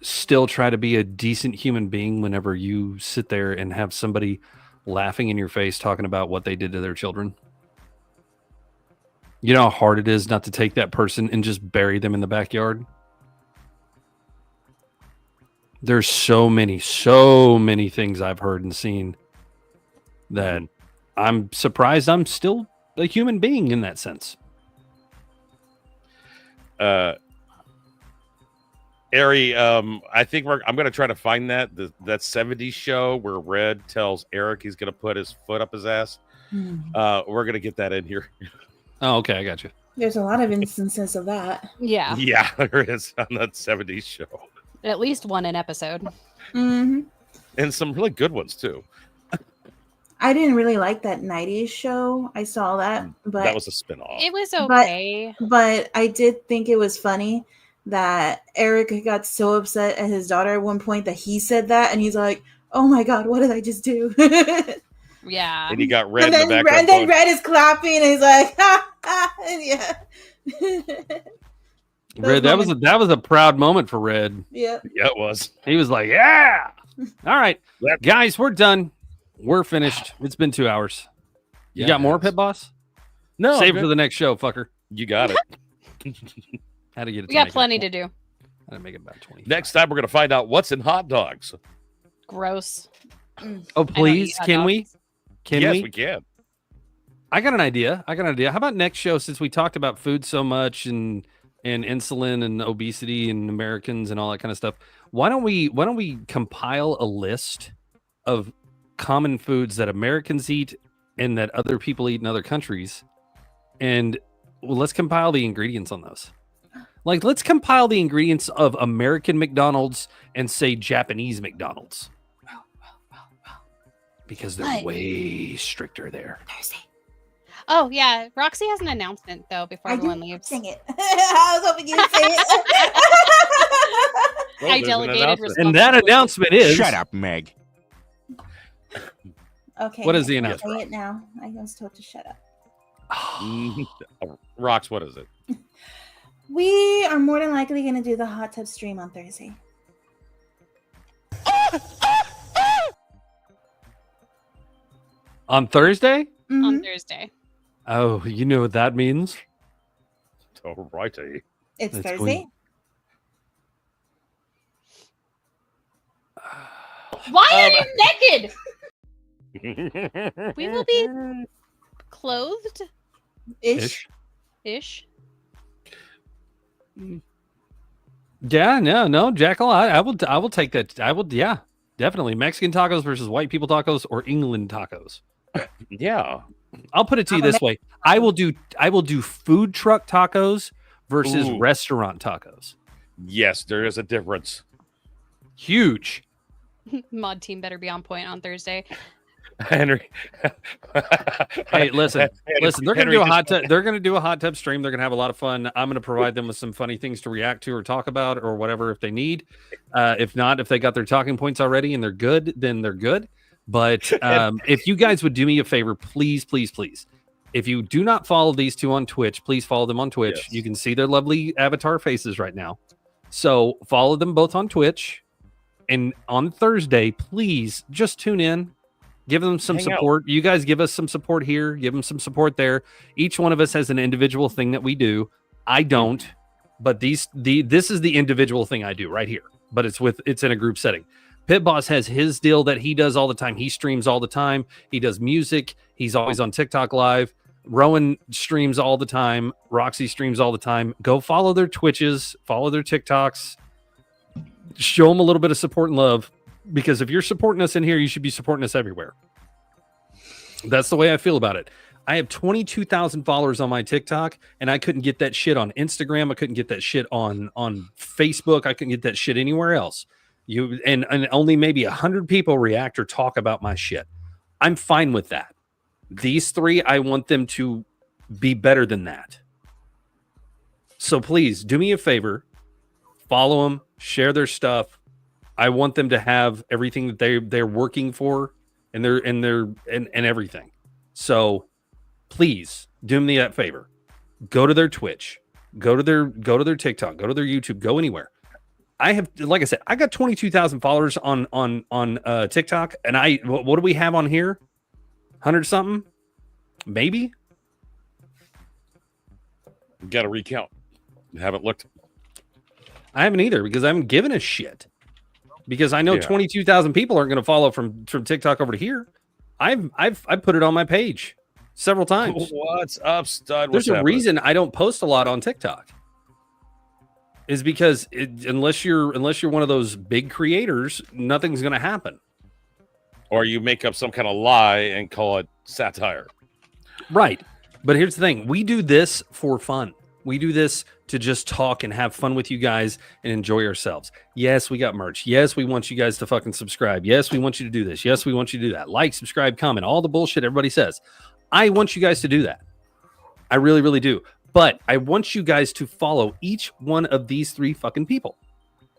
still try to be a decent human being whenever you sit there and have somebody laughing in your face talking about what they did to their children. You know how hard it is not to take that person and just bury them in the backyard. There's so many things I've heard and seen that I'm surprised I'm still a human being in that sense. Ari, I think I'm going to try to find that 70s show where Red tells Eric he's going to put his foot up his ass. We're going to get that in here. Oh, okay, I got you. There's a lot of instances of that. Yeah. Yeah, there is on that 70s show. At least one an episode. Mm-hmm. And some really good ones, too. I didn't really like that 90s show. I saw that, but that was a spinoff. It was okay. But I did think it was funny that Eric got so upset at his daughter at one point that he said that, and he's like, "Oh my God, what did I just do?" Yeah. And he got Red and in the then, background. and then Red is clapping, and he's like, "Ha ha!" And yeah. Red, that was a proud moment for Red. Yeah. Yeah, it was. He was like, "Yeah." All right, guys, we're done. We're finished. It's been 2 hours. You got more, Pit Boss? No, save it for the next show, fucker. You got it. How to get it? We got plenty to do. How to make it about 20. Next time, we're going to find out what's in hot dogs. Gross. Oh, please, can we? Yes, we can. I got an idea. How about next show, since we talked about food so much and insulin and obesity and Americans and all that kind of stuff, why don't we compile a list of common foods that Americans eat and that other people eat in other countries, and let's compile the ingredients on those. Like, let's compile the ingredients of American McDonald's and say Japanese McDonald's, because they're way stricter there. Oh yeah, Roxy has an announcement though before everyone leaves. Sing it. I was hoping you'd say it. I delegated responsibility. And that announcement is... Shut up, Meg. Okay. What is the I'll announcement? say it now. I was told to shut up. Rox, what is it? We are more than likely going to do the hot tub stream on Thursday. On Thursday? On Thursday. Oh, you know what that means? All righty. It's That's Thursday? Why are you naked? We will be clothed ish. Yeah, no, Jackal. I will take that. Yeah, definitely Mexican tacos versus white people tacos or England tacos. Yeah, I'll put it to you this way: I will do food truck tacos versus restaurant tacos. Yes, there is a difference. Huge. Mod team better be on point on Thursday. Henry. Hey, listen. They're gonna do a hot tub. They're gonna do a hot tub stream. They're gonna have a lot of fun. I'm gonna provide them with some funny things to react to or talk about or whatever if they need. If not, if they got their talking points already and they're good, then they're good. But if you guys would do me a favor, please. If you do not follow these two on Twitch, please follow them on Twitch. Yes. You can see their lovely avatar faces right now. So follow them both on Twitch. And on Thursday, please just tune in. Give them some support. You guys give us some support here. Give them some support there. Each one of us has an individual thing that we do. I don't, but this is the individual thing I do right here. But it's in a group setting. Pit Boss has his deal that he does all the time. He streams all the time. He does music. He's always on TikTok Live. Rowan streams all the time. Roxy streams all the time. Go follow their Twitches. Follow their TikToks. Show them a little bit of support and love. Because if you're supporting us in here, you should be supporting us everywhere. That's the way I feel about it. I have 22,000 followers on my TikTok, and I couldn't get that shit on Instagram. I couldn't get that shit on Facebook. I couldn't get that shit anywhere else. and only maybe 100 people react or talk about my shit. I'm fine with that. These 3, I want them to be better than that. So please do me a favor, follow them, share their stuff. I want them to have everything that they're working for and everything. So please do me that favor. Go to their Twitch, go to their TikTok, go to their YouTube, go anywhere. I have, like I said, I got 22,000 followers on TikTok, and what do we have on here? 100 something, maybe. Got to recount. Haven't looked. I haven't either because I haven't given a shit. Because I know 22,000 people aren't going to follow from TikTok over to here. I've put it on my page several times. What's up, stud? There's a reason I don't post a lot on TikTok. Is because unless you're one of those big creators, nothing's going to happen. Or you make up some kind of lie and call it satire. Right. But here's the thing. We do this for fun. We do this to just talk and have fun with you guys and enjoy ourselves. Yes, we got merch. Yes, we want you guys to fucking subscribe. Yes, we want you to do this. Yes, we want you to do that. Like, subscribe, comment, all the bullshit everybody says. I want you guys to do that. I really, really do. But I want you guys to follow each one of these 3 fucking people.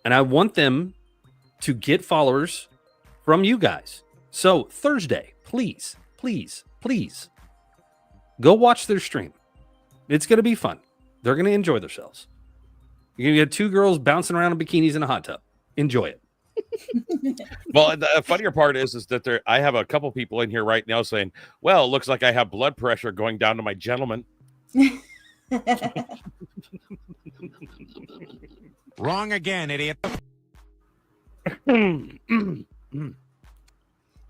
And I want them to get followers from you guys. So Thursday, please, please, please go watch their stream. It's going to be fun. They're going to enjoy themselves. You're going to get 2 girls bouncing around in bikinis in a hot tub. Enjoy it. Well, the funnier part is that I have a couple people in here right now saying, well, it looks like I have blood pressure going down to my gentleman. Wrong again, idiot.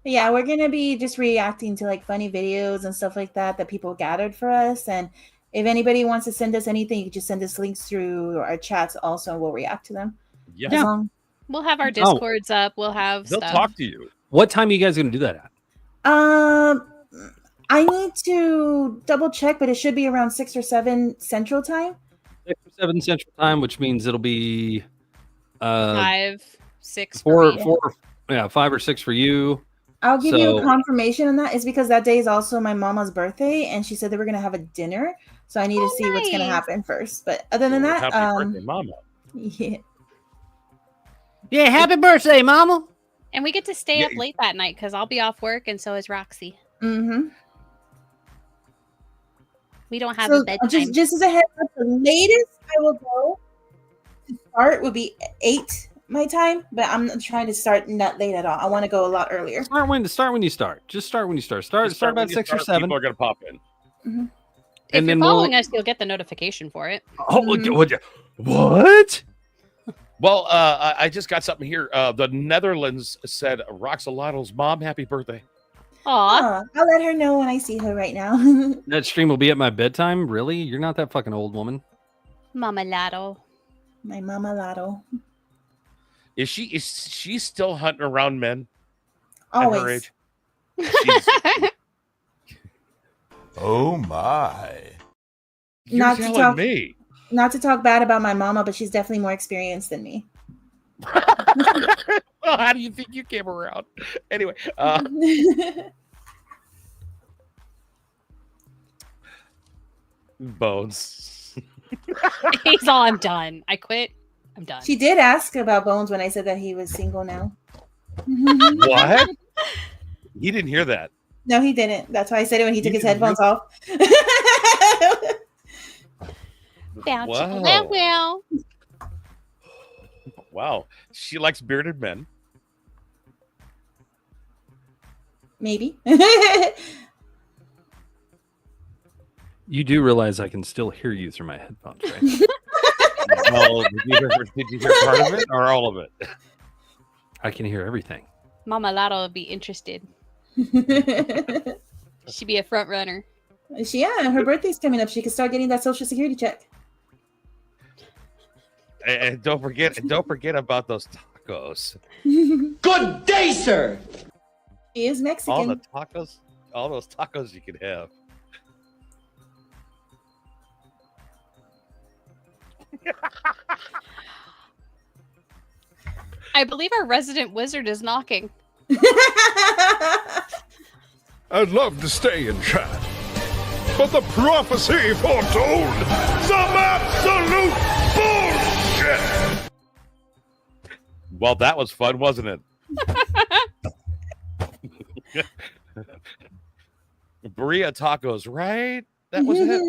Yeah, we're gonna be just reacting to like funny videos and stuff like that people gathered for us. And if anybody wants to send us anything, you can just send us links through our chats. Also, we'll react to them. Yeah. We'll have our Discords up. We'll have They'll stuff. talk to you. What time are you guys going to do that at? I need to double check, but it should be around 6 or 7 Central Time. 6 or 7 Central Time, which means it'll be 5, 6. 4, 5 or 6 for you. I'll give you a confirmation on that. It's because that day is also my mama's birthday, and she said that we're gonna have a dinner. So I need to see what's gonna happen first. But other than that, happy birthday, mama. Yeah. Yeah, happy birthday, mama. And we get to stay up late that night because I'll be off work, and so is Roxy. Mm-hmm. We don't have So a bedtime. just as a heads up, the latest I will go to start would be 8 my time, but I'm not trying to start not late at all. I want to go a lot earlier. Start when you start. Just start when you start. Start about 6 or 7. People are gonna pop in. Mm-hmm. If and you're then following us, you'll get the notification for it. Oh, what? Well, I just got something here. The Netherlands said Roxalotto's mom, happy birthday. Aw. I'll let her know when I see her right now. That stream will be at my bedtime? Really? You're not that fucking old woman. Mama Lotto. My mama Lotto. Is she still hunting around men? Always. At her age? Oh my. You're Not to telling talk- me. Not to talk bad about my mama, but she's definitely more experienced than me. Well, how do you think you came around? Anyway, Bones. He's all, I'm done. I quit. I'm done. She did ask about Bones when I said that he was single now. What? He didn't hear that. No, he didn't. That's why I said it when he took his headphones off. Wow. Wow. She likes bearded men. Maybe. You do realize I can still hear you through my headphones, right? Well, did you hear part of it or all of it? I can hear everything. Mama Lotto would be interested. She'd be a front runner. Yeah, her birthday's coming up. She can start getting that Social Security check. And don't forget about those tacos. Good day, sir. She is Mexican. All those tacos you could have. I believe our resident wizard is knocking. I'd love to stay and chat, but the prophecy foretold some absolute bullshit. Well, that was fun, wasn't it? Burrito tacos, right? That was it.